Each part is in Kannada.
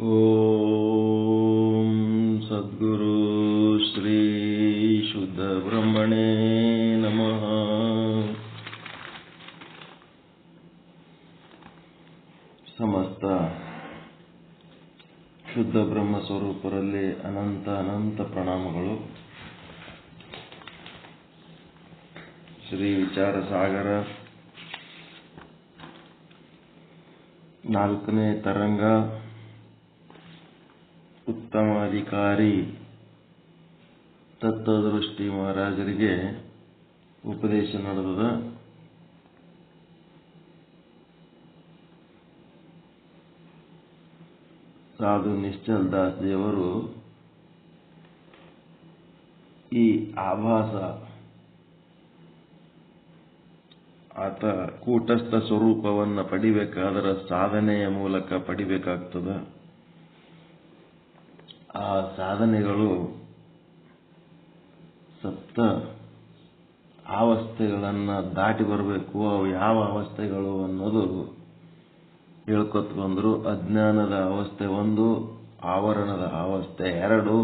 ಓಂ ಸದ್ಗುರು ಶ್ರೀ ಶುದ್ಧ ಬ್ರಹ್ಮಣೇ ನಮಃ. ಸಮಸ್ತ ಶುದ್ಧ ಬ್ರಹ್ಮ ಸ್ವರೂಪರಲ್ಲಿ ಅನಂತ ಅನಂತ ಪ್ರಣಾಮಗಳು. ಶ್ರೀ ವಿಚಾರ ಸಾಗರ 4ನೇ ತರಂಗ ಉತ್ತಮಾಧಿಕಾರಿ ತತ್ವದೃಷ್ಟಿ ಮಹಾರಾಜರಿಗೆ ಉಪದೇಶ ನಡೆದದ. ಸಾಧು ನಿಶ್ಚಲ್ ದಾಸ್ ದೇವರು ಈ ಆಭಾಸ ಆತ ಕೂಟಸ್ಥ ಸ್ವರೂಪವನ್ನು ಪಡಿಬೇಕಾದರೆ ಸಾಧನೆಯ ಮೂಲಕ ಪಡಿಬೇಕಾಗ್ತದೆ. ಆ ಸಾಧನೆಗಳು ಸಪ್ತ ಅವಸ್ಥೆಗಳನ್ನು ದಾಟಿ ಬರಬೇಕು. ಅವು ಯಾವ ಅವಸ್ಥೆಗಳು ಅನ್ನೋದು ಹೇಳ್ಕೊತ ಬಂದರು. ಅಜ್ಞಾನದ ಅವಸ್ಥೆ 1, ಆವರಣದ ಅವಸ್ಥೆ 2,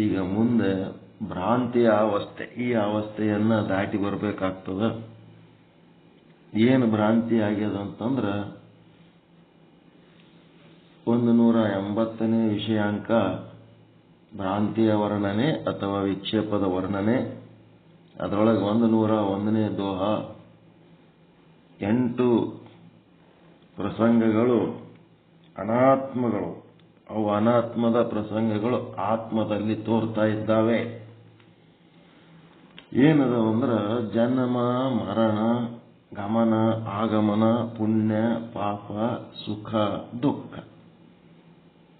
ಈಗ ಮುಂದೆ ಭ್ರಾಂತಿಯ ಅವಸ್ಥೆ. ಈ ಅವಸ್ಥೆಯನ್ನ ದಾಟಿ ಬರಬೇಕಾಗ್ತದೆ. ಏನು ಭ್ರಾಂತಿ ಆಗ್ಯದ ಅಂತಂದ್ರೆ 180ನೇ ವಿಷಯಾಂಕ ಭ್ರಾಂತಿಯ ವರ್ಣನೆ ಅಥವಾ ವಿಕ್ಷೇಪದ ವರ್ಣನೆ. ಅದರೊಳಗೆ 101ನೇ ದೋಹ 8 ಪ್ರಸಂಗಗಳು ಅನಾತ್ಮಗಳು. ಅವು ಅನಾತ್ಮದ ಪ್ರಸಂಗಗಳು ಆತ್ಮದಲ್ಲಿ ತೋರ್ತಾ ಇದ್ದಾವೆ. ಏನದವಂದ್ರೆ ಜನ್ಮ ಮರಣ, ಗಮನ ಆಗಮನ, ಪುಣ್ಯ ಪಾಪ, ಸುಖ ದುಃಖ,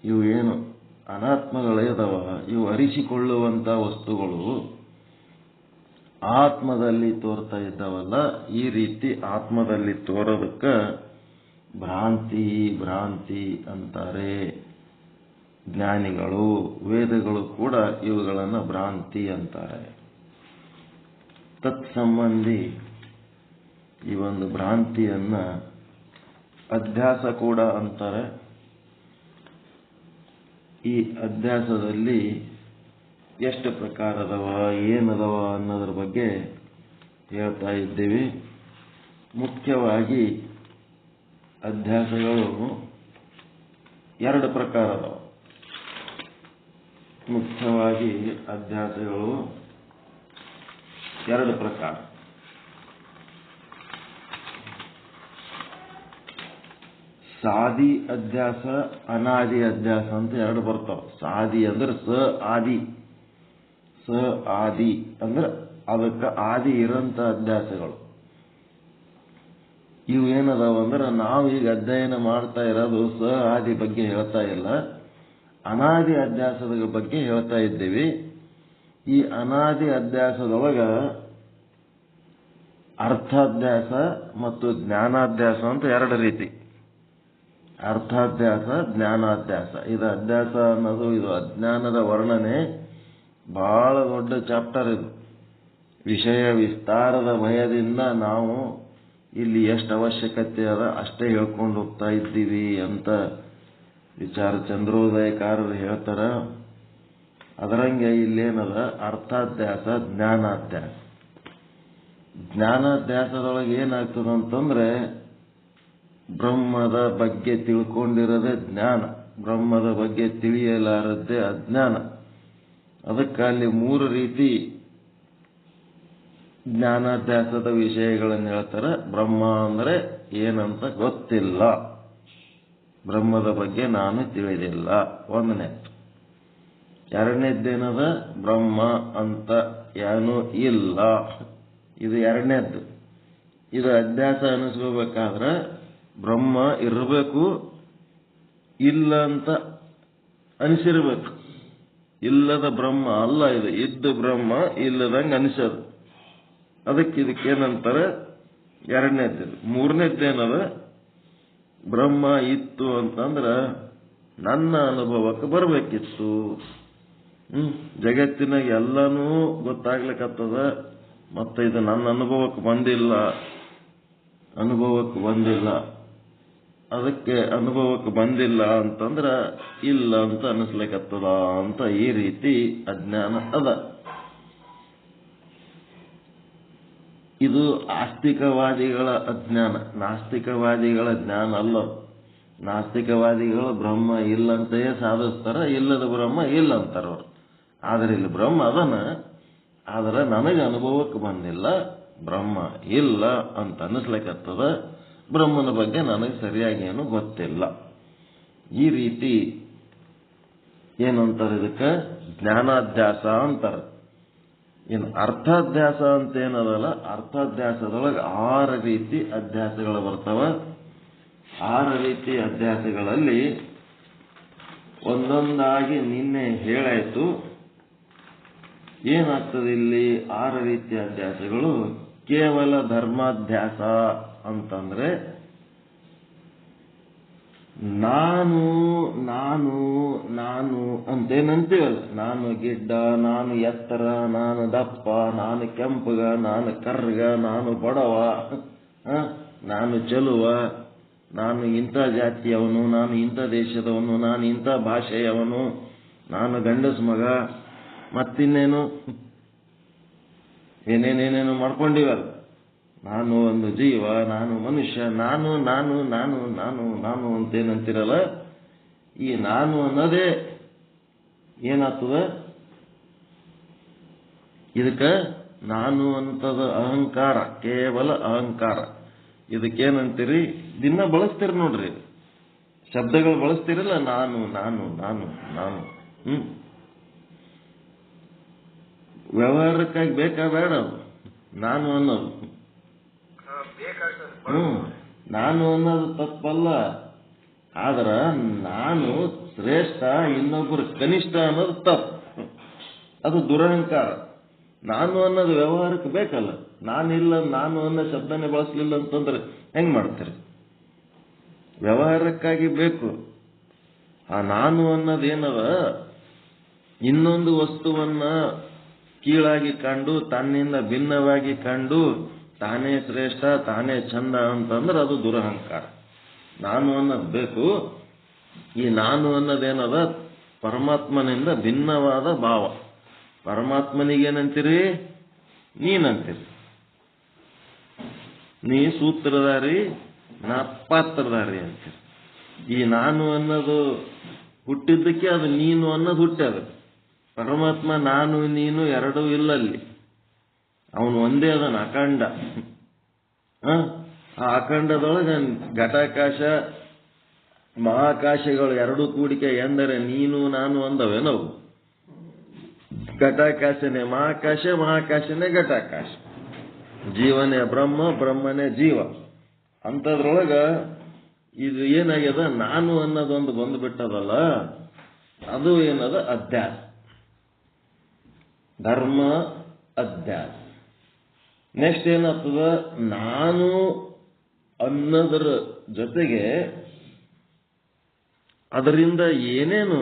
ಇವು ಏನು ಅನಾತ್ಮಗಳೇದವ, ಇವು ಅರಿಸಿಕೊಳ್ಳುವಂತ ವಸ್ತುಗಳು ಆತ್ಮದಲ್ಲಿ ತೋರ್ತಾ ಇದ್ದಾವಲ್ಲ. ಈ ರೀತಿ ಆತ್ಮದಲ್ಲಿ ತೋರೋದಕ್ಕೆ ಭ್ರಾಂತಿ ಅಂತಾರೆ ಜ್ಞಾನಿಗಳು. ವೇದಗಳು ಕೂಡ ಇವುಗಳನ್ನು ಭ್ರಾಂತಿ ಅಂತಾರೆ. ತತ್ಸಂಬಂಧಿ ಈ ಒಂದು ಭ್ರಾಂತಿಯನ್ನ ಅಧ್ಯಾಸ ಕೂಡ ಅಂತಾರೆ. ಈ ಅಧ್ಯಾಸದಲ್ಲಿ ಎಷ್ಟು ಪ್ರಕಾರದವ, ಏನದವ ಅನ್ನೋದ್ರ ಬಗ್ಗೆ ಹೇಳ್ತಾ ಇದ್ದೀವಿ. ಮುಖ್ಯವಾಗಿ ಅಧ್ಯಾಸಗಳು 2 ಪ್ರಕಾರದವ. ಮುಖ್ಯವಾಗಿ ಅಧ್ಯಾಸಗಳು 2 ಪ್ರಕಾರ. ಸಾದಿ ಅಧ್ಯಾಸ, ಅನಾದಿ ಅಧ್ಯಾಸ ಅಂತ 2 ಬರ್ತಾವ. ಸಾದಿ ಅಂದ್ರೆ ಆದಿ ಅಂದ್ರೆ ಅದಕ್ಕೆ ಆದಿ ಇರೋಂಥ ಅಧ್ಯಾಸಗಳು. ಇವು ಏನದಾವ ಅಂದ್ರೆ ನಾವೀಗ ಅಧ್ಯಯನ ಮಾಡ್ತಾ ಇರೋದು ಆದಿ ಬಗ್ಗೆ ಹೇಳ್ತಾ ಇಲ್ಲ, ಅನಾದಿ ಅಧ್ಯಾಸದ ಬಗ್ಗೆ ಹೇಳ್ತಾ ಇದ್ದೀವಿ. ಈ ಅನಾದಿ ಅಧ್ಯಾಸದೊಳಗ ಅರ್ಥಾಧ್ಯಾಸ ಮತ್ತು ಜ್ಞಾನಾಧ್ಯಾಸ ಅಂತ 2 ರೀತಿ. ಅರ್ಥಾಧ್ಯಾಸ, ಜ್ಞಾನಾಧ್ಯಾಸ. ಇದು ಅಧ್ಯಾಸ ಅನ್ನೋದು ಇದು ಅಜ್ಞಾನದ ವರ್ಣನೆ. ಬಹಳ ದೊಡ್ಡ ಚಾಪ್ಟರ್ ಇದು. ವಿಷಯ ವಿಸ್ತಾರದ ಭಯದಿಂದ ನಾವು ಇಲ್ಲಿ ಎಷ್ಟು ಅವಶ್ಯಕತೆ ಅದ ಅಷ್ಟೇ ಹೇಳ್ಕೊಂಡು ಹೋಗ್ತಾ ಇದ್ದೀವಿ ಅಂತ ವಿಚಾರ ಚಂದ್ರೋದಯಕಾರರು ಹೇಳ್ತಾರ. ಅದರಂಗೆ ಇಲ್ಲೇನದ ಅರ್ಥಾಧ್ಯಾಸ, ಜ್ಞಾನಾಧ್ಯಾಸ. ಜ್ಞಾನಾಧ್ಯಾಸದೊಳಗೆ ಏನಾಗ್ತದಂತಂದ್ರೆ ಬ್ರಹ್ಮದ ಬಗ್ಗೆ ತಿಳ್ಕೊಂಡಿರೋದೇ ಜ್ಞಾನ, ಬ್ರಹ್ಮದ ಬಗ್ಗೆ ತಿಳಿಯಲಾರದ್ದೇ ಅಜ್ಞಾನ. ಅದಕ್ಕೆ ಅಲ್ಲಿ 3 ರೀತಿ ಜ್ಞಾನಾಧ್ಯಾಸದ ವಿಷಯಗಳನ್ನು ಹೇಳ್ತಾರೆ. ಬ್ರಹ್ಮ ಅಂದ್ರೆ ಏನಂತ ಗೊತ್ತಿಲ್ಲ, ಬ್ರಹ್ಮದ ಬಗ್ಗೆ ನಾನು ತಿಳಿದಿಲ್ಲ, 1ನೇದ್ದು. 2ನೇದ್ದೇನದ ಬ್ರಹ್ಮ ಅಂತ ಏನೂ ಇಲ್ಲ, ಇದು 2ನೇದ್ದು. ಇದು ಅಧ್ಯಾಸ ಅನಿಸ್ಕೋಬೇಕಾದ್ರೆ ಬ್ರಹ್ಮ ಇರಬೇಕು, ಇಲ್ಲ ಅಂತ ಅನಿಸಿರ್ಬೇಕು. ಇಲ್ಲದ ಬ್ರಹ್ಮ ಅಲ್ಲ ಇದು, ಇದ್ದು ಬ್ರಹ್ಮ ಇಲ್ಲದಂಗೆ ಅನಿಸೋದು. ಇದಕ್ಕೇನಂತಾರೆ 2ನೇದ್ದು. 3ನೇದ್ದೇನದ ಬ್ರಹ್ಮ ಇತ್ತು ಅಂತಂದ್ರೆ ನನ್ನ ಅನುಭವಕ್ಕೆ ಬರಬೇಕಿತ್ತು. ಜಗತ್ತಿನಾಗ ಎಲ್ಲನೂ ಗೊತ್ತಾಗ್ಲಿಕ್ಕತ್ತದ, ಮತ್ತೆ ಇದು ನನ್ನ ಅನುಭವಕ್ಕೆ ಬಂದಿಲ್ಲ. ಅದಕ್ಕೆ ಅನುಭವಕ್ಕೆ ಬಂದಿಲ್ಲ ಅಂತಂದ್ರ ಇಲ್ಲ ಅಂತ ಅನಿಸ್ಲಿಕ್ಕತ್ತದ ಅಂತ ಈ ರೀತಿ ಅಜ್ಞಾನ ಅದ. ಇದು ಆಸ್ತಿಕವಾದಿಗಳ ಅಜ್ಞಾನ, ನಾಸ್ತಿಕವಾದಿಗಳ ಜ್ಞಾನ ಅಲ್ಲ. ನಾಸ್ತಿಕವಾದಿಗಳು ಬ್ರಹ್ಮ ಇಲ್ಲಂತೆಯೇ ಸಾಧಿಸ್ತಾರ, ಇಲ್ಲದ ಬ್ರಹ್ಮ ಇಲ್ಲ ಅಂತಾರ ಅವರು. ಆದ್ರೆ ಇಲ್ಲಿ ಬ್ರಹ್ಮ ಅದನ, ಆದ್ರೆ ನನಗೆ ಅನುಭವಕ್ಕೆ ಬಂದಿಲ್ಲ, ಬ್ರಹ್ಮ ಇಲ್ಲ ಅಂತ ಅನಿಸ್ಲಿಕ್ಕತ್ತದ, ಬ್ರಹ್ಮನ ಬಗ್ಗೆ ನನಗೆ ಸರಿಯಾಗಿ ಏನು ಗೊತ್ತಿಲ್ಲ. ಈ ರೀತಿ ಏನಂತಾರೆ, ಇದಕ್ಕೆ ಜ್ಞಾನಾಧ್ಯಾಸ ಅಂತಾರೆ. ಇನ್ನು ಅರ್ಥಾಧ್ಯಾಸ ಅಂತ ಏನದಲ್ಲ, ಅರ್ಥಾಧ್ಯಾಸದೊಳಗೆ 6 ರೀತಿ ಅಧ್ಯಾಸಗಳು ಬರ್ತವ. 6 ರೀತಿ ಅಧ್ಯಾಸಗಳಲ್ಲಿ ಒಂದೊಂದಾಗಿ ನಿನ್ನೆ ಹೇಳಾಯ್ತು. ಏನಾಗ್ತದೆ ಇಲ್ಲಿ 6 ರೀತಿಯ ಅಧ್ಯಾಸಗಳು? ಕೇವಲ ಧರ್ಮಾಧ್ಯಾಸ ಅಂತಂದ್ರೆ ನಾನು ನಾನು ನಾನು ಅಂತೇನಂತೀವಲ್ಲ, ನಾನು ಗಿಡ್ಡ, ನಾನು ಎತ್ತರ, ನಾನು ದಪ್ಪ, ನಾನು ಕೆಂಪಗ, ನಾನು ಕರ್ಗ, ನಾನು ಬಡವ, ನಾನು ಚೆಲುವ, ನಾನು ಇಂಥ ಜಾತಿಯವನು, ನಾನು ಇಂಥ ದೇಶದವನು, ನಾನು ಇಂಥ ಭಾಷೆಯವನು, ನಾನು ಗಂಡಸ ಮಗ, ಮತ್ತಿನ್ನೇನು ಏನೇನೇನೇನು ಮಾಡ್ಕೊಂಡಿವಲ್ಲ. ನಾನು ಒಂದು ಜೀವ, ನಾನು ಮನುಷ್ಯ, ನಾನು ನಾನು ನಾನು ನಾನು ನಾನು ಅಂತೇನಂತಿರಲ್ಲ. ಈ ನಾನು ಅನ್ನೋದೇ ಏನಾಗ್ತದ, ಇದಕ್ಕೆ ನಾನು ಅಂತದ ಅಹಂಕಾರ, ಕೇವಲ ಅಹಂಕಾರ. ಇದಕ್ಕೇನಂತೀರಿ? ದಿನ ಬಳಸ್ತೀರಿ ನೋಡ್ರಿ, ಶಬ್ದಗಳು ಬಳಸ್ತಿರಲ್ಲ, ನಾನು ನಾನು ನಾನು ನಾನು. ವ್ಯವಹಾರಕ್ಕಾಗಿ ಬೇಕಾ ಬೇಡ ನಾನು ಅನ್ನೋದು? ನಾನು ಅನ್ನೋದು ತಪ್ಪಲ್ಲ, ಆದ್ರ ನಾನು ಶ್ರೇಷ್ಠ, ಇನ್ನೊಬ್ಬರು ಕನಿಷ್ಠ ಅನ್ನೋದು ತಪ್ಪು, ಅದು ದುರಹಂಕಾರ. ನಾನು ಅನ್ನೋದು ವ್ಯವಹಾರಕ್ಕೆ ಬೇಕಲ್ಲ. ನಾನಿಲ್ಲ, ನಾನು ಅನ್ನೋ ಶಬ್ದನೇ ಬಳಸಲಿಲ್ಲ ಅಂತಂದ್ರೆ ಹೆಂಗ್ ಮಾಡ್ತೀರಿ? ವ್ಯವಹಾರಕ್ಕಾಗಿ ಬೇಕು. ಆ ನಾನು ಅನ್ನೋದೇನದ, ಇನ್ನೊಂದು ವಸ್ತುವನ್ನ ಕೀಳಾಗಿ ಕಂಡು, ತನ್ನಿಂದ ಭಿನ್ನವಾಗಿ ಕಂಡು, ತಾನೇ ಶ್ರೇಷ್ಠ, ತಾನೇ ಚಂದ ಅಂತಂದ್ರೆ ಅದು ದುರಹಂಕಾರ. ನಾನು ಅನ್ನೋದು ಬೇಕು. ಈ ನಾನು ಅನ್ನೋದೇನದ, ಪರಮಾತ್ಮನಿಂದ ಭಿನ್ನವಾದ ಭಾವ. ಪರಮಾತ್ಮನಿಗೇನಂತೀರಿ? ನೀನಂತೀರಿ. ನೀ ಸೂತ್ರಧಾರಿ, ನಾ ಪಾತ್ರಧಾರಿ ಅಂತೀರಿ. ಈ ನಾನು ಅನ್ನೋದು ಹುಟ್ಟಿದ್ದಕ್ಕೆ ಅದು ನೀನು ಅನ್ನೋದು ಹುಟ್ಟ್ಯದ. ಪರಮಾತ್ಮ ನಾನು ನೀನು ಎರಡೂ ಇಲ್ಲಲ್ಲಿ, ಅವನು ಒಂದೇ ಅದನ, ಅಖಂಡ. ಆ ಅಖಂಡದೊಳಗೆ ಘಟಾಕಾಶ ಮಹಾಕಾಶಗಳು ಎರಡೂ ಕೂಡಿಕೆ ಎಂದರೆ ನೀನು ನಾನು ಅಂದವೆ ನಾವು. ಘಟಾಕಾಶನೇ ಮಹಾಕಾಶ, ಮಹಾಕಾಶನೇ ಘಟಾಕಾಶ. ಜೀವನೇ ಬ್ರಹ್ಮ, ಬ್ರಹ್ಮನೇ ಜೀವ. ಅಂಥದ್ರೊಳಗ ಇದು ಏನಾಗ್ಯದ, ನಾನು ಅನ್ನೋದೊಂದು ಬಂದುಬಿಟ್ಟದಲ್ಲ, ಅದು ಏನದ ಅಧ್ಯಾಸ, ಧರ್ಮ ಅಧ್ಯಾಸ. ನೆಕ್ಸ್ಟ್ ಏನಾಗ್ತದ, ನಾನು ಅನ್ನೋದರ ಜೊತೆಗೆ ಅದರಿಂದ ಏನೇನು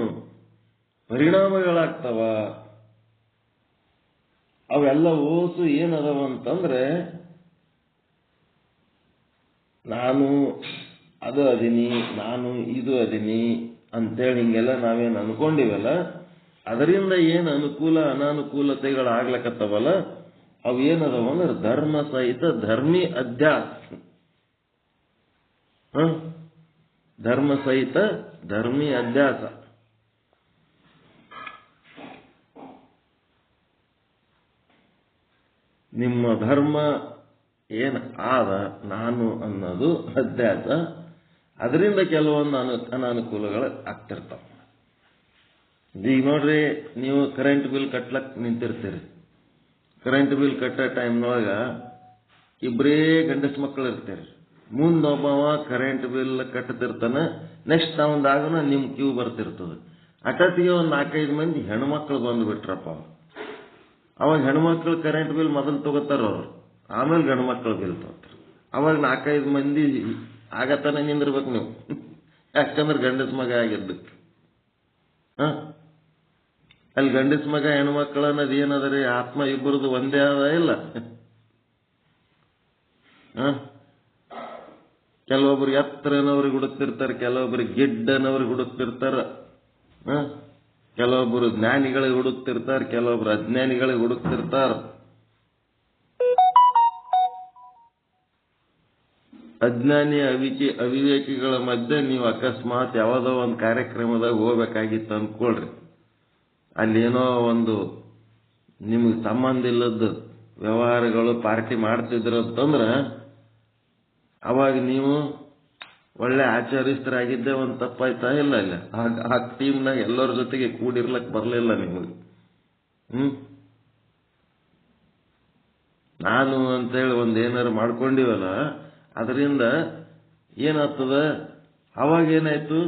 ಪರಿಣಾಮಗಳಾಗ್ತವ ಅವೆಲ್ಲ ಓಸು ಏನದವ ಅಂತಂದ್ರೆ, ನಾನು ಅದು ಅದೀನಿ, ನಾನು ಇದು ಅದೀನಿ ಅಂತೇಳಿ ಹಿಂಗೆಲ್ಲ ನಾವೇನು ಅನ್ಕೊಂಡಿವಲ್ಲ, ಅದರಿಂದ ಏನು ಅನುಕೂಲ ಅನಾನುಕೂಲತೆಗಳಾಗ್ಲಕತ್ತವಲ್ಲ, ಅವು ಏನದವ ಅಂದ್ರೆ ಧರ್ಮ ಸಹಿತ ಧರ್ಮಿ ಅಧ್ಯಾಸ. ಧರ್ಮ ಸಹಿತ ಧರ್ಮಿ ಅಧ್ಯಾಸ. ನಿಮ್ಮ ಧರ್ಮ ಏನು ಆದ, ನಾನು ಅನ್ನೋದು ಅಧ್ಯಾಸ. ಅದರಿಂದ ಕೆಲವೊಂದು ಅನಾನುಕೂಲಗಳು ಆಗ್ತಿರ್ತಾವ. ಈಗ ನೋಡ್ರಿ, ನೀವು ಕರೆಂಟ್ ಬಿಲ್ ಕಟ್ಲಕ್ ನಿಂತಿರ್ತೀರಿ. ಕರೆಂಟ್ ಬಿಲ್ ಕಟ್ಟೋ ಟೈಮ್ನೊಳಗ ಇಬ್ಬರೇ ಗಂಡಸ ಮಕ್ಕಳು ಇರ್ತೀರಿ. ಮುಂದೊಬ್ಬವ ಕರೆಂಟ್ ಬಿಲ್ ಕಟ್ಟತಿರ್ತಾನೆ, ನೆಕ್ಸ್ಟ್ ಅವನದಾಗನ ನಿಮ್ ಕ್ಯೂ ಬರ್ತಿರ್ತದೆ. ಅಟತಿಗೆ ಒಂದು 4-5 ಮಂದಿ ಹೆಣ್ಮಕ್ಳು ಬಂದ್ಬಿಟ್ರಪ್ಪ. ಅವಾಗ ಹೆಣ್ಮಕ್ಳು ಕರೆಂಟ್ ಬಿಲ್ ಮೊದಲು ತಗೋತಾರ ಅವ್ರು, ಆಮೇಲೆ ಗಂಡು ಮಕ್ಕಳು ಬಿಲ್ ತಗೋತಾರೆ. ಅವಾಗ 4-5 ಮಂದಿ ಆಗತಾನೆ ನಿಂದಿರ್ಬೇಕು ನೀವು, ಯಾಕಂದ್ರೆ ಗಂಡಸ ಮಗ ಆಗಿದ್ದಕ್ಕೆ. ಅಲ್ಲಿ ಗಂಡಸ ಮಗ ಹೆಣ್ಮಕ್ಳು ಅನ್ನೋದು ಏನದ್ರಿ, ಆತ್ಮ ಇಬ್ಬರದು ಒಂದೇ ಅದ ಇಲ್ಲ? ಕೆಲವೊಬ್ರು ಎತ್ತರನವ್ರಿಗೆ ಹುಡುಕ್ತಿರ್ತಾರೆ, ಕೆಲವೊಬ್ರು ಗಿಡ್ಡನವ್ರಿಗೆ ಹುಡುಕ್ತಿರ್ತಾರ, ಕೆಲವೊಬ್ರು ಜ್ಞಾನಿಗಳಿಗೆ ಹುಡುಕ್ತಿರ್ತಾರೆ, ಕೆಲವೊಬ್ರು ಅಜ್ಞಾನಿಗಳಿಗೆ ಹುಡುಕ್ತಿರ್ತಾರ. ಅಜ್ಞಾನಿ ಅವಿವೇಕಿಗಳ ಮಧ್ಯೆ ನೀವು ಅಕಸ್ಮಾತ್ ಯಾವುದೋ ಒಂದು ಕಾರ್ಯಕ್ರಮದಾಗ ಹೋಗ್ಬೇಕಾಗಿತ್ತು ಅಂದ್ಕೊಳ್ರಿ, ಅಲ್ಲೇನೋ ಒಂದು ನಿಮಗೆ ಸಂಬಂಧ ಇಲ್ಲದ ವ್ಯವಹಾರಗಳು ಪಾರ್ಟಿ ಮಾಡ್ತಿದ್ರು ಅಂತಂದ್ರೆ ಅವಾಗ ನೀವು ಒಳ್ಳೆ ಆಚಾರ್ಯಸ್ಥರಾಗಿದ್ದೇ ಒಂದು ತಪ್ಪಾಯ್ತಾ ಇಲ್ಲ ಇಲ್ಲ, ಆ ಟೀಮ್ನಾಗ ಎಲ್ಲರ ಜೊತೆಗೆ ಕೂಡಿರ್ಲಕ್ ಬರಲಿಲ್ಲ ನಿಮಗೆ. ನಾನು ಅಂತೇಳಿ ಒಂದೇನಾರು ಮಾಡ್ಕೊಂಡಿವಲ್ಲ, ಅದರಿಂದ ಏನಾಗ್ತದ, ಅವಾಗ ಏನಾಯ್ತು,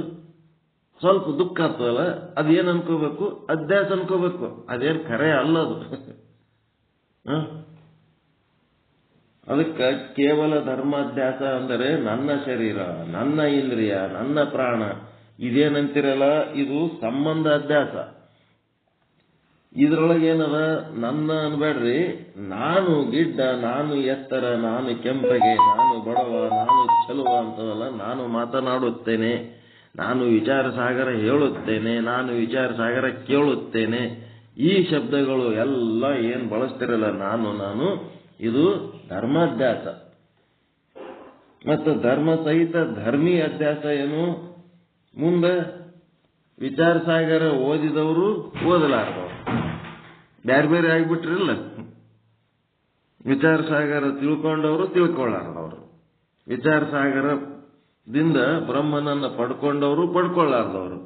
ಸ್ವಲ್ಪ ದುಃಖ ಆಗ್ತದಲ್ಲ, ಅದೇನ್ ಅನ್ಕೋಬೇಕು, ಅಧ್ಯಾಸ ಅನ್ಕೋಬೇಕು, ಅದೇನ್ ಖರೆ ಅಲ್ಲದು. ಅದಕ್ಕೆ ಕೇವಲ ಧರ್ಮಾಧ್ಯಾಸ ಅಂದರೆ ನನ್ನ ಶರೀರ, ನನ್ನ ಇಂದ್ರಿಯ, ನನ್ನ ಪ್ರಾಣ ಇದೇನಂತಿರಲ್ಲ, ಇದು ಸಂಬಂಧ ಅಧ್ಯಾಸ. ಇದ್ರೊಳಗೇನದ, ನನ್ನ ಅನ್ಬೇಡ್ರಿ, ನಾನು ಗಿಡ್ಡ, ನಾನು ಎತ್ತರ, ನಾನು ಕೆಂಪಗೆ, ನಾನು ಬಡವ, ನಾನು ಚಲುವ ಅಂತದಲ್ಲ, ನಾನು ಮಾತನಾಡುತ್ತೇನೆ, ನಾನು ವಿಚಾರ ಸಾಗರ ಹೇಳುತ್ತೇನೆ, ನಾನು ವಿಚಾರ ಸಾಗರ ಕೇಳುತ್ತೇನೆ, ಈ ಶಬ್ದಗಳು ಎಲ್ಲ ಏನ್ ಬಳಸ್ತಿರಲ್ಲ, ನಾನು ಇದು ಧರ್ಮಾಧ್ಯಾಸ. ಮತ್ತು ಧರ್ಮ ಸಹಿತ ಧರ್ಮೀ ಅಧ್ಯಾಸ ಏನು, ಮುಂದೆ ವಿಚಾರ ಸಾಗರ ಓದಿದವರು ಓದಲಾರದವರು ಬೇರೆ ಬೇರೆ ಆಗಿಬಿಟ್ರಿಲ್ಲ, ವಿಚಾರ ಸಾಗರ ತಿಳ್ಕೊಂಡವರು ತಿಳ್ಕೊಳ್ಳಾರ್ದವರು, ವಿಚಾರ ಸಾಗರದಿಂದ ಬ್ರಹ್ಮನನ್ನ ಪಡ್ಕೊಂಡವರು ಪಡ್ಕೊಳ್ಳಾರ್ದವರು.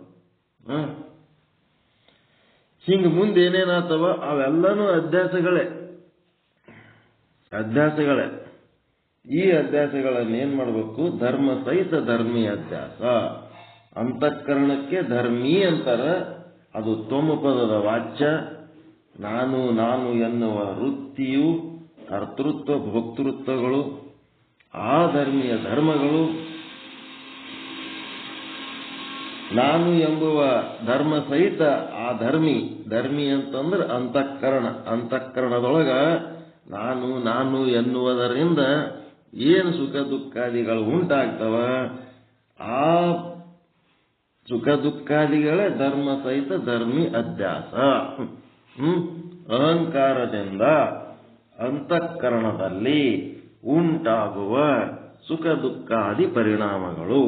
ಹಿಂಗ ಮುಂದೆ ಏನೇನಾತವ ಅವೆಲ್ಲನೂ ಅಧ್ಯಾಸಗಳೇ. ಈ ಅಧ್ಯಾಸಗಳನ್ನ ಏನ್ ಮಾಡಬೇಕು, ಧರ್ಮ ಸಹಿತ ಧರ್ಮೀ ಅಧ್ಯಾಸ. ಅಂತಃಕರಣಕ್ಕೆ ಧರ್ಮೀ ಅಂತಾರ, ಅದು ತ್ವಮಪದದ ವಾಚ್ಯ. ನಾನು ಎನ್ನುವ ವೃತ್ತಿಯು ಕರ್ತೃತ್ವ ಭೋಕ್ತೃತ್ವಗಳು, ಆ ಧರ್ಮೀಯ ಧರ್ಮಗಳು. ನಾನು ಎಂಬುವ ಧರ್ಮ ಸಹಿತ ಆ ಧರ್ಮಿ ಅಂತಂದ್ರೆ ಅಂತಃಕರಣದೊಳಗ ನಾನು ಎನ್ನುವುದರಿಂದ ಏನು ಸುಖ ದುಃಖಾದಿಗಳು ಉಂಟಾಗ್ತವ, ಆ ಸುಖ ದುಃಖಾದಿಗಳೇ ಧರ್ಮ ಸಹಿತ ಧರ್ಮಿ ಅಧ್ಯಾಸ. ಅಹಂಕಾರದಿಂದ ಅಂತಃಕರಣದಲ್ಲಿ ಉಂಟಾಗುವ ಸುಖ ದುಃಖಾದಿ ಪರಿಣಾಮಗಳು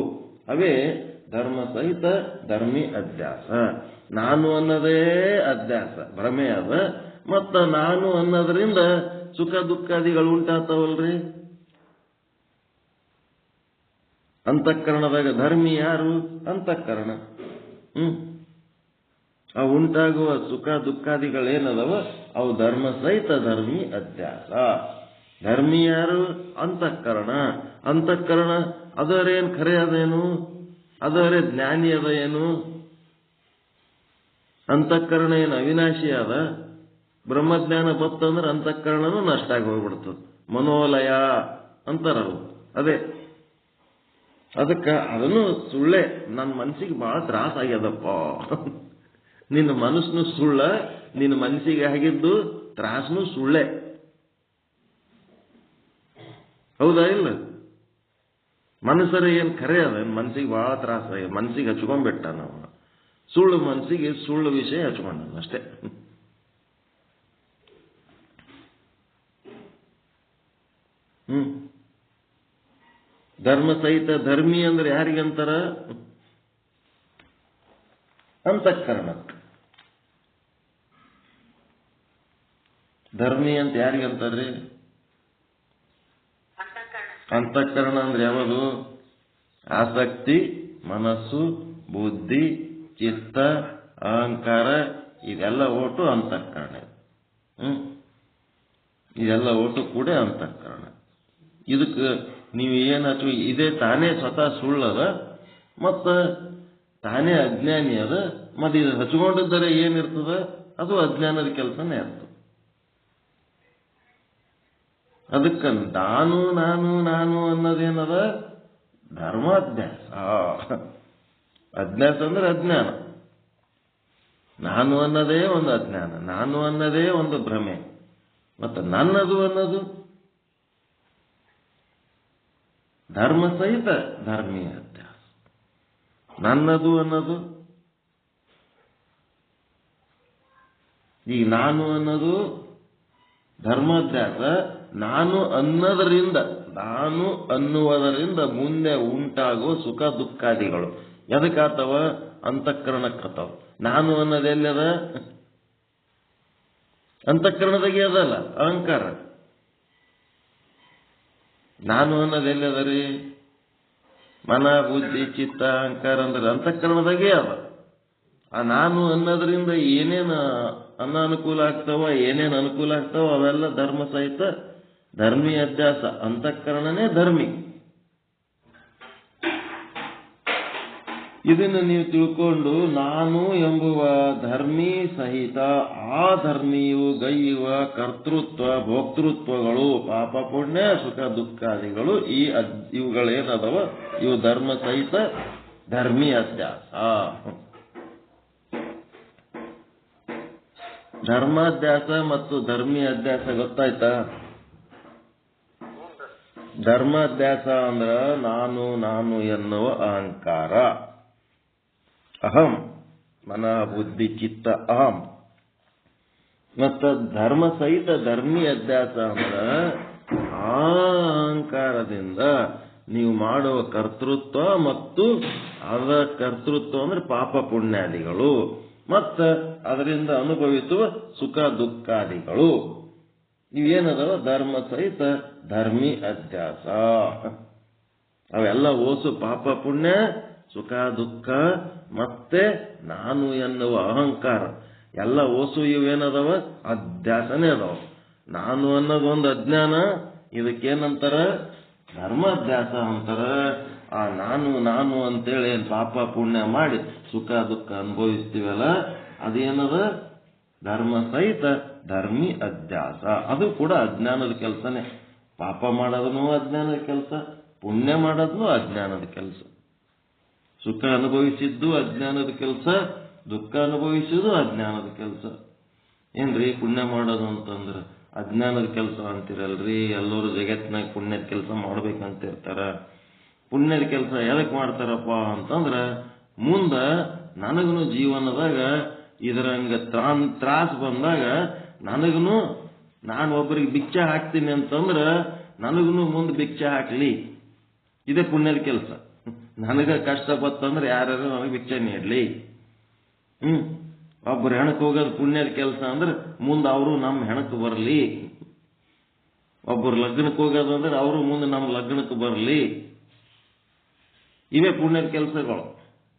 ಅವೇ ಧರ್ಮ ಸಹಿತ ಧರ್ಮಿ ಅಧ್ಯಾಸ. ನಾನು ಅನ್ನೋದೇ ಅಧ್ಯಾಸ, ಭ್ರಮೆ ಅದ. ಮತ್ತ ನಾನು ಅನ್ನೋದ್ರಿಂದ ಸುಖ ದುಃಖಾದಿಗಳು ಉಂಟಾಗ್ತಾವಲ್ರಿ. ಅಂತಃಕರಣದಾಗ ಧರ್ಮಿ ಯಾರು? ಅಂತಃಕರಣ. ಅವು ಉಂಟಾಗುವ ಸುಖ ದುಃಖಾದಿಗಳೇನದವ ಅವು ಧರ್ಮ ಸಹಿತ ಧರ್ಮಿ ಅಧ್ಯಾಸ. ಧರ್ಮಿ ಯಾರು? ಅಂತಃಕರಣ ಅದರೇನು ಖರೆ ಅದೇನು? ಅದರೇ ಜ್ಞಾನಿ ಅದ ಏನು? ಅಂತಃಕರಣ ಏನು ಅವಿನಾಶಿ ಅದ? ಬ್ರಹ್ಮಜ್ಞಾನ ಬತ್ತಂದ್ರೆ ಅಂತಃಕರಣನೂ ನಷ್ಟ ಆಗಿ ಹೋಗ್ಬಿಡ್ತದೆ. ಮನೋಲಯ ಅಂತಾರಲ್ಲ ಅದೇ. ಅದಕ್ಕೆ ಅದನ್ನು ಸುಳ್ಳೆ. ನನ್ನ ಮನಸ್ಸಿಗೆ ಬಹಳ ತ್ರಾಸ ಆಗ್ಯದಪ್ಪ. ನಿನ್ನ ಮನಸ್ಸನ್ನು ಸುಳ್ಳ, ನಿನ್ನ ಮನಸ್ಸಿಗೆ ಆಗಿದ್ದು ತ್ರಾಸನು ಸುಳ್ಳೆ. ಹೌದಾ ಇಲ್ಲ? ಮನಸ್ಸರ ಏನ್ ಖರೆ ಅದ? ಮನಸ್ಸಿಗೆ ಬಹಳ ತ್ರಾಸ, ಮನಸ್ಸಿಗೆ ಹಚ್ಕೊಂಡ್ಬಿಟ್ಟ. ನಾವು ಸುಳ್ಳು ಮನಸ್ಸಿಗೆ ಸುಳ್ಳು ವಿಷಯ ಹಚ್ಕೊಂಡ ಅಷ್ಟೇ. ಧರ್ಮ ಸಹಿತ ಧರ್ಮಿ ಅಂದ್ರೆ ಯಾರಿಗಂತಾರ? ಅಂತಃಕರಣ. ಧರ್ಮಿ ಅಂತ ಯಾರಿಗಂತಾರ್ರಿ? ಅಂತಃಕರಣ ಅಂದ್ರೆ ಯಾವುದು? ಆಸಕ್ತಿ, ಮನಸ್ಸು, ಬುದ್ಧಿ, ಚಿತ್ತ, ಅಹಂಕಾರ ಇದೆಲ್ಲ ಒಟ್ಟು ಅಂತಃಕರಣ. ಇದೆಲ್ಲ ಒಟ್ಟು ಕೂಡ ಅಂತಃಕರಣ. ಇದಕ್ಕೆ ನೀವು ಏನು ಹಚ್ಚು, ಇದೇ ತಾನೇ ಸ್ವತಃ ಸುಳ್ಳದ, ಮತ್ತ ತಾನೇ ಅಜ್ಞಾನಿ ಅದ. ಮತ್ತೆ ಇದು ಹಚ್ಕೊಂಡಿದ್ದರೆ ಏನಿರ್ತದ? ಅದು ಅಜ್ಞಾನದ ಕೆಲಸನೇ ಇರ್ತದೆ. ಅದಕ್ಕೆ ನಾನು ಅನ್ನೋದೇನದ? ಧರ್ಮಾಧ್ಯಾಸ. ಅಧ್ಯಾಸ ಅಂದ್ರೆ ಅಜ್ಞಾನ. ನಾನು ಅನ್ನೋದೇ ಒಂದು ಅಜ್ಞಾನ, ನಾನು ಅನ್ನೋದೇ ಒಂದು ಭ್ರಮೆ. ಮತ್ತು ನನ್ನದು ಅನ್ನೋದು ಧರ್ಮ ಸಹಿತ ಧರ್ಮೀಯ ಅಧ್ಯಾಸ. ನನ್ನದು ಅನ್ನೋದು, ಈಗ ನಾನು ಅನ್ನೋದು ಧರ್ಮಾಧ್ಯಾಸ. ನಾನು ಅನ್ನುವುದರಿಂದ ಮುಂದೆ ಉಂಟಾಗುವ ಸುಖ ದುಃಖಾದಿಗಳು ಎದಕ್ಕಾತವ? ಅಂತಃಕರಣಕ್ಕತ್ತವ. ನಾನು ಅನ್ನೋದೆಲ್ಲದ? ಅಂತಃಕರಣದಾಗೆ ಅದಲ್ಲ ಅಹಂಕಾರ. ನಾನು ಅನ್ನೋದೆಲ್ಲದ ರೀ? ಮನ ಬುದ್ಧಿ ಚಿತ್ತ ಅಹಂಕಾರ ಅಂದ್ರೆ ಅಂತಃಕರಣದಾಗೆ ಅದ. ಆ ನಾನು ಅನ್ನೋದ್ರಿಂದ ಏನೇನು ಅನಾನುಕೂಲ ಆಗ್ತಾವ, ಏನೇನು ಅನುಕೂಲ ಆಗ್ತಾವ ಅವೆಲ್ಲ ಧರ್ಮ ಸಹಿತ ಧರ್ಮಿ ಅಧ್ಯಾಸ. ಅಂತಃಕರಣನೇ ಧರ್ಮಿ. ಇದನ್ನು ನೀವು ತಿಳ್ಕೊಂಡು ನಾನು ಎಂಬುವ ಧರ್ಮಿ ಸಹಿತ ಆ ಧರ್ಮಿಯು ಗೈಯುವ ಕರ್ತೃತ್ವ ಭೋಕ್ತೃತ್ವಗಳು ಪಾಪ ಪುಣ್ಯ ಸುಖ ದುಃಖಾದಿಗಳು ಇವುಗಳೇನದವ ಇವು ಧರ್ಮ ಸಹಿತ ಧರ್ಮಿ ಅಧ್ಯಾಸ. ಧರ್ಮಾಧ್ಯಾಸ ಮತ್ತು ಧರ್ಮಿ ಅಧ್ಯಾಸ ಗೊತ್ತಾಯ್ತಾ? ಧರ್ಮಾಧ್ಯಾಸ ಅಂದ್ರ ನಾನು ಎನ್ನುವ ಅಹಂಕಾರ, ಅಹಂ ಮನ ಬುದ್ಧಿ ಚಿತ್ತ ಅಹಂ. ಮತ್ತು ಧರ್ಮ ಸಹಿತ ಧರ್ಮಿ ಅಧ್ಯಾಸ ಅಂದ್ರ ಆ ಅಹಂಕಾರದಿಂದ ನೀವು ಮಾಡುವ ಕರ್ತೃತ್ವ ಮತ್ತು ಅದರ ಕರ್ತೃತ್ವ ಅಂದ್ರೆ ಪಾಪ ಪುಣ್ಯಾದಿಗಳು ಮತ್ತು ಅದರಿಂದ ಅನುಭವಿಸುವ ಸುಖ ದುಃಖಾದಿಗಳು ಇವೇನದವ ಧರ್ಮ ಸಹಿತ ಧರ್ಮಿ ಅಧ್ಯಾಸ. ಅವೆಲ್ಲ ಓಸು ಪಾಪ ಪುಣ್ಯ ಸುಖ ದುಃಖ ಮತ್ತೆ ನಾನು ಎನ್ನುವ ಅಹಂಕಾರ ಎಲ್ಲ ಓಸು ಇವೇನದವ ಅಧ್ಯಾಸನೇ ಅದಾವ. ನಾನು ಅನ್ನೋದು ಒಂದು ಅಜ್ಞಾನ, ಇದಕ್ಕೇನಂತಾರ? ಧರ್ಮಾಧ್ಯಾಸ ಅಂತಾರ. ಆ ನಾನು ಅಂತೇಳಿ ಏನ್ ಪಾಪ ಪುಣ್ಯ ಮಾಡಿ ಸುಖ ದುಃಖ ಅನುಭವಿಸ್ತೀವಲ್ಲ ಅದೇನದ ಧರ್ಮ ಸಹಿತ ಧರ್ಮಿ ಅಧ್ಯಾಸ. ಅದು ಕೂಡ ಅಜ್ಞಾನದ ಕೆಲಸನೇ. ಪಾಪ ಮಾಡೋದನ್ನು ಅಜ್ಞಾನದ ಕೆಲಸ, ಪುಣ್ಯ ಮಾಡೋದನ್ನು ಅಜ್ಞಾನದ ಕೆಲಸ. ಸುಖ ಅನುಭವಿಸಿದ್ದು ಅಜ್ಞಾನದ ಕೆಲಸ, ದುಃಖ ಅನುಭವಿಸಿದ್ದು ಅಜ್ಞಾನದ ಕೆಲಸ. ಏನ್ರಿ ಪುಣ್ಯ ಮಾಡೋದು ಅಂತಂದ್ರ ಅಜ್ಞಾನದ ಕೆಲಸ ಅಂತಿರಲ್ರಿ? ಎಲ್ಲರೂ ಜಗತ್ತಿನಾಗ ಪುಣ್ಯದ ಕೆಲಸ ಮಾಡ್ಬೇಕಂತಿರ್ತಾರ. ಪುಣ್ಯದ ಕೆಲಸ ಎದಕ್ ಮಾಡ್ತಾರಪ್ಪ ಅಂತಂದ್ರ ಮುಂದ ನನಗನು ಜೀವನದಾಗ ಇದರಂಗ ತ್ರಾಸ ಬಂದಾಗ ನನಗನು ನಾನು ಒಬ್ಬರಿಗೆ ಭಿಕ್ಷೆ ಹಾಕ್ತೀನಿ ಅಂತಂದ್ರ ನನಗನು ಮುಂದೆ ಭಿಕ್ಷೆ ಹಾಕ್ಲಿ. ಇದೇ ಪುಣ್ಯದ ಕೆಲಸ. ನನಗ ಕಷ್ಟ ಬತ್ತಂದ್ರೆ ಯಾರು ನನಗೆ ಭಿಕ್ಷೆ ನೀಡ್ಲಿ. ಒಬ್ಬರು ಹೆಣಕ್ ಹೋಗೋದು ಪುಣ್ಯದ ಕೆಲಸ ಅಂದ್ರೆ ಮುಂದೆ ಅವರು ನಮ್ಮ ಹೆಣಕ್ ಬರಲಿ. ಒಬ್ಬರು ಲಗ್ನಕ್ಕೆ ಹೋಗೋದು ಅಂದ್ರೆ ಅವರು ಮುಂದೆ ನಮ್ಮ ಲಗ್ನಕ್ಕೆ ಬರಲಿ. ಇವೇ ಪುಣ್ಯದ ಕೆಲಸಗಳು.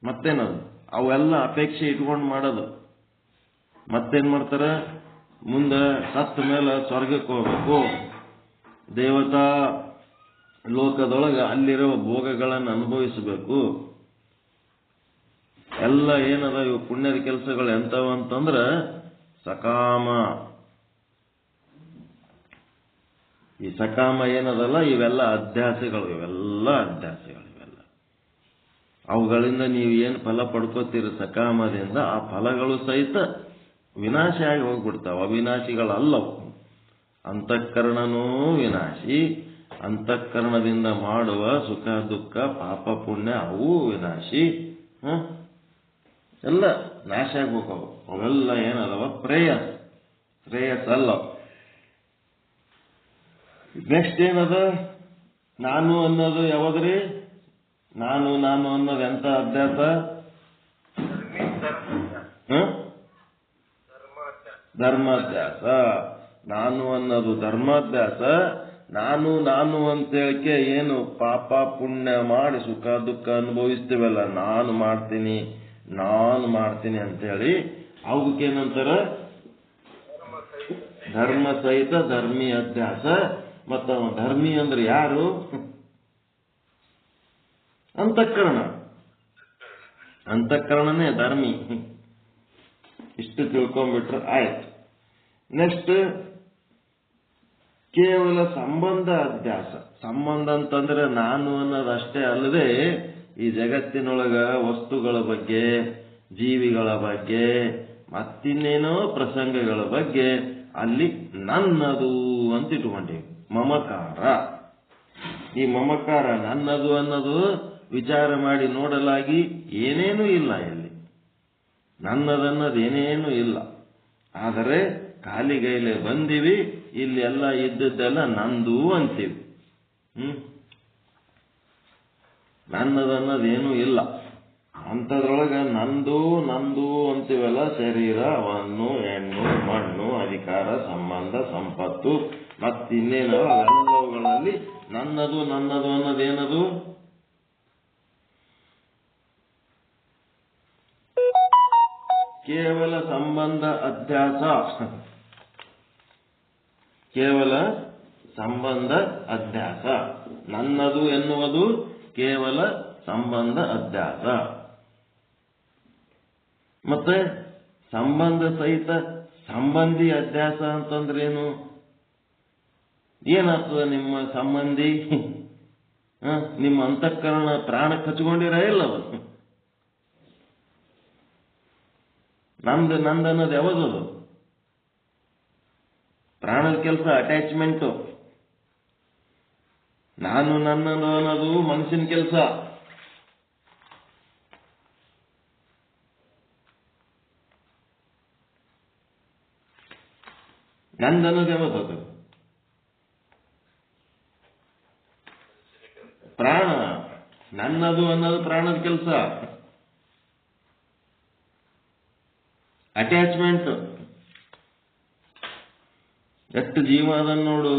ಮತ್ತೇನದು? ಅವೆಲ್ಲ ಅಪೇಕ್ಷೆ ಇಟ್ಕೊಂಡು ಮಾಡೋದು. ಮತ್ತೇನ್ ಮಾಡ್ತಾರ? ಮುಂದೆ ಸತ್ತ ಮೇಲೆ ಸ್ವರ್ಗಕ್ಕೆ ಹೋಗ್ಬೇಕು, ದೇವತಾ ಲೋಕದೊಳಗೆ ಅಲ್ಲಿರೋ ಭೋಗಗಳನ್ನು ಅನುಭವಿಸಬೇಕು. ಎಲ್ಲ ಏನದ ಇವು ಪುಣ್ಯದ ಕೆಲಸಗಳು ಎಂತವ ಅಂತಂದ್ರ ಸಕಾಮ. ಈ ಸಕಾಮ ಏನದಲ್ಲ ಇವೆಲ್ಲ ಅಧ್ಯಾಸಗಳು. ಇವೆಲ್ಲ ಅವುಗಳಿಂದ ನೀವು ಏನು ಫಲ ಪಡ್ಕೋತೀರಿ ಸಕಾಮದಿಂದ ಆ ಫಲಗಳು ಸಹಿತ ವಿನಾಶ ಆಗಿ ಹೋಗ್ಬಿಡ್ತಾವ. ಅವಿನಾಶಿಗಳಲ್ಲವು. ಅಂತಃಕರಣನೂ ವಿನಾಶಿ, ಅಂತಃಕರಣದಿಂದ ಮಾಡುವ ಸುಖ ದುಃಖ ಪಾಪ ಪುಣ್ಯ ಅವು ವಿನಾಶಿ. ಎಲ್ಲ ನಾಶ ಆಗ್ಬೇಕವು. ಅವೆಲ್ಲ ಏನದವ ಶ್ರೇಯಸ್ ಅಲ್ಲ. ನೆಕ್ಸ್ಟ್ ಏನದ? ನಾನು ಅನ್ನೋದು ಯಾವಾಗ್ರಿ? ನಾನು ಅನ್ನೋದು ಎಂತ ಅಧ್ಯಾಸ? ಧರ್ಮಾಧ್ಯಾಸ. ನಾನು ಅನ್ನೋದು ಧರ್ಮಾಧ್ಯಾಸ. ನಾನು ಅಂತೇಳಿಕೆ ಏನು ಪಾಪ ಪುಣ್ಯ ಮಾಡಿ ಸುಖ ದುಃಖ ಅನುಭವಿಸ್ತೀವಲ್ಲ, ನಾನು ಮಾಡ್ತೀನಿ ಅಂತೇಳಿ ಅವಕ್ಕೇನಂತಾರ? ಧರ್ಮ ಸಹಿತ ಧರ್ಮಿ ಅಧ್ಯಾಸ. ಮತ್ತ ಧರ್ಮಿ ಅಂದ್ರೆ ಯಾರು? ಅಂತಃಕರಣನೇ ಧರ್ಮಿ. ಇಷ್ಟು ತಿಳ್ಕೊಂಡ್ಬಿಟ್ರೆ ಆಯ್ತು. ನೆಕ್ಸ್ಟ್ ಕೇವಲ ಸಂಬಂಧ ಅಧ್ಯಾಸ. ಸಂಬಂಧ ಅಂತಂದ್ರೆ ನಾನು ಅನ್ನೋದಷ್ಟೇ ಅಲ್ಲದೆ ಈ ಜಗತ್ತಿನೊಳಗ ವಸ್ತುಗಳ ಬಗ್ಗೆ, ಜೀವಿಗಳ ಬಗ್ಗೆ, ಮತ್ತಿನ್ನೇನೋ ಪ್ರಸಂಗಗಳ ಬಗ್ಗೆ ಅಲ್ಲಿ ನನ್ನದು ಅಂತ ಇಟ್ಕೊಂಡಿವಿ. ಮಮಕಾರ. ಈ ಮಮಕಾರ ನನ್ನದು ಅನ್ನೋದು ವಿಚಾರ ಮಾಡಿ ನೋಡಲಾಗಿ ಏನೇನೂ ಇಲ್ಲ ಇಲ್ಲಿ. ನನ್ನದನ್ನೋದು ಏನೇನೂ ಇಲ್ಲ. ಆದರೆ ಕಾಲಿಗೈಲೆ ಬಂದಿವಿ, ಇಲ್ಲಿ ಎಲ್ಲ ಇದ್ದದ್ದೆಲ್ಲ ನಂದು ಅಂತೀವಿ. ನನ್ನದನ್ನೋದೇನೂ ಇಲ್ಲ. ಅಂಥದ್ರೊಳಗೆ ನಂದು ನಂದು ಅಂತೀವಲ್ಲ, ಶರೀರವನ್ನು, ಹೆಣ್ಣು, ಮಣ್ಣು, ಅಧಿಕಾರ, ಸಂಬಂಧ, ಸಂಪತ್ತು ಮತ್ತಿನ್ನೇನೋ ಅವೆಲ್ಲವುಗಳಲ್ಲಿ ನನ್ನದು ನನ್ನದು ಅನ್ನೋದೇನದು? ಕೇವಲ ಸಂಬಂಧ ಅಧ್ಯಾಸ. ಕೇವಲ ಸಂಬಂಧ ಅಧ್ಯಾಸ. ನನ್ನದು ಎನ್ನುವುದು ಕೇವಲ ಸಂಬಂಧ ಅಧ್ಯಾಸ. ಮತ್ತೆ ಸಂಬಂಧ ಸಹಿತ ಸಂಬಂಧಿ ಅಧ್ಯಾಸ ಅಂತಂದ್ರೇನು? ಏನಾಗ್ತದ ನಿಮ್ಮ ಸಂಬಂಧಿ? ನಿಮ್ಮ ಅಂತಃಕರಣ ಪ್ರಾಣಕ್ಕೆ ಹಚ್ಕೊಂಡಿರ ಇಲ್ಲ ಅವನು? ನಂದನ್ನೋದು ಯಾವುದು? ಪ್ರಾಣದ ಕೆಲಸ ಅಟ್ಯಾಚ್ಮೆಂಟು. ನಾನು ನನ್ನದು ಅನ್ನೋದು ಮನಸ್ಸಿನ ಕೆಲಸ. ನಂದನ್ನೋದು ಯಾವುದು? ಪ್ರಾಣ. ನನ್ನದು ಅನ್ನೋದು ಪ್ರಾಣದ ಕೆಲಸ. ಅಟ್ಯಾಚ್ಮೆಂಟ್. ಎಷ್ಟು ಜೀವ ಅದನ್ನು ನೋಡು,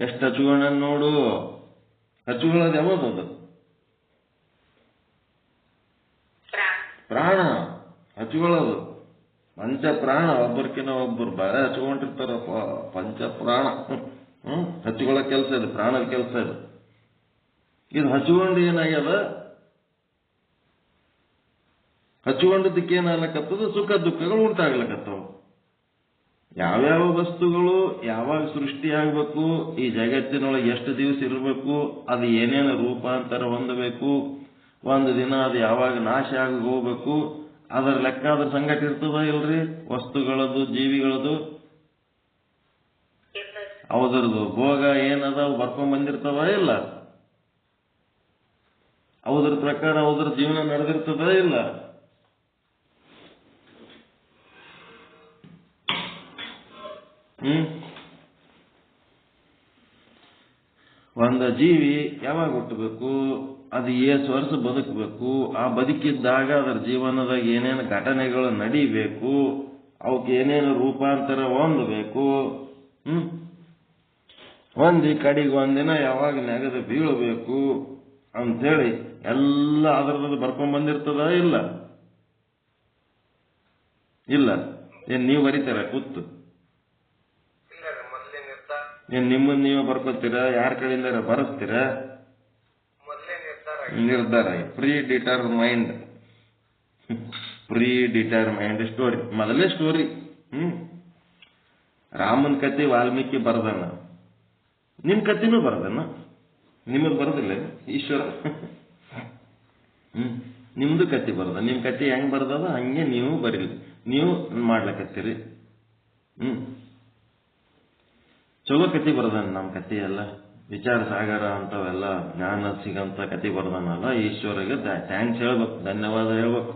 ಎಷ್ಟು ಹಚ್ಚುಗಳನ್ನ ನೋಡು. ಹಚ್ಚುಗಳದು ಯಾವುದು? ಪ್ರಾಣ. ಹಚ್ಚುಗಳದು ಪಂಚಪ್ರಾಣ. ಒಬ್ಬರ್ಕಿನ್ನ ಒಬ್ಬರು ಬರ ಹಚ್ಕೊಂಡಿರ್ತಾರಪ್ಪ. ಪಂಚಪ್ರಾಣ. ಹಚ್ಚುಗಳ ಕೆಲಸ ಇದು, ಪ್ರಾಣದ ಕೆಲಸ ಇದು. ಇದು ಹಚ್ಚಿಕೊಂಡು ಏನಾಗ್ಯದ? ಹಚ್ಚಿಕೊಂಡದಕ್ಕೆ ಏನಾಗ್ಲಕತ್ತದ? ಸುಖ ದುಃಖಗಳು ಉಂಟಾಗ್ಲಕತ್ತವ. ಯಾವ್ಯಾವ ವಸ್ತುಗಳು ಯಾವಾಗ ಸೃಷ್ಟಿಯಾಗಬೇಕು, ಈ ಜಗತ್ತಿನೊಳಗೆ ಎಷ್ಟು ದಿವಸ ಇರಬೇಕು, ಅದು ಏನೇನು ರೂಪಾಂತರ ಹೊಂದಬೇಕು, ಒಂದು ದಿನ ಅದು ಯಾವಾಗ ನಾಶ ಆಗಿ ಹೋಗ್ಬೇಕು, ಅದರ ಲೆಕ್ಕ ಅದ್ರ ಸಂಗಟ ಇರ್ತದ ಇಲ್ರಿ? ವಸ್ತುಗಳದು, ಜೀವಿಗಳದು, ಅವದ್ರದ್ದು ಭೋಗ ಏನದ ಬರ್ಕೊಂಡ್ ಬಂದಿರ್ತವ ಇಲ್ಲ? ಅವದ್ರ ಪ್ರಕಾರ ಅವದ್ರ ಜೀವನ ನಡೆದಿರ್ತದ ಇಲ್ಲ? ಒಂದು ಜೀವಿ ಯಾವಾಗ ಹುಟ್ಟಬೇಕು, ಅದು ಏಸು ವರ್ಷ ಬದುಕಬೇಕು, ಆ ಬದುಕಿದ್ದಾಗ ಅದರ ಜೀವನದಾಗ ಏನೇನು ಘಟನೆಗಳು ನಡಿಬೇಕು, ಅವಕ್ಕೆ ಏನೇನು ರೂಪಾಂತರ ಹೊಂದಬೇಕು, ಹೊಂದಿ ಕಡೆಗೆ ಒಂದಿನ ಯಾವಾಗ ನೆಗದು ಬೀಳಬೇಕು ಅಂಥೇಳಿ ಎಲ್ಲ ಅದರದ್ದು ಬರ್ಕೊಂಡ್ ಬಂದಿರ್ತದ ಇಲ್ಲ? ಇಲ್ಲ. ಏನ್ ನೀವು ಬರೀತಾರ ಕೂತು? ಏನ್ ನಿಮ್ಮನ್ನ ನೀವೇ ಬರ್ಕೋತೀರ? ಯಾರ ಕಡೆಯಿಂದ ಬರೆಸ್ತೀರ? ನಿರ್ಧಾರ. Predetermined. Predetermined story. ಮೊದಲೇ ಸ್ಟೋರಿ. ರಾಮನ್ ಕತೆ ವಾಲ್ಮೀಕಿ ಬರ್ದನ. ನಿಮ್ ಕತೆನೂ ಬರ್ದನ? ನಿಮಗ್ ಬರೋದಿಲ್ಲ ಈಶ್ವರ? ನಿಮ್ದು ಕತೆ ಬರ್ದ. ನಿಮ್ ಕತೆ ಹೆಂಗ್ ಬರ್ದದ ಹಂಗೆ ನೀವು ಬರೀಲಿ. ನೀವು ಮಾಡ್ಲಕತ್ತೀರಿ. ಚಲೋ ಕತೆ ಬರ್ದಾನ. ನಮ್ಮ ಕತೆ ಎಲ್ಲ ವಿಚಾರ ಸಾಗರ ಅಂತವೆಲ್ಲ ಜ್ಞಾನ ಸಿಗಂತ ಕತೆ ಬರ್ದಾನಲ್ಲ, ಈಶ್ವರಿಗೆ ಥ್ಯಾಂಕ್ಸ್ ಹೇಳ್ಬೇಕು, ಧನ್ಯವಾದ ಹೇಳ್ಬೇಕು.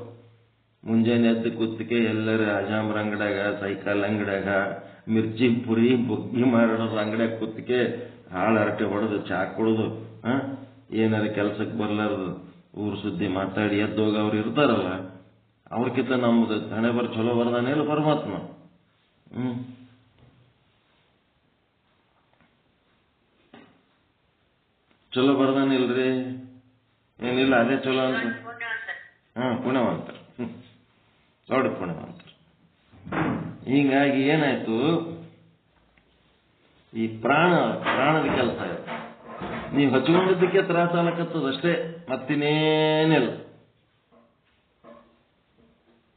ಮುಂಜಾನೆ ಎದ್ದು ಕೂತಿಗೆ ಎಲ್ಲರ ಅಜಾಮ್ರ ಅಂಗಡ್ಯಾಗ, ಸೈಕಲ್ ಅಂಗಡ್ಯಾಗ, ಮಿರ್ಚಿ ಪುರಿ ಬುಗ್ಗಿ ಮಾಡೋದು ಅಂಗಡ್ಯಾಗ ಕೂತಿಗೆ ಹಾಳು ಹರಟೆ ಹೊಡೆದು ಚಾ ಕುಡಿದು ಏನಾರ ಕೆಲ್ಸಕ್ಕೆ ಬರ್ಲಾರದು ಊರು ಸುದ್ದಿ ಮಾತಾಡಿ ಎದ್ದೋಗ ಅವ್ರು ಇರ್ತಾರಲ್ಲ, ಅವ್ರಕ್ಕಿಂತ ನಮ್ದು ಹಣೆ ಬರ್ ಚಲೋ ಬರ್ದಾನೇನು ಪರಮಾತ್ಮ? ಚಲೋ ಬರ್ದಾನಿಲ್ರಿ? ಏನಿಲ್ಲ, ಅದೇ ಚಲೋ ಅಂತ. ಪುಣ್ಯವಂತರು. ದೊಡ್ಡ ಪುಣ್ಯವಂತರು. ಹೀಗಾಗಿ ಏನಾಯ್ತು, ಈ ಪ್ರಾಣದ ಕೆಲಸ ಆಯ್ತು. ನೀವು ಹಚ್ಕೊಂಡಿದ್ದಕ್ಕೆ ತ್ರಾಸ ಅನ್ನಕತ್ತದಷ್ಟೇ, ಮತ್ತಿನ್ನೇನಿಲ್ಲ.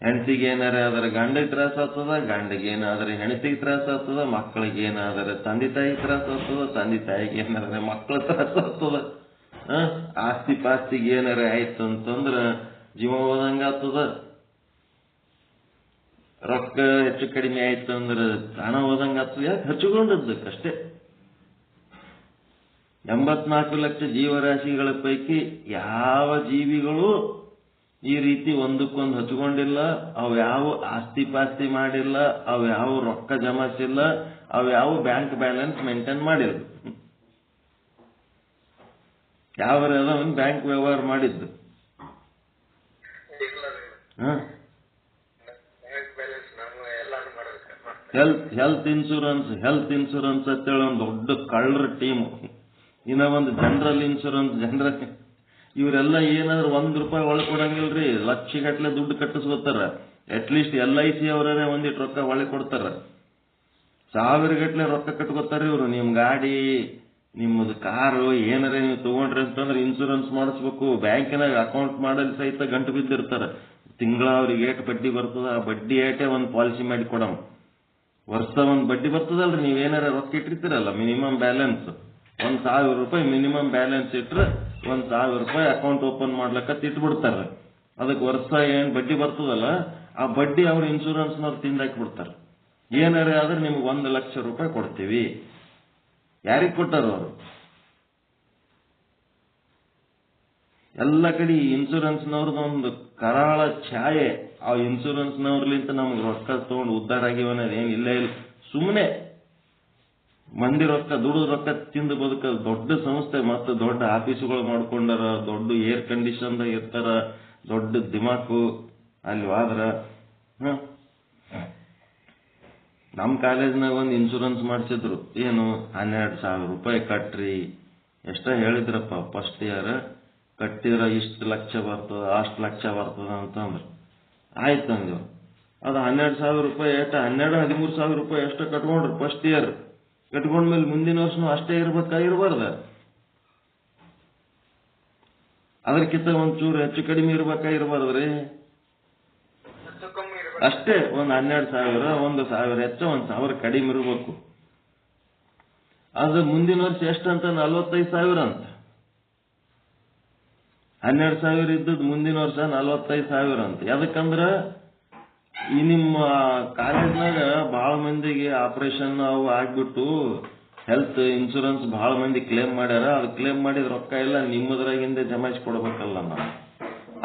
ಹೆಂಡತಿಗೆ ಏನಾರ ಅದರ ಗಂಡಿಗೆ ತ್ರಾಸ ಆಗ್ತದ, ಗಂಡಿಗೆ ಏನಾದ್ರೆ ಹೆಂಡತಿಗೆ ತ್ರಾಸ ಆಗ್ತದ, ಮಕ್ಕಳಿಗೆ ಏನಾದ್ರೆ ತಂದೆ ತಾಯಿಗೆ ತ್ರಾಸ ಆಗ್ತದ, ತಂದೆ ತಾಯಿಗೆ ಏನಾದ್ರೆ ಮಕ್ಕಳ ತ್ರಾಸ ಆಗ್ತದ. ಆಸ್ತಿ ಪಾಸ್ತಿಗೆ ಏನಾರ ಆಯ್ತು ಅಂತಂದ್ರ ಜೀವ ಹೋದಂಗ ಆಗ್ತದ. ರೊಕ್ಕ ಹೆಚ್ಚು ಕಡಿಮೆ ಆಯ್ತು ಅಂದ್ರೆ ಹಣ ಹೋದಂಗ ಆಗ್ತದ. ಯಾಕೆ? ಹಚ್ಚಿಕೊಂಡದ್ದಕ್ಕಷ್ಟೇ. 84 ಲಕ್ಷ ಜೀವರಾಶಿಗಳ ಪೈಕಿ ಯಾವ ಜೀವಿಗಳು ಈ ರೀತಿ ಒಂದಕ್ಕೊಂದು ಹಚ್ಕೊಂಡಿಲ್ಲ, ಅವು ಯಾವ ಆಸ್ತಿ ಪಾಸ್ತಿ ಮಾಡಿಲ್ಲ, ಅವು ಯಾವ ರೊಕ್ಕ ಜಮಾಯಿಸಿಲ್ಲ, ಅವು ಯಾವ ಬ್ಯಾಂಕ್ ಬ್ಯಾಲೆನ್ಸ್ ಮೇಂಟೈನ್ ಮಾಡಿಲ್ಲ. ಯಾವ ಬ್ಯಾಂಕ್ ವ್ಯವಹಾರ ಮಾಡಿದ್ದು? ಹೆಲ್ತ್ ಇನ್ಶೂರೆನ್ಸ್ ಅಂತೇಳಿ ಒಂದು ದೊಡ್ಡ ಕಳ್ಳರ ಟೀಮ್. ಇನ್ನ ಒಂದು ಜನರಲ್ ಇನ್ಶೂರೆನ್ಸ್ ಇವರೆಲ್ಲ ಏನಾದ್ರು ₹1 ಒಳಕೊಡಂಗಿಲ್ರಿ, ಲಕ್ಷಗಟ್ಲೆ ದುಡ್ಡು ಕಟ್ಟಿಸ್ಕೊತಾರ. ಅಟ್ಲೀಸ್ಟ್ LIC ಅವರೇ ಒಂದಿಟ್ಟು ರೊಕ್ಕ ಒಳ್ಳೆ ಕೊಡ್ತಾರ. 1000 ಗಟ್ಲೆ ರೊಕ್ಕ ಕಟ್ಕೋತಾರ ಇವ್ರು. ನಿಮ್ ಗಾಡಿ, ನಿಮ್ಮದು ಕಾರು ಏನಾರ ನೀವು ತಗೊಂಡ್ರಿ ಅಂತಂದ್ರೆ ಇನ್ಶೂರೆನ್ಸ್ ಮಾಡಿಸ್ಬೇಕು. ಬ್ಯಾಂಕಿನಾಗ ಅಕೌಂಟ್ ಮಾಡಲ್ ಸಹಿತ ಗಂಟು ಬಿದ್ದಿರ್ತಾರ. ತಿಂಗಳ ಅವ್ರಿಗೆ ಏಟ್ ಬಡ್ಡಿ ಬರ್ತದ, ಆ ಬಡ್ಡಿ ಏಟೇ ಒಂದು ಪಾಲಿಸಿ ಮಾಡಿ ಕೊಡಮ್. ವರ್ಷ ಒಂದು ಬಡ್ಡಿ ಬರ್ತದಲ್ರಿ, ನೀವೇನಾರ ರೊಕ್ಕ ಇಟ್ಟಿರ್ತೀರಲ್ಲ, ಮಿನಿಮಮ್ ಬ್ಯಾಲೆನ್ಸ್ ₹1,000 ಮಿನಿಮಮ್ ಬ್ಯಾಲೆನ್ಸ್ ಇಟ್ರೆ ₹1,000 ಅಕೌಂಟ್ ಓಪನ್ ಮಾಡ್ಲಕ್ಕ ಇಟ್ಬಿಡ್ತಾರ. ಅದಕ್ಕೆ ವರ್ಷ ಏನ್ ಬಡ್ಡಿ ಬರ್ತದಲ್ಲ, ಆ ಬಡ್ಡಿ ಅವ್ರ ಇನ್ಶೂರೆನ್ಸ್ನವ್ರು ತಿಂದಾಕಿ ಬಿಡ್ತಾರ. ಏನಾರ ಆದ್ರೆ ನಿಮ್ಗೆ ₹1,00,000 ಕೊಡ್ತೀವಿ. ಯಾರಿಗೆ ಕೊಟ್ಟಾರ ಅವರು? ಎಲ್ಲ ಕಡೆ ಇನ್ಶೂರೆನ್ಸ್ನವ್ರದ್ದು ಒಂದು ಕರಾಳ ಛಾಯೆ. ಆ ಇನ್ಶೂರೆನ್ಸ್ನವ್ರಲಿಂತ ನಮ್ಗೆ ರೊಕ್ಕ ತಗೊಂಡು ಉದ್ಧಾರ ಆಗಿವನ್ನೋದು ಏನ್ ಇಲ್ಲ. ಸುಮ್ಮನೆ ಮಂದಿ ರೊಕ್ಕ, ದುಡಿದು ರೊಕ್ಕ ತಿಂದು ಬದುಕ ದೊಡ್ಡ ಸಂಸ್ಥೆ, ಮತ್ತು ದೊಡ್ಡ ಆಫೀಸುಗಳು ಮಾಡ್ಕೊಂಡಾರ, ದೊಡ್ಡ ಏರ್ ಕಂಡೀಷನ್ದಾಗ ಇರ್ತಾರ, ದೊಡ್ಡ ದಿಮಾಕು ಅಲ್ಲಿ ಹೋದ್ರ. ನಮ್ಮ ಕಾಲೇಜ್ನಾಗ ಒಂದು ಇನ್ಶೂರೆನ್ಸ್ ಮಾಡಿಸಿದ್ರು. ಏನು ₹12,000 ಕಟ್ರಿ, ಎಷ್ಟ ಹೇಳಿದ್ರಪ್ಪ ಫಸ್ಟ್ ಇಯರ್ ಕಟ್ಟಿದ್ರ ಇಷ್ಟು ಲಕ್ಷ ಬರ್ತದ, ಅಷ್ಟು ಲಕ್ಷ ಬರ್ತದ ಅಂತಂದ್ರು. ಆಯ್ತು ಅಂದೇವು. ಅದು ₹12,000 ಎಷ್ಟು, ₹13,000 ಎಷ್ಟು ಕಟ್ಕೊಂಡ್ರು ಫಸ್ಟ್ ಇಯರ್. ಕಟ್ಕೊಂಡ್ಮೇಲೆ ಮುಂದಿನ ವರ್ಷನೂ ಅಷ್ಟೇ ಇರ್ಬೇಕಾಗಿರ್ಬಾರ್ದ, ಅದಕ್ಕಿಂತ ಒಂಚೂರು ಹೆಚ್ಚು ಕಡಿಮೆ ಇರ್ಬೇಕಾಗಿರ್ಬಾರ್ದ್ರಿ. ಅಷ್ಟೇ ಒಂದು 12,000, 1,000 ಹೆಚ್ಚು, 1,000 ಕಡಿಮೆ ಇರ್ಬೇಕು. ಅದು ಮುಂದಿನ ವರ್ಷ ಎಷ್ಟಂತ? 45,000 ಅಂತ. 12,000 ಇದ್ದದ್ದು ಮುಂದಿನ ವರ್ಷ 45,000 ಅಂತ. ಯಾಕಂದ್ರ ಈ ನಿಮ್ಮ ಕಾಲೇಜ್ನಾಗ ಬಹಳ ಮಂದಿಗೆ ಆಪರೇಷನ್ ಅವು ಆಗ್ಬಿಟ್ಟು ಹೆಲ್ತ್ ಇನ್ಶೂರೆನ್ಸ್ ಬಹಳ ಮಂದಿ ಕ್ಲೇಮ್ ಮಾಡ್ಯಾರ. ಅದು ಕ್ಲೇಮ್ ಮಾಡಿದ ರೊಕ್ಕ ಎಲ್ಲ ನಿಮ್ಮದ್ರಾಗಿಂದ ಜಮಾಯಿಸಿ ಕೊಡ್ಬೇಕಲ್ಲ ನಾವು.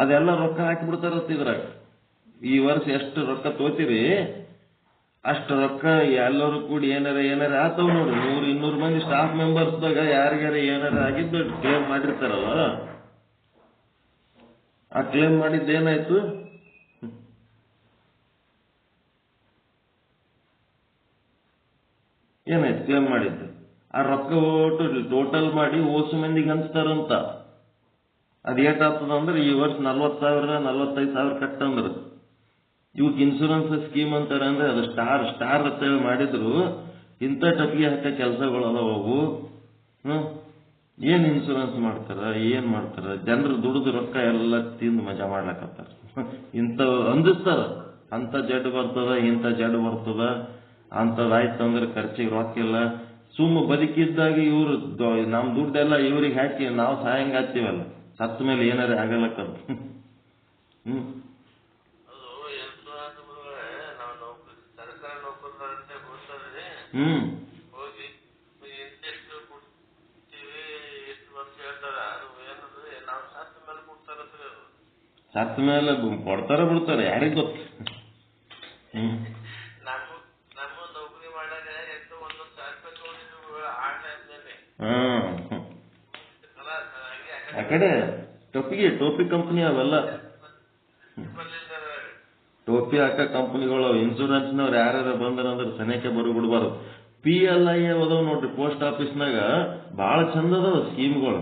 ಅದೆಲ್ಲ ರೊಕ್ಕ ಹಾಕಿಬಿಡ್ತಾರತ್ತ ಇದ್ರಾಗ. ಈ ವರ್ಷ ಎಷ್ಟು ರೊಕ್ಕ ತೋತಿರಿ ಅಷ್ಟು ರೊಕ್ಕ ಎಲ್ಲರೂ ಕೂಡಿ ಏನಾರ ಆತವ್ ನೋಡ್ರಿ. 100-200 ಮಂದಿ ಸ್ಟಾಫ್ ಮೆಂಬರ್ಸ್ದಾಗ ಯಾರಿಗಾರ ಏನಾರ ಆಗಿದ್ದು ಕ್ಲೇಮ್ ಮಾಡಿರ್ತಾರಲ್ಲ, ಆ ಕ್ಲೇಮ್ ಮಾಡಿದ್ದೇನಾಯ್ತು? ಏನಾಯ್ತು ಕ್ಲೇಮ್ ಮಾಡಿದ್ದು? ಆ ರೊಕ್ಕ ಟೋಟಲ್ ಮಾಡಿ ಓಸು ಮಂದಿಗೆ ಹಂಚ್ತಾರಂತ. ಅದ್ ಏಟಾಗ್ತದ ಅಂದ್ರೆ ಈ ವರ್ಷ 40,000 45,000 ಕಟ್ಟಂದ್ರ ಇವಕ್ ಇನ್ಶೂರೆನ್ಸ್ ಸ್ಕೀಮ್ ಅಂತಾರೆ. ಅಂದ್ರೆ ಅದು ಸ್ಟಾರ್ ಅಂತ ಮಾಡಿದ್ರು. ಇಂಥ ಟಪಿಗೆ ಹಾಕ ಕೆಲಸಗಳು ಅದಾವು. ಏನ್ ಇನ್ಶೂರೆನ್ಸ್ ಮಾಡ್ತಾರ, ಏನ್ ಮಾಡ್ತಾರ? ಜನರು ದುಡಿದು ರೊಕ್ಕ ಎಲ್ಲ ತಿಂದು ಮಜಾ ಮಾಡ್ಲಕತ್ತಾರ. ಇಂಥ ಅಂದಿಸ್ತಾರ, ಅಂತ ಜಡ್ ಬರ್ತದ, ಇಂಥ ಜಡ್ ಬರ್ತದ, ಅಂತದಾಯ್ತಂದ್ರೆ ಖರ್ಚಿಗೆ ರೊಕ್ಕ ಇಲ್ಲ. ಸುಮ್ಮ ಬದುಕಿದ್ದಾಗ ಇವ್ರು ನಮ್ ದುಡ್ಡೆಲ್ಲ ಇವ್ರಿಗೆ ಹಾಕಿ ನಾವು ಸಹಾಯಂಗ ಹಚ್ತೀವಲ್ಲ, ಸತ್ತ ಮೇಲೆ ಏನಾರ ಆಗಲಕ್ಕದ. ಸತ್ತ ಮೇಲೆ ಕೊಡ್ತಾರ ಬಿಡ್ತಾರ, ಯಾರಿಗ್ ಗೊತ್ತ. ಆ ಕಡೆ ಟೋಪಿ ಕಂಪನಿ ಅವೆಲ್ಲ, ಟೋಪಿ ಹಾಕ ಕಂಪನಿಗಳು. ಇನ್ಶೂರೆನ್ಸ್ನವ್ರು ಯಾರ್ಯಾರ ಬಂದ್ರಂದ್ರೆ ಸನೇಕೆ ಬಿಡ್ಬಾರ್ದು. PLI ಅದಾವ ನೋಡ್ರಿ ಪೋಸ್ಟ್ ಆಫೀಸ್ನಾಗ, ಬಹಳ ಚಂದ ಅದಾವ ಸ್ಕೀಮ್ಗಳು.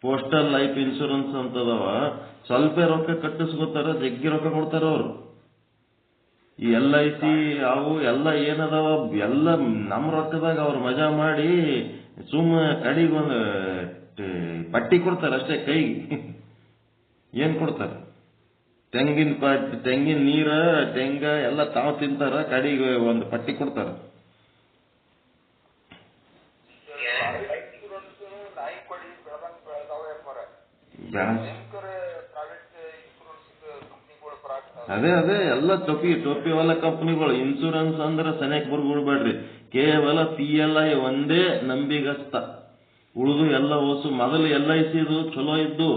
ಪೋಸ್ಟಲ್ ಲೈಫ್ ಇನ್ಶೂರೆನ್ಸ್ ಅಂತದವ. ಸ್ವಲ್ಪ ರೊಕ್ಕ ಕಟ್ಟಿಸ್ಕೋತಾರ, ಜಗ್ಗಿ ರೊಕ್ಕ ಕೊಡ್ತಾರ ಅವರು. ಈ LIC ಅವು ಎಲ್ಲ ಏನದಾವ ಎಲ್ಲ ನಮ್ಮ ರೊಕ್ಕದಾಗ ಅವ್ರು ಮಜಾ ಮಾಡಿ ಸುಮ್ಮ ಕಡಿಗೊಂದು ಪಟ್ಟಿ ಕೊಡ್ತಾರ ಅಷ್ಟೇ ಕೈಗೆ. ಏನ್ ಕೊಡ್ತಾರ? ತೆಂಗಿನ ನೀರ, ತೆಂಗ ಎಲ್ಲ ತಾವು ತಿಂತಾರ, ಕಡಿಗೆ ಒಂದು ಪಟ್ಟಿ ಕೊಡ್ತಾರ. ಅದೇ ಎಲ್ಲ ಟೋಪಿ ವಾಲ ಕಂಪನಿಗಳು. ಇನ್ಶೂರೆನ್ಸ್ ಅಂದ್ರೆ ಸನಿಯಕ್ ಬರ್ಬಿಡ್ಬೇಡ್ರಿ. ಕೇವಲ PLI ಒಂದೇ ನಂಬಿಗಸ್ತ. ಉಳಿದು ಎಲ್ಲ ಮೊದಲು LIC ಚಲೋ ಇದ್ದು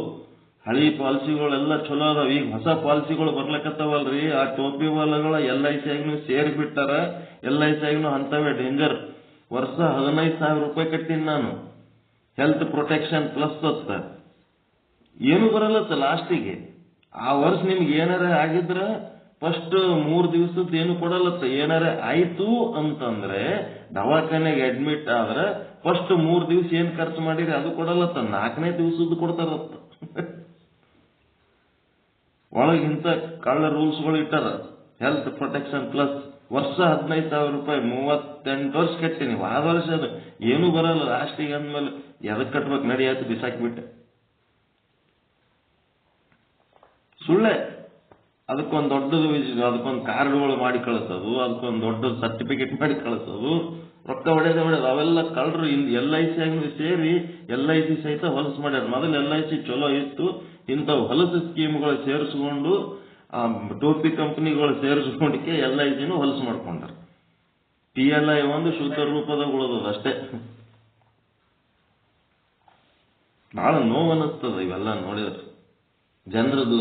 ಹಳಿ ಪಾಲಿಸಿಗಳೆಲ್ಲ ಚಲೋ ಅದಾವ. ಈಗ ಹೊಸ ಪಾಲಿಸಿಗಳು ಬರ್ಲಕತ್ತಾವಲ್ರಿ, ಆ ಟೋಪಿ ವಾಲಗಳ LIC ಆಗನು ಸೇರಿ ಬಿಟ್ಟಾರ. LIC ಆಗನು ಅಂತವೇ ಡೇಂಜರ್. ವರ್ಷ 15,000 ರೂಪಾಯಿ ಕಟ್ಟಿನಿ ನಾನು, ಹೆಲ್ತ್ ಪ್ರೊಟೆಕ್ಷನ್ ಪ್ಲಸ್ ಅಂತ. ಏನು ಬರಲ್ಲತ್ತ ಲಾಸ್ಟಿಗೆ. ಆ ವರ್ಷ ನಿಮ್ಗೆ ಏನಾರ ಆಗಿದ್ರ ಫಸ್ಟ್ 3 ದಿವಸದ ಏನು ಕೊಡಲ್ಲತ್ತ. ಏನಾರ ಆಯ್ತು ಅಂತಂದ್ರೆ ದವಾಖಾನೆಗೆ ಅಡ್ಮಿಟ್ ಆದ್ರೆ ಫಸ್ಟ್ 3 ದಿವಸ ಏನ್ ಖರ್ಚು ಮಾಡಿರಿ ಅದು ಕೊಡಲ್ಲತ್ತ, 4ನೇ ದಿವಸದ್ದು ಕೊಡ್ತಾರತ್ತ. ಒಳಗಿಂತ ಕಳ್ಳ ರೂಲ್ಸ್ಗಳು ಇಟ್ಟಾರ. ಹೆಲ್ತ್ ಪ್ರೊಟೆಕ್ಷನ್ ಪ್ಲಸ್ ವರ್ಷ 15,000 ರೂಪಾಯಿ, 38 ವರ್ಷ ಕಟ್ಟಿನಿ. ಆದ ವರ್ಷ ಅದು ಏನು ಬರಲ್ಲ ಲಾಸ್ಟಿಗೆ ಅಂದ್ಮೇಲೆ ಎದಕ್ ಕಟ್ಬೇಕು ನಡಿಯಾತು ಬಿಸಾಕ್ಬಿಟ್ಟೆ. ಸುಳ್ಳೆ. ಅದಕ್ಕೊಂದು ದೊಡ್ಡದು ಅದಕ್ಕೊಂದು ಕಾರ್ಡ್ಗಳು ಮಾಡಿ ಕಳಿಸೋದು, ಅದಕ್ಕೊಂದು ದೊಡ್ಡ ಸರ್ಟಿಫಿಕೇಟ್ ಮಾಡಿ ಕಳಿಸೋದು, ರೊಕ್ಕ ಹೊಡೆಯೋದು. ಅವೆಲ್ಲ ಕಳ್ಳರು LIC ಆಗಿ ಸೇರಿ LIC ಸಹಿತ ಹೊಲಸು ಮಾಡ್ಯಾರ. ಮೊದಲು LIC ಚಲೋ ಇತ್ತು, ಇಂಥವು ಹೊಲಸು ಸ್ಕೀಮ್ಗಳು ಸೇರಿಸ್ಕೊಂಡು ಟೋಪಿ ಕಂಪನಿಗಳು ಸೇರಿಸ್ಕೊಂಡಕ್ಕೆ LICನೂ ಹೊಲಸು ಮಾಡ್ಕೊಂಡ್ರ. PLI ಒಂದು ಶುದ್ಧ ರೂಪದಾಗ ಉಳಿದದ ಅಷ್ಟೇ. ಬಹಳ ನೋವು ಅನ್ನಿಸ್ತದ ಇವೆಲ್ಲ ನೋಡಿದ್ರೆ. ಜನರದು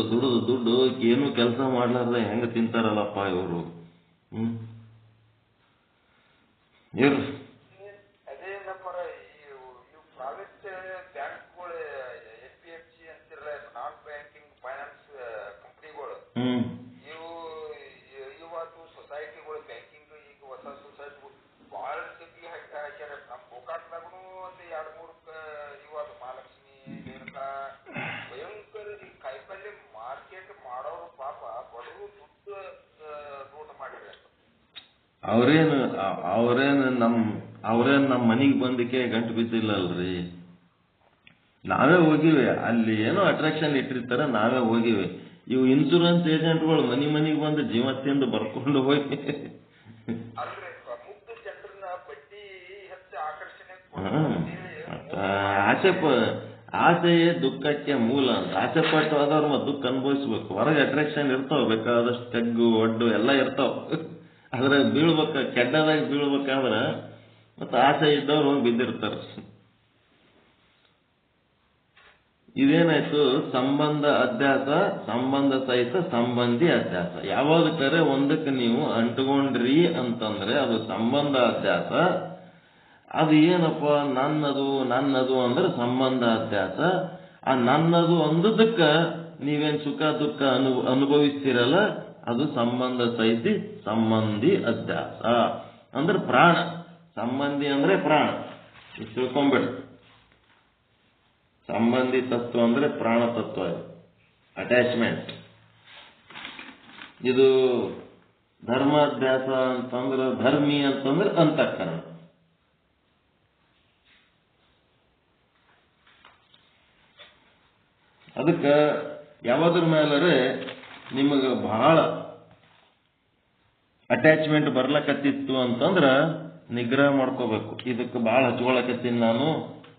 ದುಡ್ಡು ಏನು ಕೆಲಸ ಮಾಡ್ಲಾರ್ದ ಹೆಂಗ ತಿಂತಾರಲ್ಲಪ್ಪ ಇವರು. ಅದೇ ನಮ್ಮರ ಇವು ಪ್ರೈವೇಟ್ ಬ್ಯಾಂಕ್ಗಳು NBFC ಅಂತಿರಲ್ಲ, ನಾನ್ ಬ್ಯಾಂಕಿಂಗ್ ಫೈನಾನ್ಸ್ ಕಂಪ್ನಿಗಳು, ಇವತ್ತು ಸೊಸೈಟಿಗಳು ಬ್ಯಾಂಕಿಂಗ್ ಈಗ ಹೊಸ ಸೊಸೈಟಿಗಳು ಬಹಳ ಜಗ್ಗಿ ಹಾಕ್ಯಾರ. ನಮ್ಮ ಗೋಕಾಕ್ದಾಗೂ ಒಂದು 2-3 ಇವತ್ತು ಮಹಾಲಕ್ಷ್ಮಿ, ರೇಣುಕಾ, ಭಯಂಕರ ಈ ಕಾಯಿಪಲ್ಲೆ ಮಾರ್ಕೆಟ್ ಮಾಡೋರು ಪಾಪ ಬಡವರು ದುಡ್ಡು ಲೂಟ್ ಮಾಡಿರಿ. ಅವ್ರೇನು ನಮ್ಮ ಮನೆಗೆ ಬಂದಕ್ಕೆ ಗಂಟು ಬಿದ್ದಿಲ್ಲಲ್ರಿ. ನಾವೇ ಹೋಗಿವೆ. ಅಲ್ಲಿ ಏನೋ ಅಟ್ರಾಕ್ಷನ್ ಇಟ್ಟಿರ್ತಾರೆ, ನಾವೇ ಹೋಗಿವೆ. ಇವು ಇನ್ಶೂರೆನ್ಸ್ ಏಜೆಂಟ್ಗಳು ಮನೆಗೆ ಬಂದು ಜೀವತ್ತಿಂದ ಬರ್ಕೊಂಡು ಹೋಗಿ ಮುಗ್ಧ ಜನರನ್ನ ಬಡ್ಡಿ ಹೆಚ್ಚು ಆಕರ್ಷಣೆ ಆಸೆಯೇ ದುಃಖಕ್ಕೆ ಮೂಲ ಅಂತ. ಆಸೆ ಪಟ್ಟು ಆದವ್ರು ದುಃಖ ಅನುಭವಿಸ್ಬೇಕು. ಹೊರಗೆ ಅಟ್ರಾಕ್ಷನ್ ಇರ್ತಾವ, ಬೇಕಾದಷ್ಟು ತೆಗ್ಗು ಒಡ್ಡು ಎಲ್ಲ ಇರ್ತಾವ. ಆದ್ರೆ ಕೆಡ್ಡದಾಗ ಬೀಳ್ಬೇಕಾದ್ರ ಮತ್ತೆ ಆಸೆ ಇದ್ದವ್ರು ಹೋಗಿ ಬಿದ್ದಿರ್ತಾರ. ಇದೇನಾಯ್ತು? ಸಂಬಂಧ ಅಧ್ಯಾಸ, ಸಂಬಂಧ ಸಹಿತ ಸಂಬಂಧಿ ಅಧ್ಯಾಸ. ಯಾವಾಗರೆ ಒಂದಕ್ಕೆ ನೀವು ಅಂಟುಕೊಂಡ್ರಿ ಅಂತಂದ್ರೆ ಅದು ಸಂಬಂಧ ಅಧ್ಯಾಸ. ಅದು ಏನಪ್ಪ? ನನ್ನದು ಅಂದ್ರೆ ಸಂಬಂಧ ಅಧ್ಯಾಸ. ಆ ನನ್ನದು ಅಂದದಕ್ಕ ನೀವೇನ್ ಸುಖ ದುಃಖ ಅನುಭವಿಸ್ತೀರಲ್ಲ, ಅದು ಸಂಬಂಧ ಸಹಿತ ಸಂಬಂಧಿ ಅಧ್ಯಾಸ. ಅಂದ್ರೆ ಪ್ರಾಣ. ಸಂಬಂಧಿ ಅಂದ್ರೆ ಪ್ರಾಣ, ತಿಳ್ಕೊಂಬೇಡ. ಸಂಬಂಧಿ ತತ್ವ ಅಂದ್ರೆ ಪ್ರಾಣ ತತ್ವ, ಅಟ್ಯಾಚ್ಮೆಂಟ್. ಇದು ಧರ್ಮಾಧ್ಯಾಸ ಅಂತಂದ್ರೆ, ಧರ್ಮಿ ಅಂತಂದ್ರೆ ಅಂತಃಕರಣ. ಅದಕ್ಕೆ ಯಾವಾದ್ರ ಮೇಲರೆ ನಿಮಗೆ ಬಹಳ ಅಟ್ಯಾಚ್ಮೆಂಟ್ ಬರ್ಲಕತ್ತಿತ್ತು ಅಂತಂದ್ರ ನಿಗ್ರಹ ಮಾಡ್ಕೋಬೇಕು. ಇದಕ್ಕೆ ಬಹಳ ಹಚ್ಕೊಳಕತ್ತೀನಿ ನಾನು,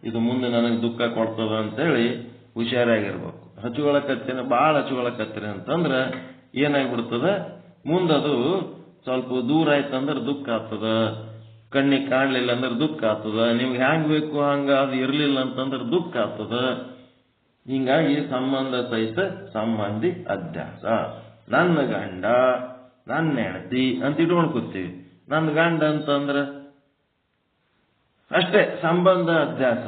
ಇದು ಮುಂದೆ ನನಗೆ ದುಃಖ ಕೊಡ್ತದ ಅಂತೇಳಿ ಹುಷಾರಾಗಿರ್ಬೇಕು. ಬಹಳ ಹಚ್ಕೊಳಕತ್ತೀರಿ ಅಂತಂದ್ರೆ ಏನಾಗ್ಬಿಡ್ತದ, ಮುಂದದು ಸ್ವಲ್ಪ ದೂರ ಆಯ್ತಂದ್ರೆ ದುಃಖ ಆಗ್ತದ. ಕಣ್ಣಿಗೆ ಕಾಣಲಿಲ್ಲ ಅಂದ್ರೆ ದುಃಖ ಆಗ್ತದ. ನಿಮ್ಗೆ ಹ್ಯಾಂಗ್ ಬೇಕು ಹಂಗ ಅದು ಇರ್ಲಿಲ್ಲ ಅಂತಂದ್ರೆ ದುಃಖ ಆಗ್ತದ. ಹಿಂಗಾಗಿ ಸಂಬಂಧ ಸಹಿತ ಸಂಬಂಧಿ ಅಧ್ಯಾಸ. ನನ್ನ ಗಂಡ, ನನ್ನ ಹೆಂಡತಿ ಅಂತ ಇಟ್ಕೊಂಡು ಕೂತೀವಿ. ನನ್ನ ಗಂಡ ಅಂತಂದ್ರೆ ಅಷ್ಟೇ ಸಂಬಂಧ ಅಧ್ಯಾಸ.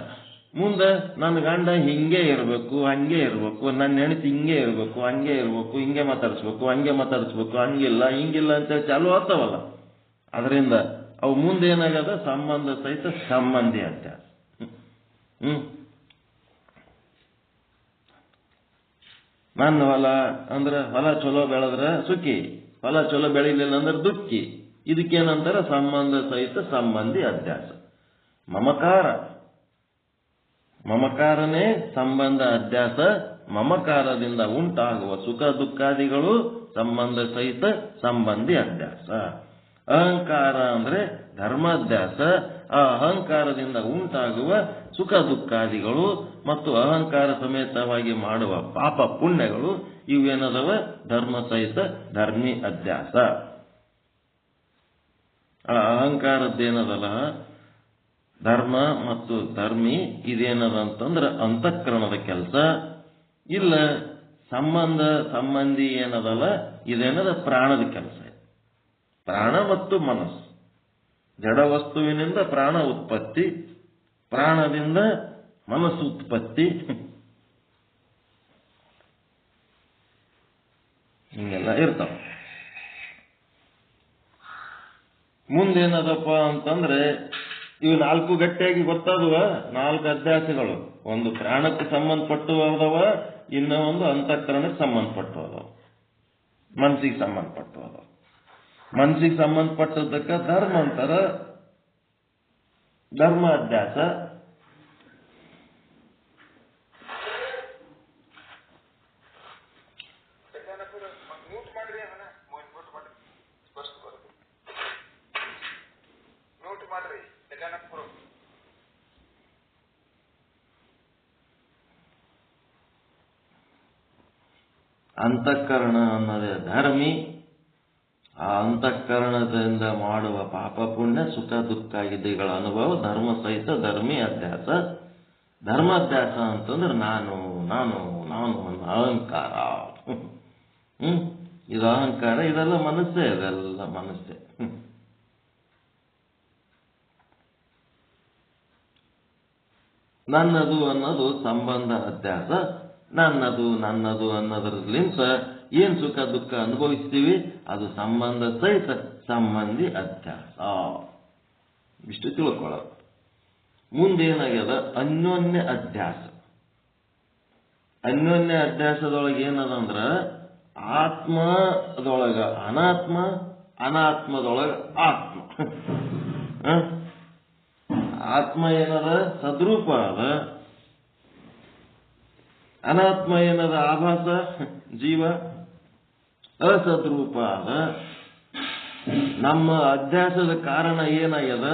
ಮುಂದೆ ನನ್ನ ಗಂಡ ಹಿಂಗೆ ಇರಬೇಕು, ಹಂಗೆ ಇರಬೇಕು, ನನ್ನ ಹೆಂಡತಿ ಹಿಂಗೆ ಇರಬೇಕು, ಹಂಗೆ ಇರಬೇಕು, ಹಿಂಗೆ ಮಾತಾಡಿಸ್ಬೇಕು, ಹಂಗಿಲ್ಲ ಹಿಂಗಿಲ್ಲ ಅಂತ ಚಾಲು ಆಗ್ತಾವಲ್ಲ. ಅದರಿಂದ ಅವು ಮುಂದೆ ಏನಾಗದ? ಸಂಬಂಧ ಸಹಿತ ಸಂಬಂಧಿ ಅಧ್ಯಾಸ. ನನ್ನ ಹೊಲ ಅಂದ್ರೆ ಹೊಲ ಚಲೋ ಬೆಳೆದ್ರೆ ಸುಖಿ, ಹೊಲ ಚಲೋ ಬೆಳಿಲಿಲ್ಲ ಅಂದ್ರೆ ದುಃಖಿ. ಇದಕ್ಕೇನಂತಾರೆ? ಸಂಬಂಧ ಸಹಿತ ಸಂಬಂಧಿ ಅಧ್ಯಾಸ. ಮಮಕಾರನೇ ಸಂಬಂಧ ಅಧ್ಯಾಸ. ಮಮಕಾರದಿಂದ ಉಂಟಾಗುವ ಸುಖ ದುಃಖಾದಿಗಳು ಸಂಬಂಧ ಸಹಿತ ಸಂಬಂಧಿ ಅಧ್ಯಾಸ. ಅಹಂಕಾರ ಅಂದ್ರೆ ಧರ್ಮಾಧ್ಯಾಸ. ಆ ಅಹಂಕಾರದಿಂದ ಉಂಟಾಗುವ ಸುಖ ದುಃಖಾದಿಗಳು ಮತ್ತು ಅಹಂಕಾರ ಸಮೇತವಾಗಿ ಮಾಡುವ ಪಾಪ ಪುಣ್ಯಗಳು ಇವೇನದವ? ಧರ್ಮ ಸಹಿತ ಧರ್ಮಿ ಅಧ್ಯಾಸ. ಆ ಅಹಂಕಾರದ್ದೇನದಲ್ಲ, ಧರ್ಮ ಮತ್ತು ಧರ್ಮಿ ಇದೇನದ ಅಂತಂದ್ರೆ ಅಂತಃಕರಣದ ಕೆಲಸ. ಇಲ್ಲ ಸಂಬಂಧಿ ಏನದಲ್ಲ ಇದೇನದ ಪ್ರಾಣದ ಕೆಲಸ. ಪ್ರಾಣ ಮತ್ತು ಮನಸ್ಸು, ಜಡ ವಸ್ತುವಿನಿಂದ ಪ್ರಾಣ ಉತ್ಪತ್ತಿ, ಪ್ರಾಣದಿಂದ ಮನಸ್ಸು ಉತ್ಪತ್ತಿ. ಹಿಂಗೆಲ್ಲ ಇರ್ತಾವ. ಮುಂದೇನದಪ್ಪ ಅಂತಂದ್ರೆ ಇವು 4 ಗಟ್ಟಿಯಾಗಿ ಗೊತ್ತಾದವ 4 ಅಧ್ಯಾಸಗಳು. ಒಂದು ಪ್ರಾಣಕ್ಕೆ ಸಂಬಂಧಪಟ್ಟು ಅದಾವ, ಇನ್ನ ಒಂದು ಅಂತಃಕರಣಕ್ಕೆ ಸಂಬಂಧಪಟ್ಟು ಅದಾವ, ಮನಸ್ಸಿಗೆ ಸಂಬಂಧಪಟ್ಟು ಅದಾವ. ಮನಸ್ಸಿಗೆ ಸಂಬಂಧಪಟ್ಟದಕ್ಕ ಧರ್ಮ ಅಂತಾರ, ಧರ್ಮ ಅಧ್ಯಾಸ. ಅಂತಃಕರಣ ಅನ್ನೋದೇ ಧರ್ಮಿ. ಆ ಅಂತಃಕರಣದಿಂದ ಮಾಡುವ ಪಾಪ ಪುಣ್ಯ, ಸುಖ ದುಃಖ ಇವುಗಳ ಅನುಭವ ಧರ್ಮ ಸಹಿತ ಧರ್ಮಿ ಅಧ್ಯಾಸ. ಧರ್ಮಾಧ್ಯಾಸ ಅಂತಂದ್ರೆ ನಾನು ನಾನು ನಾನು ಅನ್ನೋ ಅಹಂಕಾರ. ಇದು ಅಹಂಕಾರ, ಇದೆಲ್ಲ ಮನಸ್ಸೇ, ಇದೆಲ್ಲ ಮನಸ್ಸೇ. ನನ್ನದು ಅನ್ನೋದು ಸಂಬಂಧ ಅಧ್ಯಾಸ. ನನ್ನದು ಅನ್ನೋದ್ರಲಿಂತ ಏನ್ ಸುಖ ದುಃಖ ಅನುಭವಿಸ್ತೀವಿ ಅದು ಸಂಬಂಧ ಸಹಿತ ಸಂಬಂಧಿ ಅಧ್ಯಾಸ. ಇಷ್ಟು ತಿಳ್ಕೊಳ್ಳೋದು. ಮುಂದೇನಾಗ್ಯದ ಅನ್ಯೋನ್ಯ ಅಧ್ಯಾಸ. ಅನ್ಯೋನ್ಯ ಅಧ್ಯಾಸದೊಳಗೆ ಏನದಂದ್ರ ಆತ್ಮದೊಳಗ ಅನಾತ್ಮ, ಅನಾತ್ಮದೊಳಗ ಆತ್ಮ. ಆತ್ಮ ಏನದ ಸದ್ರೂಪ ಅದ, ಅನಾತ್ಮ ಏನದ ಆಭಾಸ ಜೀವ ಅಸದ್ರೂಪ ಅದ. ನಮ್ಮ ಅಧ್ಯಾಸದ ಕಾರಣ ಏನಾಗ್ಯದ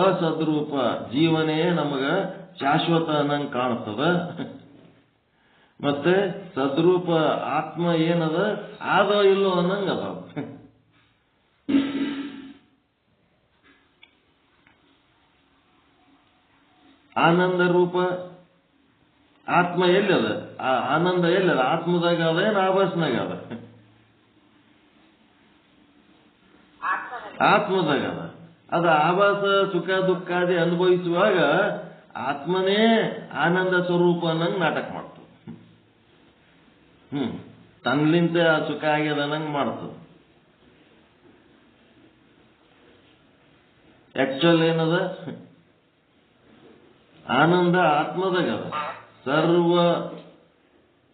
ಅಸದ್ರೂಪ ಜೀವನೇ ನಮಗ ಶಾಶ್ವತ ಅನ್ನಂಗ್ ಕಾಣ್ತದ. ಮತ್ತೆ ಸದ್ರೂಪ ಆತ್ಮ ಏನದ ಆದೋ ಇಲ್ಲೋ ಅನ್ನಂಗ ಅದಾವ. ಆನಂದ ರೂಪ ಆತ್ಮ ಎಲ್ಲದ, ಆ ಆನಂದ ಎಲ್ಲದ, ಆತ್ಮದಾಗ ಅದ ಏನ್ ಆಭಾಸನಾಗ ಅದ? ಆತ್ಮದಾಗ ಅದ. ಅದು ಆಭಾಸ ಸುಖ ದುಃಖಾದಿ ಅನುಭವಿಸುವಾಗ ಆತ್ಮನೇ ಆನಂದ ಸ್ವರೂಪ ಅನ್ನಂಗ್ ನಾಟಕ ಮಾಡ್ತದೆ. ತನ್ಲಿಂತ ಆ ಸುಖ ಆಗ್ಯದ ಅನ್ನಂಗ್ ಮಾಡ್ತದೆ. ಆಕ್ಚುಲ್ ಏನದ ಆನಂದ ಆತ್ಮದಾಗ ಅದ. ಸರ್ವ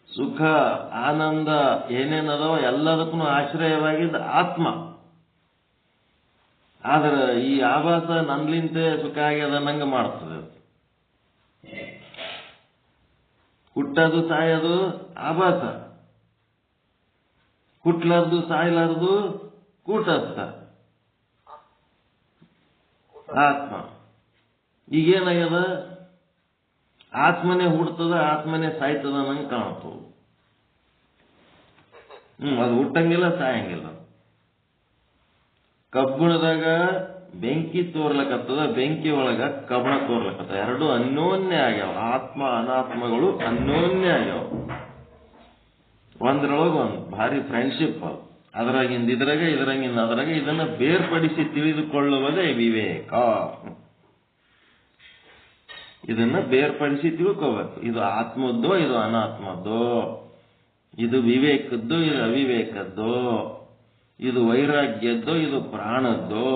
ಸುಖ ಆನಂದ ಏನೇನದವ ಎಲ್ಲದಕ್ಕೂ ಆಶ್ರಯವಾಗಿದ್ದ ಆತ್ಮ. ಆದ್ರೆ ಈ ಆಭಾಸ ನನ್ಲಿಂತೆ ಸುಖ ಆಗ್ಯದ ಅನ್ನಂಗ ಮಾಡ್ತದೆ. ಹುಟ್ಟದು ಸಾಯೋದು ಆಭಾಸ, ಹುಟ್ಲಾರ್ದು ಸಾಯ್ಲಾರ್ದು ಕೂಟಸ್ಥ ಆತ್ಮ. ಈಗೇನಾಗ್ಯದ ಆತ್ಮನೇ ಹುಡ್ತದ, ಆತ್ಮನೇ ಸಾಯ್ತದ ನಂಗೆ ಕಾಣ್ತದ. ಅದು ಹುಟ್ಟಂಗಿಲ್ಲ, ಸಾಯಂಗಿಲ್ಲ. ಕಬ್ಬಣದಾಗ ಬೆಂಕಿ ತೋರ್ಲಕತ್ತದ, ಬೆಂಕಿ ಒಳಗ ಕಬ್ಬಣ ತೋರ್ಲಕತ್ತದ. ಎರಡು ಅನ್ಯೋನ್ಯ ಆಗ್ಯಾವ. ಆತ್ಮ ಅನಾತ್ಮಗಳು ಅನ್ಯೋನ್ಯ ಆಗ್ಯಾವ. ಒಂದ್ರೊಳಗ ಒಂದು ಭಾರಿ ಫ್ರೆಂಡ್ಶಿಪ್. ಅದ್ರಾಗಿಂದ ಇದ್ರಾಗ, ಇದ್ರಾಗಿಂದ ಅದ್ರಾಗ. ಇದನ್ನ ಬೇರ್ಪಡಿಸಿ ತಿಳಿದುಕೊಳ್ಳುವುದೇ ವಿವೇಕ. ಇದನ್ನ ಬೇರ್ಪಡಿಸಿ ತಿಳ್ಕೋಬೇಕು. ಇದು ಆತ್ಮದ್ದೋ, ಇದು ಅನಾತ್ಮದ್ದೋ, ಇದು ವಿವೇಕದ್ದು, ಇದು ಅವಿವೇಕದ್ದೋ, ಇದು ವೈರಾಗ್ಯದ್ದೋ, ಇದು ಪ್ರಾಣದ್ದೋ.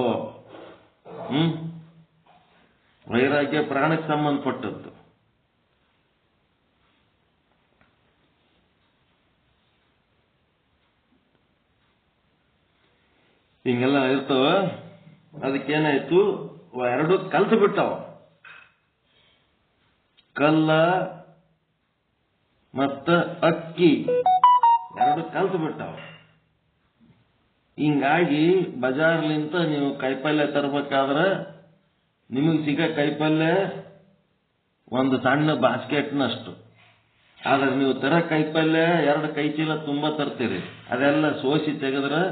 ವೈರಾಗ್ಯ ಪ್ರಾಣಕ್ಕೆ ಸಂಬಂಧಪಟ್ಟದ್ದು. ಹಿಂಗೆಲ್ಲ ಇರ್ತಾವ. ಅದಕ್ಕೇನಾಯ್ತು, ಎರಡು ಕಲ್ತು ಬಿಟ್ಟಾವ. ಕಲ್ಲ ಮತ್ತ ಅಕ್ಕಿ ಎರಡು ಕಲ್ತು ಬಿಟ್ಟಾವ. ಹಿಂಗಾಗಿ ಬಜಾರ್ಲಿಂತ ನೀವು ಕೈಪಲ್ಯ ತರಬೇಕಾದ್ರೆ ನಿಮಗೆ ಸಿಗ ಕೈಪಲ್ಯ ಒಂದು ಸಣ್ಣ ಬಾಸ್ಕೆಟ್ನಷ್ಟು. ಆದ್ರೆ ನೀವು ತರ ಕೈಪಲ್ಯ 2 ಕೈ ಚೀಲ ತುಂಬಾ ತರ್ತೀರಿ. ಅದೆಲ್ಲ ಸೋಸಿ ತೆಗೆದ್ರೆ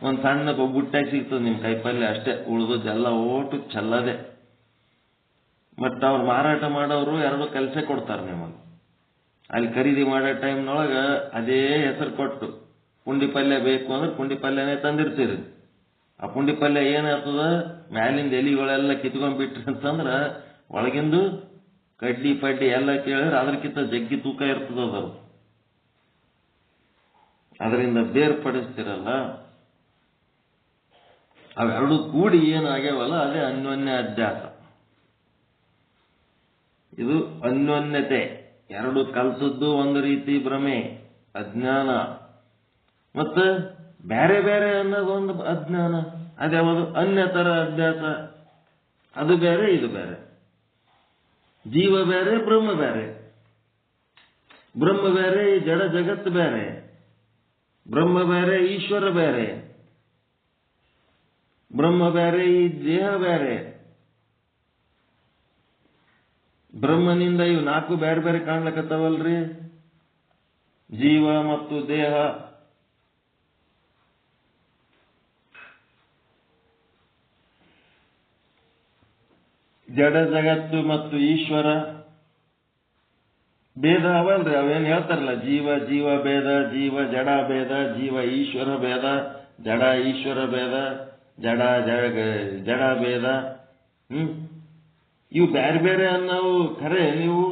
ಒಂದು ಸಣ್ಣ ಬುಟ್ಟಾಗಿ ಸಿಗ್ತದೆ ನಿಮ್ ಕೈಪಲ್ಯ ಅಷ್ಟೇ. ಉಳಿದದ್ದೆಲ್ಲ ಓಟು ಚೆಲ್ಲದೆ. ಮತ್ತು ಅವ್ರು ಮಾರಾಟ ಮಾಡೋರು ಎರಡು ಕೆಲಸ ಕೊಡ್ತಾರೆ ನಿಮಗೆ. ಅಲ್ಲಿ ಖರೀದಿ ಮಾಡೋ ಟೈಮ್ನೊಳಗೆ ಅದೇ ಹೆಸರು ಕೊಟ್ಟು ಪುಂಡಿ ಪಲ್ಯ ಬೇಕು ಅಂದ್ರೆ ಪುಂಡಿ ಪಲ್ಯನೇ ತಂದಿರ್ತೀರಿ. ಆ ಪುಂಡಿ ಪಲ್ಯ ಏನಾಗ್ತದ, ಮ್ಯಾಲಿಂದ ಎಲಿಗಳೆಲ್ಲ ಕಿತ್ಕೊಂಡ್ಬಿಟ್ರಿ ಅಂತಂದ್ರೆ ಒಳಗಿಂದು ಕಡ್ಡಿ ಪಡ್ಡಿ ಎಲ್ಲ ಕೇಳಿದ್ರೆ ಅದಕ್ಕಿಂತ ಜಗ್ಗಿ ತೂಕ ಇರ್ತದ. ಅದರಿಂದ ಬೇರ್ಪಡಿಸ್ತಿರಲ್ಲ, ಅವೆರಡು ಕೂಡಿ ಏನಾಗ್ಯಾವಲ್ಲ ಅದೇ ಅನ್ಯೋನ್ಯ ಅಧ್ಯಾಸ. ಇದು ಅನ್ಯೋನ್ಯತೆ. ಎರಡು ಕಲ್ಸದ್ದು ಒಂದು ರೀತಿ ಭ್ರಮೆ, ಅಜ್ಞಾನ. ಮತ್ತು ಬೇರೆ ಬೇರೆ ಅನ್ನೋದು ಒಂದು ಅಜ್ಞಾನ. ಅದ್ಯಾವುದು? ಅನ್ಯತರ ಅಧ್ಯಾಸ. ಅದು ಬೇರೆ, ಇದು ಬೇರೆ. ಜೀವ ಬೇರೆ, ಬ್ರಹ್ಮ ಬೇರೆ. ಬ್ರಹ್ಮ ಬೇರೆ, ಈ ಜಡ ಜಗತ್ತು ಬೇರೆ. ಬ್ರಹ್ಮ ಬೇರೆ, ಈಶ್ವರ ಬೇರೆ. ಬ್ರಹ್ಮ ಬೇರೆ, ಈ ದೇಹ ಬೇರೆ. ಬ್ರಹ್ಮನಿಂದ ಇವು ನಾಲ್ಕು ಬೇರೆ ಬೇರೆ ಕಾಣ್ಲಕತ್ತಾವಲ್ರಿ, ಜೀವ ಮತ್ತು ದೇಹ. ಜಡ ಜಗತ್ತು ಮತ್ತು ಈಶ್ವರ ಭೇದ ಅವಲ್ರಿ. ಅವೇನು ಹೇಳ್ತಾರಲ್ಲ, ಜೀವ ಜೀವ ಭೇದ, ಜೀವ ಜಡ ಭೇದ, ಜೀವ ಈಶ್ವರ ಭೇದ, ಜಡ ಈಶ್ವರ ಭೇದ, ಜಡ ಜಡ ಭೇದ. ಇವು ಬೇರೆ ಬೇರೆ ಅನ್ನವು ಖರೆ. ನೀವು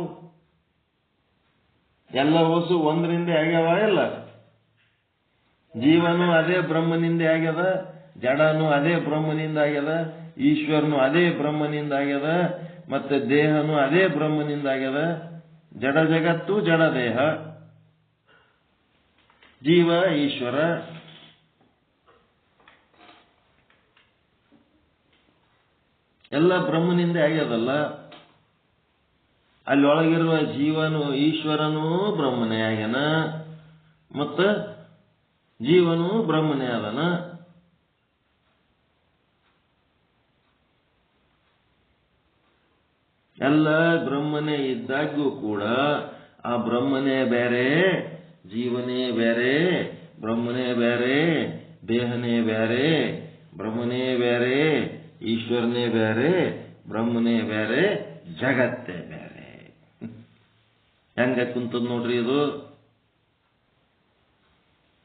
ಎಲ್ಲ ವಸು ಒಂದರಿಂದ ಆಗ್ಯಾವ ಇಲ್ಲ. ಜೀವನು ಅದೇ ಬ್ರಹ್ಮನಿಂದ ಆಗ್ಯದ, ಜಡನು ಅದೇ ಬ್ರಹ್ಮನಿಂದ ಆಗ್ಯದ, ಈಶ್ವರನು ಅದೇ ಬ್ರಹ್ಮನಿಂದ ಆಗ್ಯದ, ಮತ್ತೆ ದೇಹನು ಅದೇ ಬ್ರಹ್ಮನಿಂದ ಆಗ್ಯದ. ಜಡ ಜಗತ್ತು, ಜಡ ದೇಹ, ಜೀವ ಈಶ್ವರ. ಎಲ್ಲ ಬ್ರಹ್ಮನಿಂದ ಆಗ್ಯದಲ್ಲ. ಅಲ್ಲಿ ಒಳಗಿರುವ ಜೀವನು ಈಶ್ವರನೂ ಬ್ರಹ್ಮನೇ ಆಗ್ಯಾನ, ಮತ್ತು ಜೀವನು ಬ್ರಹ್ಮನೇ ಆದನ. ಎಲ್ಲ ಬ್ರಹ್ಮನೇ ಇದ್ದಾಗ್ಯೂ ಕೂಡ ಆ ಬ್ರಹ್ಮನೇ ಬೇರೆ, ಜೀವನೇ ಬೇರೆ, ಬ್ರಹ್ಮನೇ ಬೇರೆ, ದೇಹನೇ ಬೇರೆ, ಬ್ರಹ್ಮನೇ ಬೇರೆ, ಈಶ್ವರನೇ ಬೇರೆ, ಬ್ರಹ್ಮನೇ ಬೇರೆ, ಜಗತ್ತೇ ಬೇರೆ. ಹೆಂಗ ಕುಂತದ್ ನೋಡ್ರಿ ಇದು.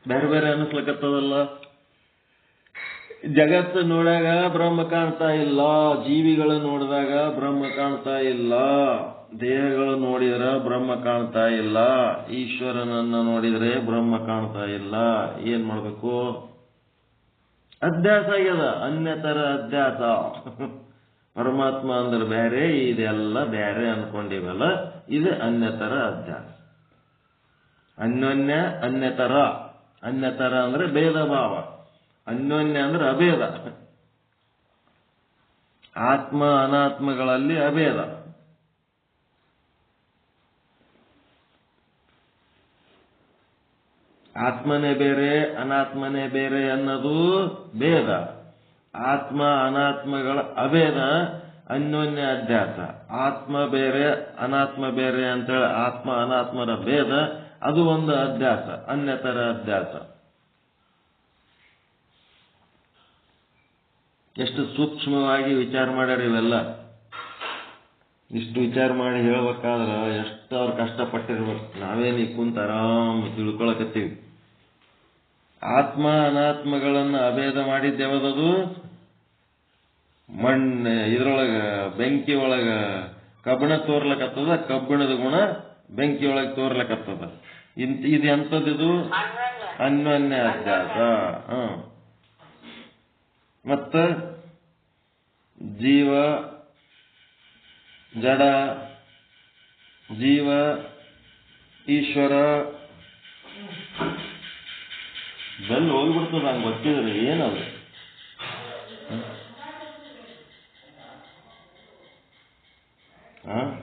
ಬೇರೆ ಬೇರೆ ಅನಿಸ್ಲಕತ್ತದಲ್ಲ. ಜಗತ್ತು ನೋಡಾಗ ಬ್ರಹ್ಮ ಕಾಣ್ತಾ ಇಲ್ಲ, ಜೀವಿಗಳು ನೋಡಿದಾಗ ಬ್ರಹ್ಮ ಕಾಣ್ತಾ ಇಲ್ಲ, ದೇಹಗಳು ನೋಡಿದ್ರೆ ಬ್ರಹ್ಮ ಕಾಣ್ತಾ ಇಲ್ಲ, ಈಶ್ವರನನ್ನ ನೋಡಿದ್ರೆ ಬ್ರಹ್ಮ ಕಾಣ್ತಾ ಇಲ್ಲ. ಏನ್ ಮಾಡ್ಬೇಕು? ಅಧ್ಯಾಸ ಆಗ್ಯದ, ಅನ್ಯತರ ಅಧ್ಯಾಸ. ಪರಮಾತ್ಮ ಅಂದ್ರೆ ಬೇರೆ, ಇದೆಲ್ಲ ಬೇರೆ ಅನ್ಕೊಂಡಿವಲ್ಲ, ಇದು ಅನ್ಯತರ ಅಧ್ಯಾಸ. ಅನ್ಯೋನ್ಯ ಅನ್ಯತರ. ಅನ್ಯತರ ಅಂದ್ರೆ ಭೇದ ಭಾವ, ಅನ್ಯೋನ್ಯ ಅಂದ್ರೆ ಅಭೇದ. ಆತ್ಮ ಅನಾತ್ಮಗಳಲ್ಲಿ ಅಭೇದ. ಆತ್ಮನೇ ಬೇರೆ, ಅನಾತ್ಮನೇ ಬೇರೆ ಅನ್ನೋದು ಭೇದ. ಆತ್ಮ ಅನಾತ್ಮಗಳ ಅಭೇದ ಅನ್ಯೋನ್ಯ ಅಧ್ಯಾಸ. ಆತ್ಮ ಬೇರೆ, ಅನಾತ್ಮ ಬೇರೆ ಅಂತೇಳಿ ಆತ್ಮ ಅನಾತ್ಮರ ಭೇದ, ಅದು ಒಂದು ಅಧ್ಯಾಸ, ಅನ್ಯತರ ಅಧ್ಯಾಸ. ಎಷ್ಟು ಸೂಕ್ಷ್ಮವಾಗಿ ವಿಚಾರ ಮಾಡ್ಯಾರ ಇವೆಲ್ಲ. ಇಷ್ಟು ವಿಚಾರ ಮಾಡಿ ಹೇಳ್ಬೇಕಾದ್ರೆ ಎಷ್ಟು ಅವ್ರು ಕಷ್ಟಪಟ್ಟಿರ್ಬೇಕು. ನಾವೇನೀ ಕುಂತ ಆರಾಮ್ ತಿಳ್ಕೊಳಕತ್ತೀವಿ. ಆತ್ಮ ಅನಾತ್ಮಗಳನ್ನ ಅಭೇದ ಮಾಡಿದ್ದೇವದದು ಮಣ್ಣು ಇದ್ರೊಳಗ ಬೆಂಕಿ ಒಳಗ ಕಬ್ಬಣ ತೋರ್ಲಕತ್ತದ, ಕಬ್ಬಿಣದ ಗುಣ ಬೆಂಕಿ ಒಳಗೆ ತೋರ್ಲಕತ್ತದ. ಇದು ಎಂಥದ್ದು? ಅನ್ಯೋನ್ಯ ಅಧ್ಯಾಸ. ಮತ್ತ ಜೀವ ಜಡ, ಜೀವ ಈಶ್ವರ ಬೆಲ್ ಹೋಗ್ಬಿಡ್ತದ. ಹಂಗೆ ಗೊತ್ತಿದ್ರಿ ಏನದು?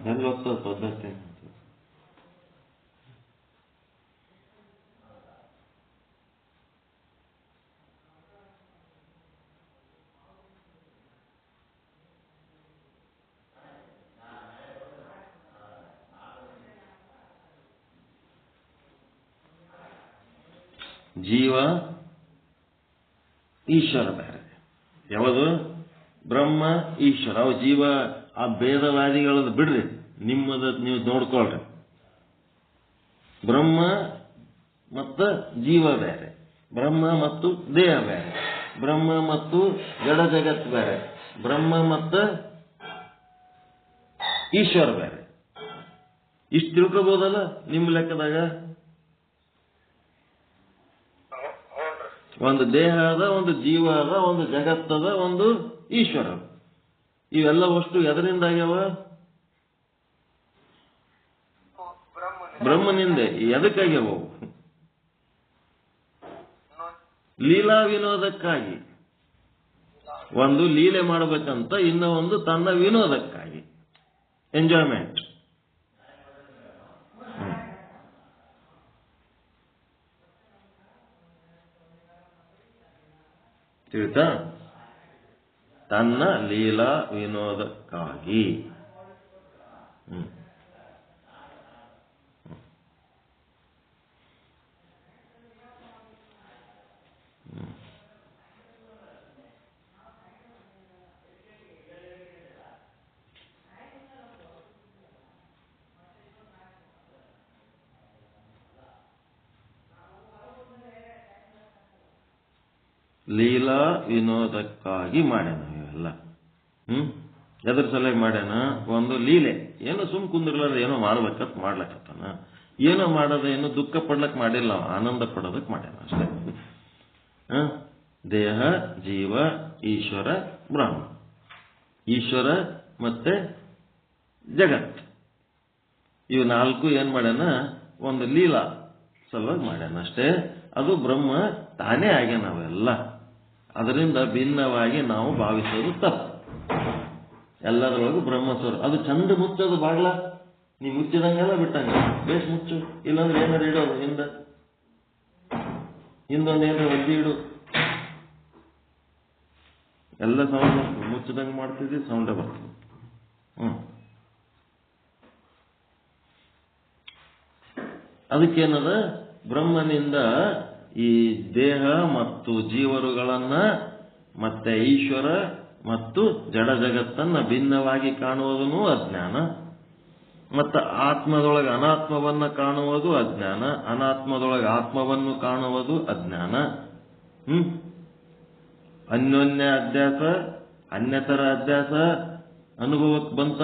ಬೆಲ್ ಹೋಗ್ತದ ಪದ್ಧತಿ. ಜೀವ ಈಶ್ವರ ಬೇರೆ. ಯಾವುದು? ಬ್ರಹ್ಮ ಈಶ್ವರ. ಅವು ಜೀವ ಆ ಭೇದವಾದಿಗಳದ್ದು ಬಿಡ್ರಿ, ನಿಮ್ಮದ ನೀವು ನೋಡ್ಕೊಳ್ರಿ. ಬ್ರಹ್ಮ ಮತ್ತು ಜೀವ ಬೇರೆ, ಬ್ರಹ್ಮ ಮತ್ತು ದೇಹ ಬೇರೆ, ಬ್ರಹ್ಮ ಮತ್ತು ಜಡ ಜಗತ್ ಬೇರೆ, ಬ್ರಹ್ಮ ಮತ್ತು ಈಶ್ವರ ಬೇರೆ. ಇಷ್ಟು ತಿಳ್ಕೋಬಹುದಲ್ಲ ನಿಮ್ಮ ಲೆಕ್ಕದಾಗ? ಒಂದು ದೇಹ ಅದ, ಒಂದು ಜೀವ ಅದ, ಒಂದು ಜಗತ್ತದ, ಒಂದು ಈಶ್ವರ. ಇವೆಲ್ಲ ಅಷ್ಟು ಎದರಿಂದ ಆಗ್ಯಾವ? ಬ್ರಹ್ಮನಿಂದ. ಎದಕ್ಕಾಗ್ಯಾವ? ಲೀಲಾ ವಿನೋದಕ್ಕಾಗಿ. ಒಂದು ಲೀಲೆ ಮಾಡಬೇಕಂತ, ಇನ್ನ ಒಂದು ತನ್ನ ವಿನೋದಕ್ಕಾಗಿ, ಎಂಜಾಯ್ಮೆಂಟ್. ತಿಳಿತಾ? ತನ್ನ ಲೀಲಾ ವಿನೋದಕ್ಕಾಗಿ. ಲೀಲಾ ವಿನೋದಕ್ಕಾಗಿ ಮಾಡ್ಯಾನ ಇವೆಲ್ಲ. ಎದ್ರ ಸಲುವಾಗಿ ಮಾಡ್ಯಾನ? ಒಂದು ಲೀಲೆ. ಏನೋ ಸುಮ್ ಕುಂದಿರ್ಲಾರ ಏನೋ ಮಾಡ್ಬೇಕತ್ ಮಾಡ್ಲಕತ್ತಾನ. ಏನೋ ಮಾಡೋದ, ಏನೋ ದುಃಖ ಪಡ್ಲಕ್ ಮಾಡಿಲ್ಲ, ಆನಂದ ಪಡೋದಕ್ ಮಾಡ್ಯಾನ ಅಷ್ಟೇ. ದೇಹ, ಜೀವ, ಈಶ್ವರ, ಬ್ರಹ್ಮ. ಈಶ್ವರ ಮತ್ತೆ ಜಗತ್, ಇವು ನಾಲ್ಕು ಏನ್ ಮಾಡ್ಯಾನ? ಒಂದು ಲೀಲಾ ಸಲುವಾಗಿ ಮಾಡ್ಯಾನ ಅಷ್ಟೇ. ಅದು ಬ್ರಹ್ಮ ತಾನೇ ಆಗ್ಯಾನ. ನಾವೆಲ್ಲ ಅದರಿಂದ ಭಿನ್ನವಾಗಿ ನಾವು ಭಾವಿಸೋದು ತಪ್ಪು. ಎಲ್ಲದರೊಳಗೂ ಬ್ರಹ್ಮಸ್ವರ. ಅದು ಚಂದ ಮುಚ್ಚೋದು ಬಾಗ್ಲ, ನೀ ಮುಚ್ಚಿದಂಗೆಲ್ಲ ಬಿಟ್ಟಂಗ ಬೇಸ್ ಮುಚ್ಚು. ಇಲ್ಲಾಂದ್ರೆ ಏನಾರು ಇಡೋದು ಹಿಂದೊಂದು ಏನಾರು ಒದ್ದಿ ಇಡು. ಎಲ್ಲ ಸೌಂಡ್ ಬರ್ತದೆ. ಮುಚ್ಚದಂಗೆ ಮಾಡ್ತಿದ್ವಿ, ಸೌಂಡೇ ಬರ್ತದೆ. ಅದಕ್ಕೇನದ? ಬ್ರಹ್ಮನಿಂದ ಈ ದೇಹ ಮತ್ತು ಜೀವರುಗಳನ್ನ ಮತ್ತೆ ಈಶ್ವರ ಮತ್ತು ಜಡ ಜಗತ್ತನ್ನ ಭಿನ್ನವಾಗಿ ಕಾಣುವುದೂ ಅಜ್ಞಾನ. ಮತ್ತು ಆತ್ಮದೊಳಗೆ ಅನಾತ್ಮವನ್ನ ಕಾಣುವುದು ಅಜ್ಞಾನ, ಅನಾತ್ಮದೊಳಗೆ ಆತ್ಮವನ್ನು ಕಾಣುವುದು ಅಜ್ಞಾನ. ಅನ್ಯೋನ್ಯ ಅಧ್ಯಾಸ, ಅನ್ಯತರ ಅಧ್ಯಾಸ ಅನುಭವಕ್ಕೆ ಬಂತ?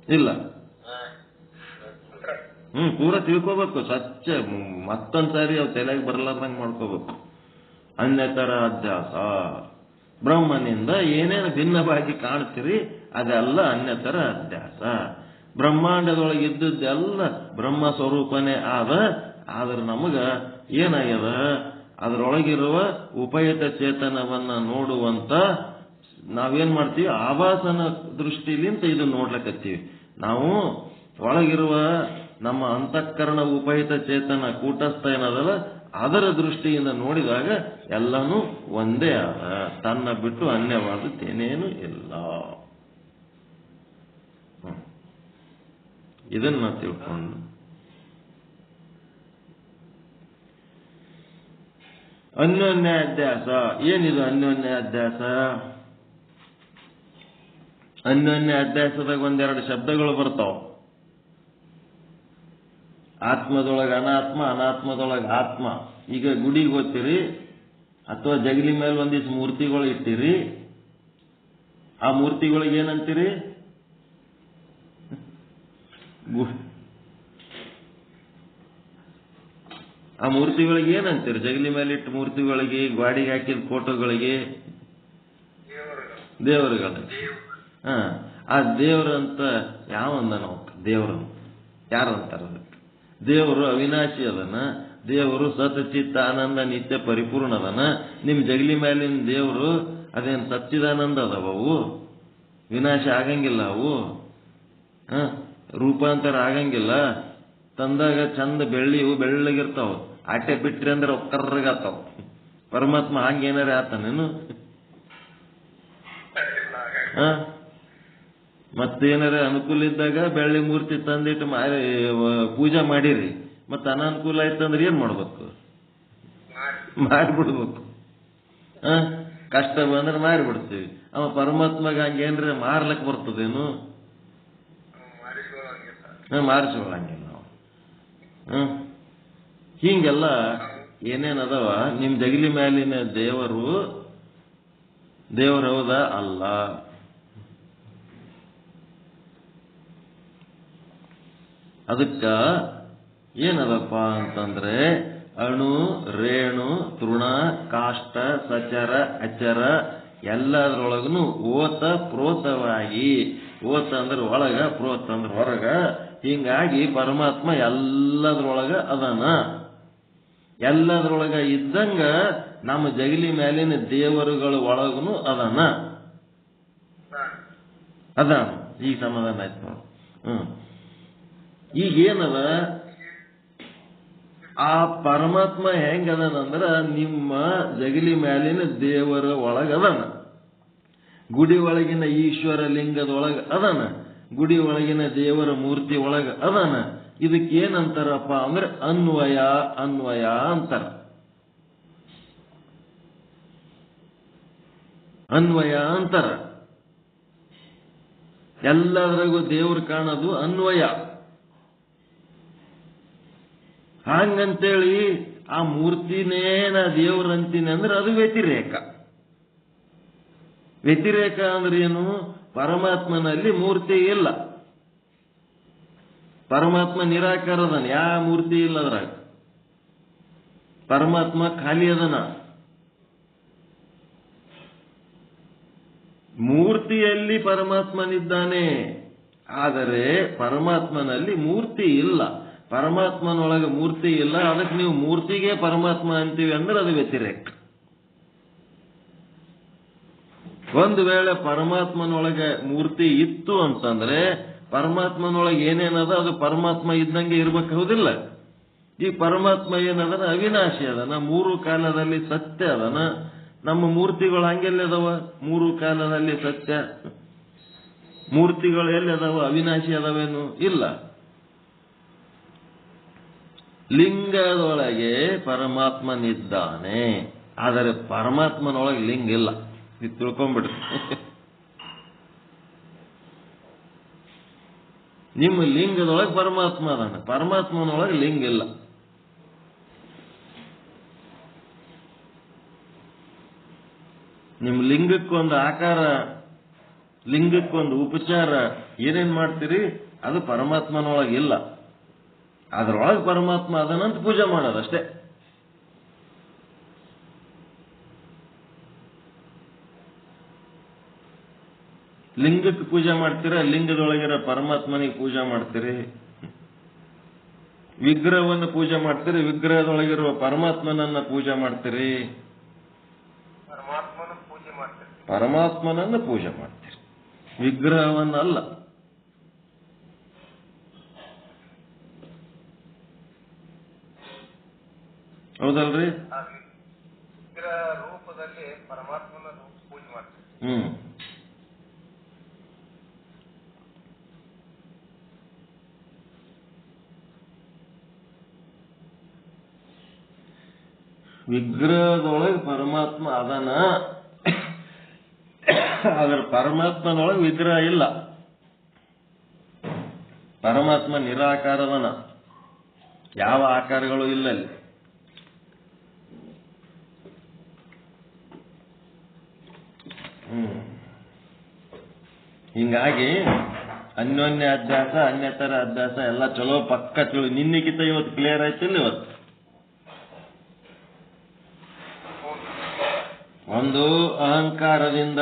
ಇಲ್ಲ. ಪೂರ ತಿಳ್ಕೋಬೇಕು. ಸಚ್ಚ ಮತ್ತೊಂದ್ಸಾರಿ ಅವ್ ತಲೆಗೆ ಬರಲಾರ್ದಂಗೆ ಮಾಡ್ಕೋಬೇಕು. ಅನ್ಯತರ ಅಧ್ಯಾಸ, ಬ್ರಹ್ಮನಿಂದ ಏನೇನು ಭಿನ್ನವಾಗಿ ಕಾಣ್ತೀರಿ ಅದೆಲ್ಲ ಅನ್ಯತರ ಅಧ್ಯಾಸ. ಬ್ರಹ್ಮಾಂಡದೊಳಗೆ ಇದ್ದದ್ದೆಲ್ಲ ಬ್ರಹ್ಮ ಸ್ವರೂಪನೇ ಆದ್ರೆ ನಮಗ ಏನಾಗ್ಯದ? ಅದರೊಳಗಿರುವ ಉಪಯುಕ್ತ ಚೇತನವನ್ನ ನೋಡುವಂತ ನಾವೇನ್ ಮಾಡ್ತೀವಿ? ಆಭಾಸನ ದೃಷ್ಟಿಲಿಂತ ಇದು ನೋಡ್ಲಕತ್ತೀವಿ. ನಾವು ಒಳಗಿರುವ ನಮ್ಮ ಅಂತಃಕರಣ ಉಪಹಿತ ಚೇತನ ಕೂಟಸ್ಥ ಏನದಲ್ಲ, ಅದರ ದೃಷ್ಟಿಯಿಂದ ನೋಡಿದಾಗ ಎಲ್ಲನೂ ಒಂದೇ ಆದ. ತನ್ನ ಬಿಟ್ಟು ಅನ್ಯವಾದದ್ದೇನೇನು ಇಲ್ಲ. ಇದನ್ನ ತಿಳ್ಕೊಂಡು ಅನ್ಯೋನ್ಯ ಅಧ್ಯಾಸ. ಏನಿದು ಅನ್ಯೋನ್ಯ ಅಧ್ಯಾಸ? ಅನ್ಯೋನ್ಯ ಅಧ್ಯಾಸದಾಗ ಒಂದೆರಡು ಶಬ್ದಗಳು ಬರ್ತಾವ. ಆತ್ಮದೊಳಗೆ ಅನಾತ್ಮ, ಅನಾತ್ಮದೊಳಗೆ ಆತ್ಮ. ಈಗ ಗುಡಿಗೆ ಹೋಗ್ತೀರಿ ಅಥವಾ ಜಗಲಿ ಮೇಲೆ ಒಂದಿಷ್ಟು ಮೂರ್ತಿಗಳು ಇಟ್ಟಿರಿ, ಆ ಮೂರ್ತಿಗಳಿಗೆ ಏನಂತೀರಿ? ಆ ಮೂರ್ತಿಗಳಿಗೆ ಏನಂತೀರಿ? ಜಗಲಿ ಮೇಲೆ ಇಟ್ಟು ಮೂರ್ತಿಗಳಿಗೆ, ಗಾಡಿಗೆ ಹಾಕಿದ ಫೋಟೋಗಳಿಗೆ ದೇವರುಗಳು. ಆ ದೇವರಂತ ಯಾವಂದ ನಾವು? ದೇವರು ಯಾರು ಅಂತಾರ? ದೇವರು ಅವಿನಾಶಿ ಅದನ. ದೇವರು ಸಚಿತ್ತ ಆನಂದ ನಿತ್ಯ ಪರಿಪೂರ್ಣ ಅದನ. ನಿಮ್ ಜಗಲಿ ಮೇಲಿನ ದೇವರು ಅದೇನು ಸಚ್ಚಿದಾನಂದ ಅದಾವು? ವಿನಾಶ ಆಗಂಗಿಲ್ಲ ಅವು, ರೂಪಾಂತರ ಆಗಂಗಿಲ್ಲ. ತಂದಾಗ ಚಂದ ಬೆಳ್ಳಿವು ಬೆಳ್ಳಗಿರ್ತಾವ, ಆಟೆ ಬಿಟ್ರಿ ಅಂದ್ರೆ ಕರ್ರಗಾತಾವ. ಪರಮಾತ್ಮ ಹಂಗೇನಾರ ಆತನೇನು? ಮತ್ತೇನಾರ ಅನುಕೂಲ ಇದ್ದಾಗ ಬೆಳ್ಳಿ ಮೂರ್ತಿ ತಂದಿಟ್ಟು ಪೂಜೆ ಮಾಡಿರಿ, ಮತ್ತೆ ಅನಾನುಕೂಲ ಆಯ್ತಂದ್ರೆ ಏನ್ ಮಾಡ್ಬೇಕು? ಮಾಡಿಬಿಡ್ಬೇಕು. ಕಷ್ಟ ಬಂದ್ರೆ ಮಾರಿಬಿಡ್ತೀವಿ. ಅವ ಪರಮಾತ್ಮಗ ಹಂಗೇನ್ರಿ ಮಾರ್ಲಕ್ ಬರ್ತದೇನು? ಮಾರಿಸ್ಕೊಳ್ಳಂಗಿಲ್ಲ ನಾವು. ಹಿಂಗೆಲ್ಲ ಏನೇನದವ ನಿಮ್ ಜಗಲಿ ಮ್ಯಾಲಿನ ದೇವರು ಹೌದಾ? ಅಲ್ಲ. ಅದಕ್ಕ ಏನದಪ್ಪ ಅಂತಂದ್ರೆ ಅಣು, ರೇಣು, ತೃಣ, ಕಾಷ್ಟ, ಸಚರ, ಅಚರ ಎಲ್ಲದರೊಳಗನು ಓತ ಪ್ರೋತವಾಗಿ, ಓತ ಅಂದ್ರೆ ಒಳಗ, ಪ್ರೋತ ಅಂದ್ರೆ ಹೊರಗ, ಹಿಂಗಾಗಿ ಪರಮಾತ್ಮ ಎಲ್ಲದ್ರೊಳಗ ಅದಾನ. ಎಲ್ಲದ್ರೊಳಗ ಇದ್ದಂಗ ನಮ್ಮ ಜಗಲಿ ಮ್ಯಾಲಿನ ದೇವರುಗಳ ಒಳಗನು ಅದಾನ. ಈಗ ಸಮಾಧಾನ ಆಯ್ತು ನೋಡು. ಈಗೇನದ ಆ ಪರಮಾತ್ಮ ಹೆಂಗದನಂದ್ರ ನಿಮ್ಮ ಜಗಲಿ ಮ್ಯಾಲಿನ ದೇವರ ಒಳಗದಾನ. ಗುಡಿ ಒಳಗಿನ ಈಶ್ವರ ಲಿಂಗದೊಳಗ ಅದಾನ. ಗುಡಿ ಒಳಗಿನ ದೇವರ ಮೂರ್ತಿ ಒಳಗ ಅದಾನ. ಇದಕ್ಕೇನಂತಾರಪ್ಪ ಅಂದ್ರೆ ಅನ್ವಯ ಅಂತಾರ. ಅನ್ವಯ ಅಂತಾರ. ಎಲ್ಲದ್ರಾಗೂ ದೇವ್ರು ಕಾಣೋದು ಅನ್ವಯ. ಹಂಗಂತೇಳಿ ಆ ಮೂರ್ತಿನೇ ನಾ ದೇವ್ರಂತೀನಿ ಅಂದ್ರೆ ಅದು ವ್ಯತಿರೇಕ. ವ್ಯತಿರೇಕ ಅಂದ್ರೆ ಏನು? ಪರಮಾತ್ಮನಲ್ಲಿ ಮೂರ್ತಿ ಇಲ್ಲ. ಪರಮಾತ್ಮ ನಿರಾಕಾರದನ, ಯಾವ ಮೂರ್ತಿ ಇಲ್ಲ ಅದ್ರಾಗ. ಪರಮಾತ್ಮ ಖಾಲಿ ಅದನ. ಮೂರ್ತಿಯಲ್ಲಿ ಪರಮಾತ್ಮನಿದ್ದಾನೆ, ಆದರೆ ಪರಮಾತ್ಮನಲ್ಲಿ ಮೂರ್ತಿ ಇಲ್ಲ. ಪರಮಾತ್ಮನೊಳಗೆ ಮೂರ್ತಿ ಇಲ್ಲ, ಅದಕ್ಕೆ ನೀವು ಮೂರ್ತಿಗೆ ಪರಮಾತ್ಮ ಅಂತೀವಿ ಅಂದ್ರೆ ಅದು ವ್ಯತಿರೇಕ. ಒಂದು ವೇಳೆ ಪರಮಾತ್ಮನೊಳಗೆ ಮೂರ್ತಿ ಇತ್ತು ಅಂತಂದ್ರೆ ಪರಮಾತ್ಮನೊಳಗೆ ಏನೇನದ ಅದು ಪರಮಾತ್ಮ ಇದ್ದಂಗೆ ಇರ್ಬೇಕು, ಹೌದಿಲ್ಲ? ಈ ಪರಮಾತ್ಮ ಏನದನ ಅವಿನಾಶಿ ಅದನ, ಮೂರು ಕಾಲದಲ್ಲಿ ಸತ್ಯ ಅದನ. ನಮ್ಮ ಮೂರ್ತಿಗಳು ಹಂಗೆಲ್ಲ ಅದಾವ? ಮೂರು ಕಾಲದಲ್ಲಿ ಸತ್ಯ ಮೂರ್ತಿಗಳು ಎಲ್ಲಿ ಅದಾವ? ಅವಿನಾಶಿ ಅದಾವೇನು? ಇಲ್ಲ. ಲಿಂಗದೊಳಗೆ ಪರಮಾತ್ಮನಿದ್ದಾನೆ, ಆದರೆ ಪರಮಾತ್ಮನೊಳಗೆ ಲಿಂಗ ಇಲ್ಲ. ಇದು ತಿಳ್ಕೊಂಡ್ಬಿಡ್ರಿ. ನಿಮ್ಮ ಲಿಂಗದೊಳಗೆ ಪರಮಾತ್ಮ ಅದಾನೆ, ಪರಮಾತ್ಮನೊಳಗೆ ಲಿಂಗ ಇಲ್ಲ. ನಿಮ್ಮ ಲಿಂಗಕ್ಕೊಂದು ಆಕಾರ, ಲಿಂಗಕ್ಕೊಂದು ಉಪಚಾರ ಏನೇನ್ ಮಾಡ್ತೀರಿ ಅದು ಪರಮಾತ್ಮನೊಳಗೆ ಇಲ್ಲ. ಅದರೊಳಗೆ ಪರಮಾತ್ಮ ಅದನ್ನಂತ ಪೂಜೆ ಮಾಡೋದಷ್ಟೇ. ಲಿಂಗಕ್ಕೆ ಪೂಜೆ ಮಾಡ್ತೀರ, ಲಿಂಗದೊಳಗಿರೋ ಪರಮಾತ್ಮನಿಗೆ ಪೂಜೆ ಮಾಡ್ತೀರಿ. ವಿಗ್ರಹವನ್ನು ಪೂಜೆ ಮಾಡ್ತೀರಿ, ವಿಗ್ರಹದೊಳಗಿರುವ ಪರಮಾತ್ಮನನ್ನ ಪೂಜೆ ಮಾಡ್ತೀರಿ. ಪರಮಾತ್ಮನನ್ನ ಪೂಜೆ ಮಾಡ್ತೀರಿ, ವಿಗ್ರಹವನ್ನಲ್ಲ. ಹೌದಲ್ರಿ? ರೂಪದಲ್ಲಿ ಪರಮಾತ್ಮನ ಪೂಜೆ ಮಾಡ್ತೀರಿ. ವಿಗ್ರಹದೊಳಗೆ ಪರಮಾತ್ಮ ಅದನ, ಅದರ ಪರಮಾತ್ಮನೊಳಗೆ ವಿಗ್ರಹ ಇಲ್ಲ. ಪರಮಾತ್ಮ ನಿರಾಕಾರದನ, ಯಾವ ಆಕಾರಗಳು ಇಲ್ಲ ಅಲ್ಲಿ. ಹಿಂಗಾಗಿ ಅನ್ಯೋನ್ಯ ಅಭ್ಯಾಸ, ಅನ್ಯತರ ಅಭ್ಯಾಸ ಎಲ್ಲ ಚಲೋ ಪಕ್ಕ ತಿಳಿ. ನಿನ್ನೆಗಿಂತ ಇವತ್ತು ಕ್ಲಿಯರ್ ಆಯ್ತಿಲ್ಲ? ಇವತ್ತು ಒಂದು ಅಹಂಕಾರದಿಂದ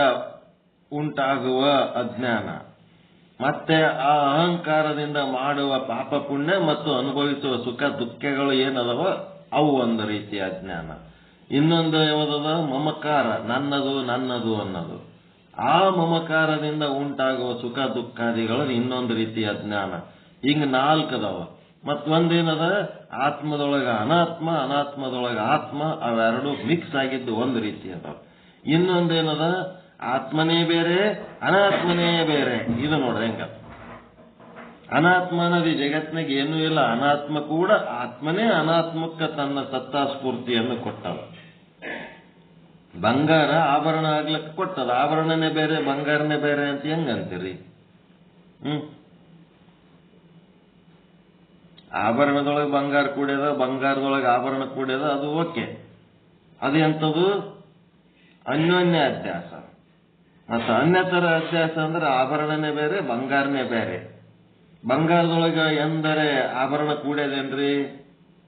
ಉಂಟಾಗುವ ಅಜ್ಞಾನ, ಮತ್ತೆ ಆ ಅಹಂಕಾರದಿಂದ ಮಾಡುವ ಪಾಪ ಪುಣ್ಯ ಮತ್ತು ಅನುಭವಿಸುವ ಸುಖ ದುಃಖಗಳು ಏನದವ ಅವು ಒಂದು ರೀತಿಯ ಅಜ್ಞಾನ. ಇನ್ನೊಂದು ಯಾವುದದ? ಮಮಕಾರ, ನನ್ನದು ಅನ್ನೋದು. ಆ ಮಮಕಾರದಿಂದ ಉಂಟಾಗುವ ಸುಖ ದುಃಖಾದಿಗಳು ಇನ್ನೊಂದು ರೀತಿಯ ಅಜ್ಞಾನ. ಹಿಂಗ ನಾಲ್ಕದವ. ಮತ್ತೊಂದೇನದ? ಆತ್ಮದೊಳಗ ಅನಾತ್ಮ, ಅನಾತ್ಮದೊಳಗ ಆತ್ಮ, ಅವೆರಡು ಮಿಕ್ಸ್ ಆಗಿದ್ದು ಒಂದು ರೀತಿ ಅದಾವ. ಇನ್ನೊಂದೇನದ? ಆತ್ಮನೇ ಬೇರೆ, ಅನಾತ್ಮನೇ ಬೇರೆ. ಇದು ನೋಡ್ರಿ ಹೆಂಗ. ಅನಾತ್ಮ ಅನ್ನೋದು ಜಗತ್ನಾಗ ಏನೂ ಇಲ್ಲ. ಅನಾತ್ಮ ಕೂಡ ಆತ್ಮನೇ ಅನಾತ್ಮಕ್ಕೆ ತನ್ನ ಸತ್ತಾ ಸ್ಫೂರ್ತಿಯನ್ನು ಕೊಟ್ಟವ. ಬಂಗಾರ ಆಭರಣ ಆಗ್ಲಕ್ಕೆ ಕೊಟ್ಟದ. ಆಭರಣನೇ ಬೇರೆ ಬಂಗಾರನೇ ಬೇರೆ ಅಂತ ಹೆಂಗಂತೀರಿ? ಆಭರಣದೊಳಗೆ ಬಂಗಾರ ಕೂಡ್ಯದ, ಬಂಗಾರದೊಳಗೆ ಆಭರಣ ಕೂಡ್ಯದ, ಅದು ಓಕೆ. ಅದೆಂಥದ್ದು? ಅನ್ಯೋನ್ಯ ಅಧ್ಯಾಸ. ಮತ್ತು ಅನ್ಯತರ ಅಧ್ಯಾಸ ಅಂದ್ರೆ ಆಭರಣನೇ ಬೇರೆ ಬಂಗಾರನೇ ಬೇರೆ. ಬಂಗಾರದೊಳಗೆ ಎಂದರೆ ಆಭರಣ ಕೂಡ್ಯದೇನ್ರಿ?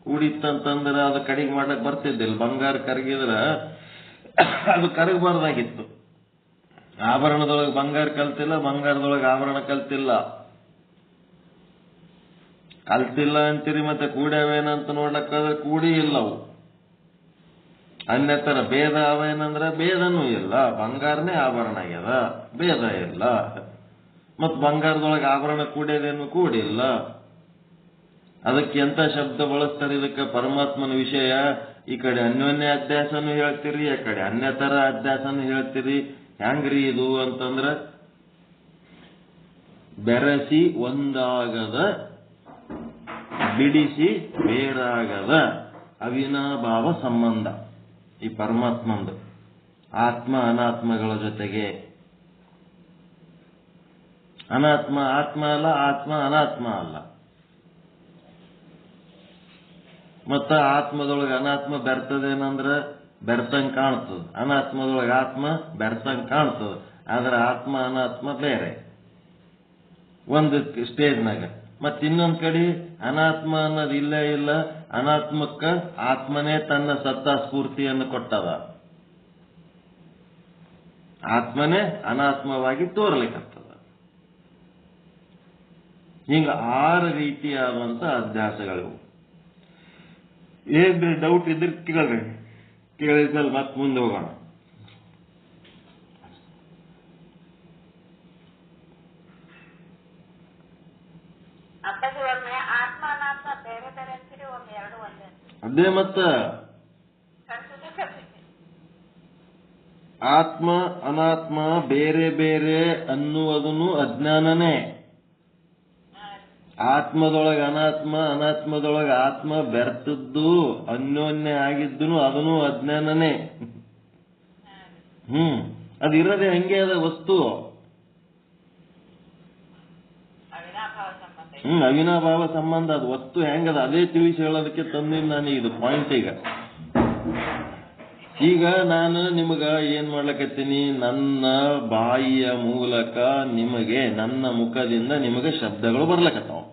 ಕೂಡಿತ್ತಂತಂದ್ರೆ ಅದು ಕಡಿಗೆ ಮಾಡ್ಲಕ್ಕೆ ಬರ್ತಿದ್ದಿಲ್ಲ. ಬಂಗಾರ ಕರಗಿದ್ರ ಅದು ಕರಗಬಾರ್ದಾಗಿತ್ತು. ಆಭರಣದೊಳಗೆ ಬಂಗಾರ ಕಲ್ತಿಲ್ಲ, ಬಂಗಾರದೊಳಗೆ ಆಭರಣ ಕಲ್ತಿಲ್ಲ. ಕಲ್ತಿಲ್ಲ ಅಂತೀರಿ, ಮತ್ತೆ ಕೂಡ್ಯಾವೇನಂತ ನೋಡ್ಲಕ್ಕಾದ್ರೆ ಕೂಡಿ ಇಲ್ಲವು. ಅನ್ಯತರ ಭೇದ ಅವೇನಂದ್ರೆ ಭೇದನೂ ಇಲ್ಲ. ಬಂಗಾರನೇ ಆಭರಣ ಆಗ್ಯದ, ಭೇದ ಇಲ್ಲ. ಮತ್ ಬಂಗಾರದೊಳಗೆ ಆಭರಣ ಕೂಡ್ಯದೇನು? ಕೂಡಿಲ್ಲ. ಅದಕ್ಕೆ ಎಂತ ಶಬ್ದ ಬಳಸ್ತಾರೆ ಇದಕ್ಕೆ? ಪರಮಾತ್ಮನ ವಿಷಯ. ಈ ಕಡೆ ಅನ್ಯೋನ್ಯ ಅಧ್ಯಾಸನೂ ಹೇಳ್ತೀರಿ, ಆ ಕಡೆ ಅನ್ಯತರ ಅಧ್ಯಾಸನೂ ಹೇಳ್ತೀರಿ. ಹೆಂಗ್ರಿ ಇದು ಅಂತಂದ್ರ ಬೆರೆಸಿ ಒಂದಾಗದ, ಬಿಡಿಸಿ ಬೇರಾಗದ ಅವಿನಾಭಾವ ಸಂಬಂಧ ಈ ಪರಮಾತ್ಮಂದು. ಆತ್ಮ ಅನಾತ್ಮಗಳ ಜೊತೆಗೆ. ಅನಾತ್ಮ ಆತ್ಮ ಅಲ್ಲ, ಆತ್ಮ ಅನಾತ್ಮ ಅಲ್ಲ. ಮತ್ತ ಆತ್ಮದೊಳಗೆ ಅನಾತ್ಮ ಬೆರ್ತದೇನಂದ್ರ ಬೆರ್ತಂಗ್ ಕಾಣ್ತದ, ಅನಾತ್ಮದೊಳಗೆ ಆತ್ಮ ಬೆರ್ತಂಗ್ ಕಾಣ್ತದ. ಆದ್ರೆ ಆತ್ಮ ಅನಾತ್ಮ ಬೇರೆ ಒಂದು ಸ್ಟೇಜ್ನಾಗ. ಮತ್ ಇನ್ನೊಂದ್ ಕಡೆ ಅನಾತ್ಮ ಅನ್ನೋದು ಇಲ್ಲೇ ಇಲ್ಲ. ಅನಾತ್ಮಕ್ಕ ಆತ್ಮನೇ ತನ್ನ ಸತ್ತಾ ಸ್ಫೂರ್ತಿಯನ್ನು ಕೊಟ್ಟದ. ಆತ್ಮನೇ ಅನಾತ್ಮವಾಗಿ ತೋರ್ಲಿಕ್ಕತ್ತದ. ಹಿಂಗ 6 ರೀತಿಯಾದಂತ ಅಧ್ಯಾಸಗಳಿವು. ಏನ್ರಿ ಡೌಟ್ ಇದ್ರೆ ಕೇಳ್ರಿ, ಕೇಳಿದ್ಮೇಲೆ ಮತ್ತೆ ಮುಂದೆ ಹೋಗೋಣ. ಅದೇ ಮತ್ತ ಆತ್ಮ ಅನಾತ್ಮ ಬೇರೆ ಬೇರೆ ಅನ್ನುವುದನ್ನು ಅಜ್ಞಾನನೇ. ಆತ್ಮದೊಳಗೆ ಅನಾತ್ಮ, ಅನಾತ್ಮದೊಳಗೆ ಆತ್ಮ ಬೆರ್ತದ್ದು ಅನ್ಯೋನ್ಯ ಆಗಿದ್ದು ಅದನ್ನು ಅಜ್ಞಾನನೇ. ಅದಿರದೆ ಹಂಗೆ ಅದ ವಸ್ತು. ಅವಿನಾಭಾವ ಸಂಬಂಧ. ಅದು ವಸ್ತು ಹೆಂಗದ ಅದೇ ತಿಳಿಸಿ ಹೇಳೋದಕ್ಕೆ ತಂದಿನಿ ನಾನು ಇದು ಪಾಯಿಂಟ್. ಈಗ ನಾನು ನಿಮಗ ಏನ್ ಮಾಡ್ಲಕತ್ತೀನಿ? ನನ್ನ ಬಾಯಿಯ ಮೂಲಕ ನಿಮಗೆ, ನನ್ನ ಮುಖದಿಂದ ನಿಮಗೆ ಶಬ್ದಗಳು ಬರ್ಲಕತ್ತಾವ.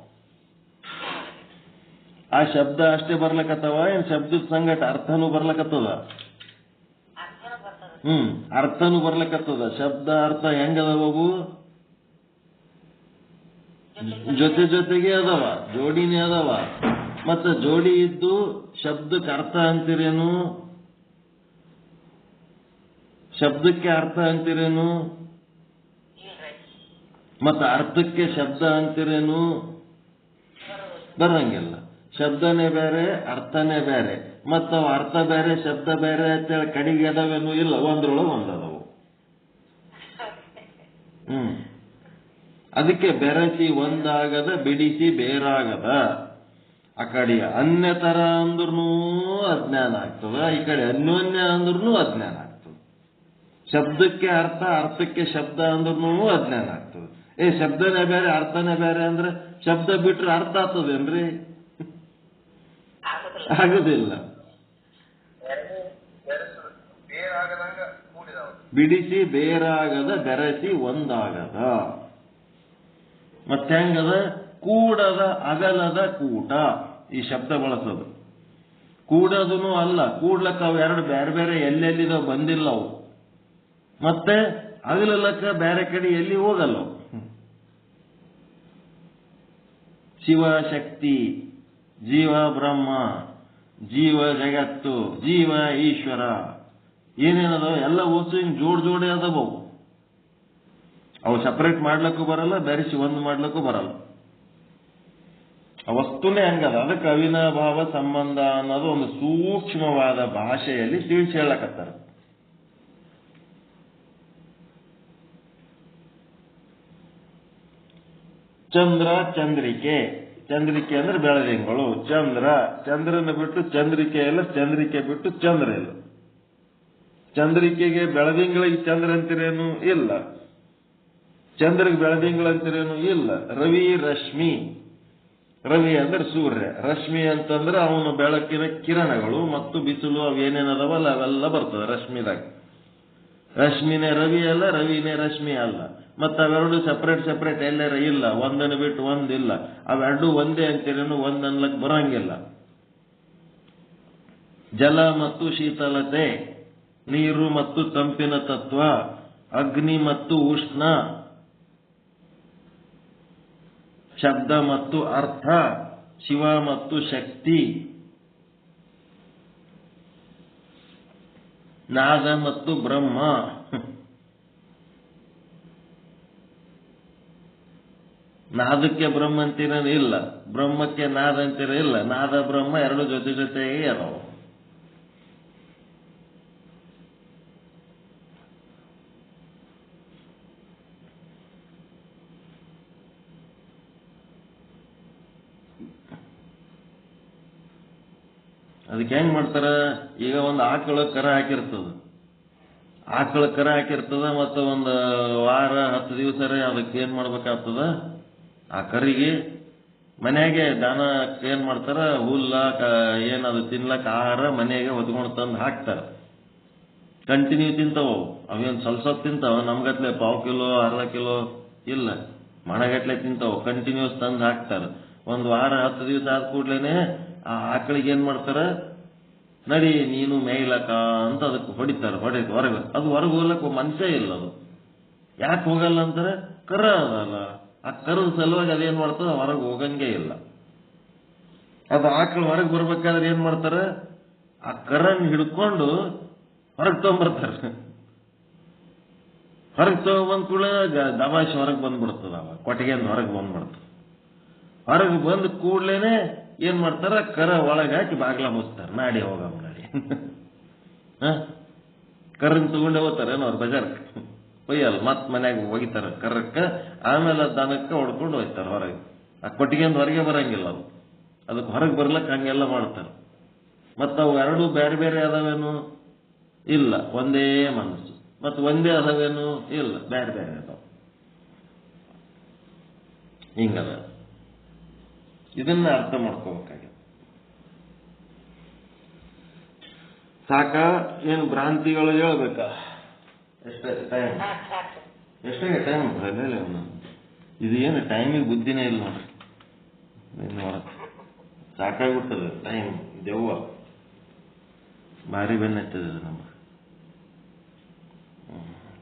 ಆ ಶಬ್ದ ಅಷ್ಟೇ ಬರ್ಲಕತ್ತಾವ, ಏನ್ ಶಬ್ದದ ಸಂಗಟ ಅರ್ಥನೂ ಬರ್ಲಕತ್ತದ? ಅರ್ಥನೂ ಬರ್ಲಕತ್ತದ. ಶಬ್ದ ಅರ್ಥ ಹೆಂಗದವು? ಜೊತೆ ಜೊತೆಗೆ ಅದಾವ, ಜೋಡಿನೇ ಅದಾವ. ಮತ್ತ ಜೋಡಿ ಇದ್ದು ಶಬ್ದಕ್ಕೆ ಅರ್ಥ ಅಂತೀರೇನು? ಶಬ್ದಕ್ಕೆ ಅರ್ಥ ಅಂತೀರೇನು? ಮತ್ತ ಅರ್ಥಕ್ಕೆ ಶಬ್ದ ಅಂತೀರೇನು? ಬರಂಗಿಲ್ಲ. ಶಬ್ದನೇ ಬೇರೆ, ಅರ್ಥನೇ ಬೇರೆ. ಮತ್ತ ಅರ್ಥ ಬೇರೆ, ಶಬ್ದ ಬೇರೆ ಅಂತೇಳಿ ಕಡಿಗೆ ಅದಾವೇನು? ಇಲ್ಲ, ಒಂದ್ರೊಳಗೆ ಒಂದದವು. ಅದಕ್ಕೆ ಬೆರೆಸಿ ಒಂದಾಗದ, ಬಿಡಿಸಿ ಬೇರಾಗದ. ಆ ಕಡೆ ಅನ್ಯತರ ಅಂದ್ರೂ ಅಜ್ಞಾನ ಆಗ್ತದ, ಈ ಕಡೆ ಅನ್ಯೋನ್ಯ ಅಂದ್ರೂ ಅಜ್ಞಾನ ಆಗ್ತದ. ಶಬ್ದಕ್ಕೆ ಅರ್ಥ, ಅರ್ಥಕ್ಕೆ ಶಬ್ದ ಅಂದ್ರೂ ಅಜ್ಞಾನ ಆಗ್ತದೆ. ಶಬ್ದನೇ ಬೇರೆ ಅರ್ಥನೇ ಬೇರೆ ಅಂದ್ರೆ ಶಬ್ದ ಬಿಟ್ರೆ ಅರ್ಥ ಆಗ್ತದೇನ್ರಿ? ಆಗುದಿಲ್ಲ. ಬಿಡಿಸಿ ಬೇರಾಗದ, ಬೆರೆಸಿ ಒಂದಾಗದ. ಮತ್ತೆ ಹೆಂಗದ? ಕೂಡದ ಅಗಲದ ಕೂಟ. ಈ ಶಬ್ದ ಬಳಸೋದು ಕೂಡೋದೂ ಅಲ್ಲ, ಕೂಡ್ಲಕ್ಕ ಅವು ಎರಡು ಬೇರೆ ಬೇರೆ ಎಲ್ಲೆಲ್ಲಿದೋ ಬಂದಿಲ್ಲ ಅವು. ಮತ್ತೆ ಅಗಲಕ್ಕ ಬೇರೆ ಕಡೆ ಎಲ್ಲಿ ಹೋಗಲ್ಲ. ಶಿವ ಶಕ್ತಿ, ಜೀವ ಬ್ರಹ್ಮ, ಜೀವ ಜಗತ್ತು, ಜೀವ ಈಶ್ವರ ಏನೇನದವ ಎಲ್ಲ ಓಸು ಹಿಂಗ್ ಜೋಡೇ ಅದಾವ. ಅವು ಸಪರೇಟ್ ಮಾಡ್ಲಕ್ಕೂ ಬರಲ್ಲ, ಬೆರೆಸಿ ಒಂದು ಮಾಡ್ಲಕ್ಕೂ ಬರಲ್ಲ. ಆ ವಸ್ತುನೇ ಹಂಗದ. ಅದಕ್ಕೆ ಅವಿನಾಭಾವ ಸಂಬಂಧ ಅನ್ನೋದು ಒಂದು ಸೂಕ್ಷ್ಮವಾದ ಭಾಷೆಯಲ್ಲಿ ತಿಳಿಸಿ ಹೇಳಕತ್ತಾರೆ. ಚಂದ್ರ, ಚಂದ್ರಿಕೆ. ಚಂದ್ರಿಕೆ ಅಂದ್ರೆ ಬೆಳದಿಂಗಳು. ಚಂದ್ರ, ಚಂದ್ರನ ಬಿಟ್ಟು ಚಂದ್ರಿಕೆ ಇಲ್ಲ, ಚಂದ್ರಿಕೆ ಬಿಟ್ಟು ಚಂದ್ರ ಇಲ್ಲ. ಚಂದ್ರಿಕೆಗೆ ಬೆಳದಿಂಗಳಿಗೆ ಚಂದ್ರ ಅಂತಿರೇನು? ಇಲ್ಲ. ಚಂದ್ರಿಗೆ ಬೆಳದಿಂಗಳಂತಿರೇನು? ಇಲ್ಲ. ರವಿ ರಶ್ಮಿ, ರವಿ ಅಂದ್ರೆ ಸೂರ್ಯ, ರಶ್ಮಿ ಅಂತಂದ್ರೆ ಅವನು ಬೆಳಕಿನ ಕಿರಣಗಳು ಮತ್ತು ಬಿಸಿಲು ಅವೇನೇನದವಲ್ಲ ಅವೆಲ್ಲ ಬರ್ತದೆ ರಶ್ಮಿದಾಗ. ರಶ್ಮಿನೇ ರವಿ ಅಲ್ಲ, ರವಿನೇ ರಶ್ಮಿ ಅಲ್ಲ. ಮತ್ತು ಅವೆರಡು ಸೆಪರೇಟ್ ಎಲ್ಲರ ಇಲ್ಲ, ಒಂದನ್ನು ಬಿಟ್ಟು ಒಂದಿಲ್ಲ. ಅವೆರಡು ಒಂದೇ ಅಂತಿರೇನು? ಒಂದನ್ಲಕ್ಕೆ ಬರಂಗಿಲ್ಲ. ಜಲ ಮತ್ತು ಶೀತಲತೆ, ನೀರು ಮತ್ತು ತಂಪಿನ ತತ್ವ, ಅಗ್ನಿ ಮತ್ತು ಉಷ್ಣ, ಶಬ್ದ ಮತ್ತು ಅರ್ಥ, ಶಿವ ಮತ್ತು ಶಕ್ತಿ, ನಾದ ಮತ್ತು ಬ್ರಹ್ಮ. ನಾದಕ್ಕೆ ಬ್ರಹ್ಮ ಅಂತೀರ ಇಲ್ಲ, ಬ್ರಹ್ಮಕ್ಕೆ ನಾದ ಅಂತೀರ ಇಲ್ಲ. ನಾದ ಬ್ರಹ್ಮ ಎರಡು ಜೊತೆಗೆ ಅದಾವು. ಅದಕ್ಕೆ ಹೆಂಗ್ ಮಾಡ್ತಾರ? ಈಗ ಒಂದು ಆಕಳ ಕರ ಹಾಕಿರ್ತದ, ಮತ್ತು ಒಂದು ವಾರ 10 ದಿವಸ ಅದಕ್ಕೆ ಏನ್ ಮಾಡ್ಬೇಕಾಗ್ತದ? ಆ ಕರಿಗೆ ಮನೆಯಾಗೆ ದಾನ ಏನ್ ಮಾಡ್ತಾರ? ಹುಲ್ಲ ಏನದು ತಿನ್ಲಕ್ಕ ಆಹಾರ ಮನೆಯಾಗೆ ಹೊತ್ಕೊಂಡು ತಂದು ಹಾಕ್ತಾರ. ಕಂಟಿನ್ಯೂ ತಿಂತಾವ. ಅವೇನು ಸ್ವಲ್ಪ ತಿಂತಾವ, ನಮ್ಗಟ್ಲೆ 1/4 ಕಿಲೋ 1/2 ಕಿಲೋ ಇಲ್ಲ, ಮಣಗಟ್ಲೆ ತಿಂತಾವ. ಕಂಟಿನ್ಯೂಸ್ ತಂದು ಹಾಕ್ತಾರ. ಒಂದು ವಾರ 10 ದಿವಸ ಆದ ಕೂಡ್ಲೇನೆ ಆ ಆಕಳಿಗೆ ಏನ್ ಮಾಡ್ತಾರ? ನಡಿ ನೀನು ಮೇಯ್ಲಕ್ಕ ಅಂತ ಅದಕ್ಕೆ ಹೊಡಿತಾರ. ಹೊರಗೆ ಅದು ಹೊರಗೆ ಹೋಗ್ಲಕ್ಕ ಮನುಷ್ಯ ಇಲ್ಲ. ಅದು ಯಾಕೆ ಹೋಗಲ್ಲ ಅಂತಾರೆ? ಕರ ಅದಲ್ಲ. ಆ ಕರದ ಸಲುವಾಗಿ ಅದೇನ್ ಮಾಡ್ತದ? ಹೊರಗೆ ಹೋಗಂಗೆ ಇಲ್ಲ. ಅದು ಆಕಳು ಹೊರಗೆ ಬರ್ಬೇಕಾದ್ರೆ ಏನ್ ಮಾಡ್ತಾರ? ಆ ಕರನ್ ಹಿಡ್ಕೊಂಡು ಹೊರಗೆ ತಗೊಂಡ್ಬರ್ತಾರೆ. ಹೊರಗೆ ತಗೊಂಡ್ಬಂದ್ ಕೂಡ ದಬಾಶಿ ಹೊರಗೆ ಬಂದ್ಬಿಡ್ತದ. ಕೊಟ್ಟಿಗೆಯಿಂದ ಹೊರಗೆ ಬಂದ್ಬಿಡ್ತದ. ಹೊರಗೆ ಬಂದ ಕೂಡ್ಲೇನೆ ಏನ್ ಮಾಡ್ತಾರ? ಕರ ಒಳಗೆ ಹಾಕಿ ಬಾಗ್ಲ ಮುಚ್ತಾರ. ನಾಡಿ ಹೋಗಮ್ಮ ನಡಿ. ಕರನ್ ತಗೊಂಡೆ ಹೋಗ್ತಾರೆ ಅವ್ರು ಬಜಾರ್ಕ್ಕೆ ಒಯ್ಯಲ್ಲ, ಮತ್ ಮನ್ಯಾಗ ಒಗಿತಾರ ಕರಕ್ಕ. ಆಮೇಲೆ ದನಕ್ಕೆ ಹೊಡ್ಕೊಂಡು ಹೋಗ್ತಾರ ಹೊರಗೆ. ಆ ಕೊಟ್ಟಿಗೆಯಿಂದ ಹೊರಗೆ ಬರಂಗಿಲ್ಲ ಅದು. ಅದಕ್ಕೆ ಹೊರಗೆ ಬರ್ಲಕ್ಕೆ ಹಂಗೆಲ್ಲ ಮಾಡ್ತಾರೆ. ಮತ್ತು ಅವು ಎರಡು ಬೇರೆ ಬೇರೆ ಅದಾವೇನು? ಇಲ್ಲ, ಒಂದೇ ಮನಸ್ಸು. ಮತ್ತು ಒಂದೇ ಅದಾವೇನು? ಇಲ್ಲ, ಬೇರೆ ಬೇರೆ ಅದಾವ. ಹಿಂಗದ. ಇದನ್ನ ಅರ್ಥ ಮಾಡ್ಕೋಬೇಕಾಗಿದೆ. ಸಾಕ? ಏನು ಭ್ರಾಂತಿಗಳು ಹೇಳ್ಬೇಕಾ? ಎಷ್ಟೇ ಟೈಮ್ ಇದು ಏನು ಟೈಮಿಗೆ ಬುದ್ಧಿನೇ ಇಲ್ಲ ನೋಡ್ರಿ. ನೋಡಕ್ ಸಾಕಾಗ್ಬಿಡ್ತದೆ ಟೈಮ್. ದೆವ್ವ ಭಾರಿ ಬೆನ್ನತ್ತಿದೆ ನಮ್ಗೆ.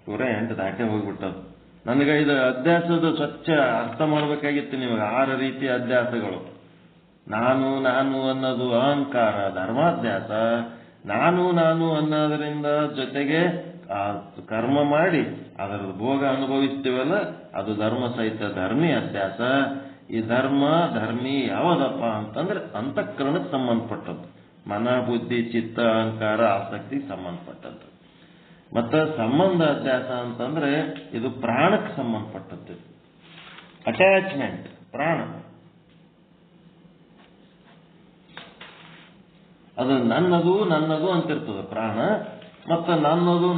ಪೂರ 8 ದಾಟೆ ಹೋಗ್ಬಿಟ್ಟದು. ನನಗೆ ಇದು ಅಧ್ಯಾಸದ ಸ್ವಚ್ಛ ಅರ್ಥ ಮಾಡಬೇಕಾಗಿತ್ತು ನಿಮಗೆ. 6 ರೀತಿಯ ಅಧ್ಯಾಸಗಳು. ನಾನು ಅನ್ನೋದು ಅಹಂಕಾರ, ಧರ್ಮಾಧ್ಯಾಸ. ನಾನು ಅನ್ನೋದರಿಂದ ಜೊತೆಗೆ ಕರ್ಮ ಮಾಡಿ ಅದರ ಭೋಗ ಅನುಭವಿಸ್ತೀವಲ್ಲ, ಅದು ಧರ್ಮ ಸಹಿತ ಧರ್ಮಿ ಅಧ್ಯಾಸ. ಈ ಧರ್ಮಿ ಯಾವುದಪ್ಪ ಅಂತಂದ್ರೆ ಅಂತಃಕರಣಕ್ಕೆ ಸಂಬಂಧಪಟ್ಟದ್ದು. ಮನ, ಬುದ್ಧಿ, ಚಿತ್ತ, ಅಹಂಕಾರ, ಆಸಕ್ತಿಗೆ ಸಂಬಂಧಪಟ್ಟದ್ದು. ಮತ್ತು ಸಂಬಂಧ ಅಧ್ಯಾಸ ಅಂತಂದ್ರೆ ಇದು ಪ್ರಾಣಕ್ಕೆ ಸಂಬಂಧಪಟ್ಟದ್ದು. ಅಟ್ಯಾಚ್ಮೆಂಟ್, ಪ್ರಾಣ. ಅದು ನನ್ನದು ಅಂತಿರ್ತದೆ ಪ್ರಾಣ. ಮತ್ತು ನನ್ನದು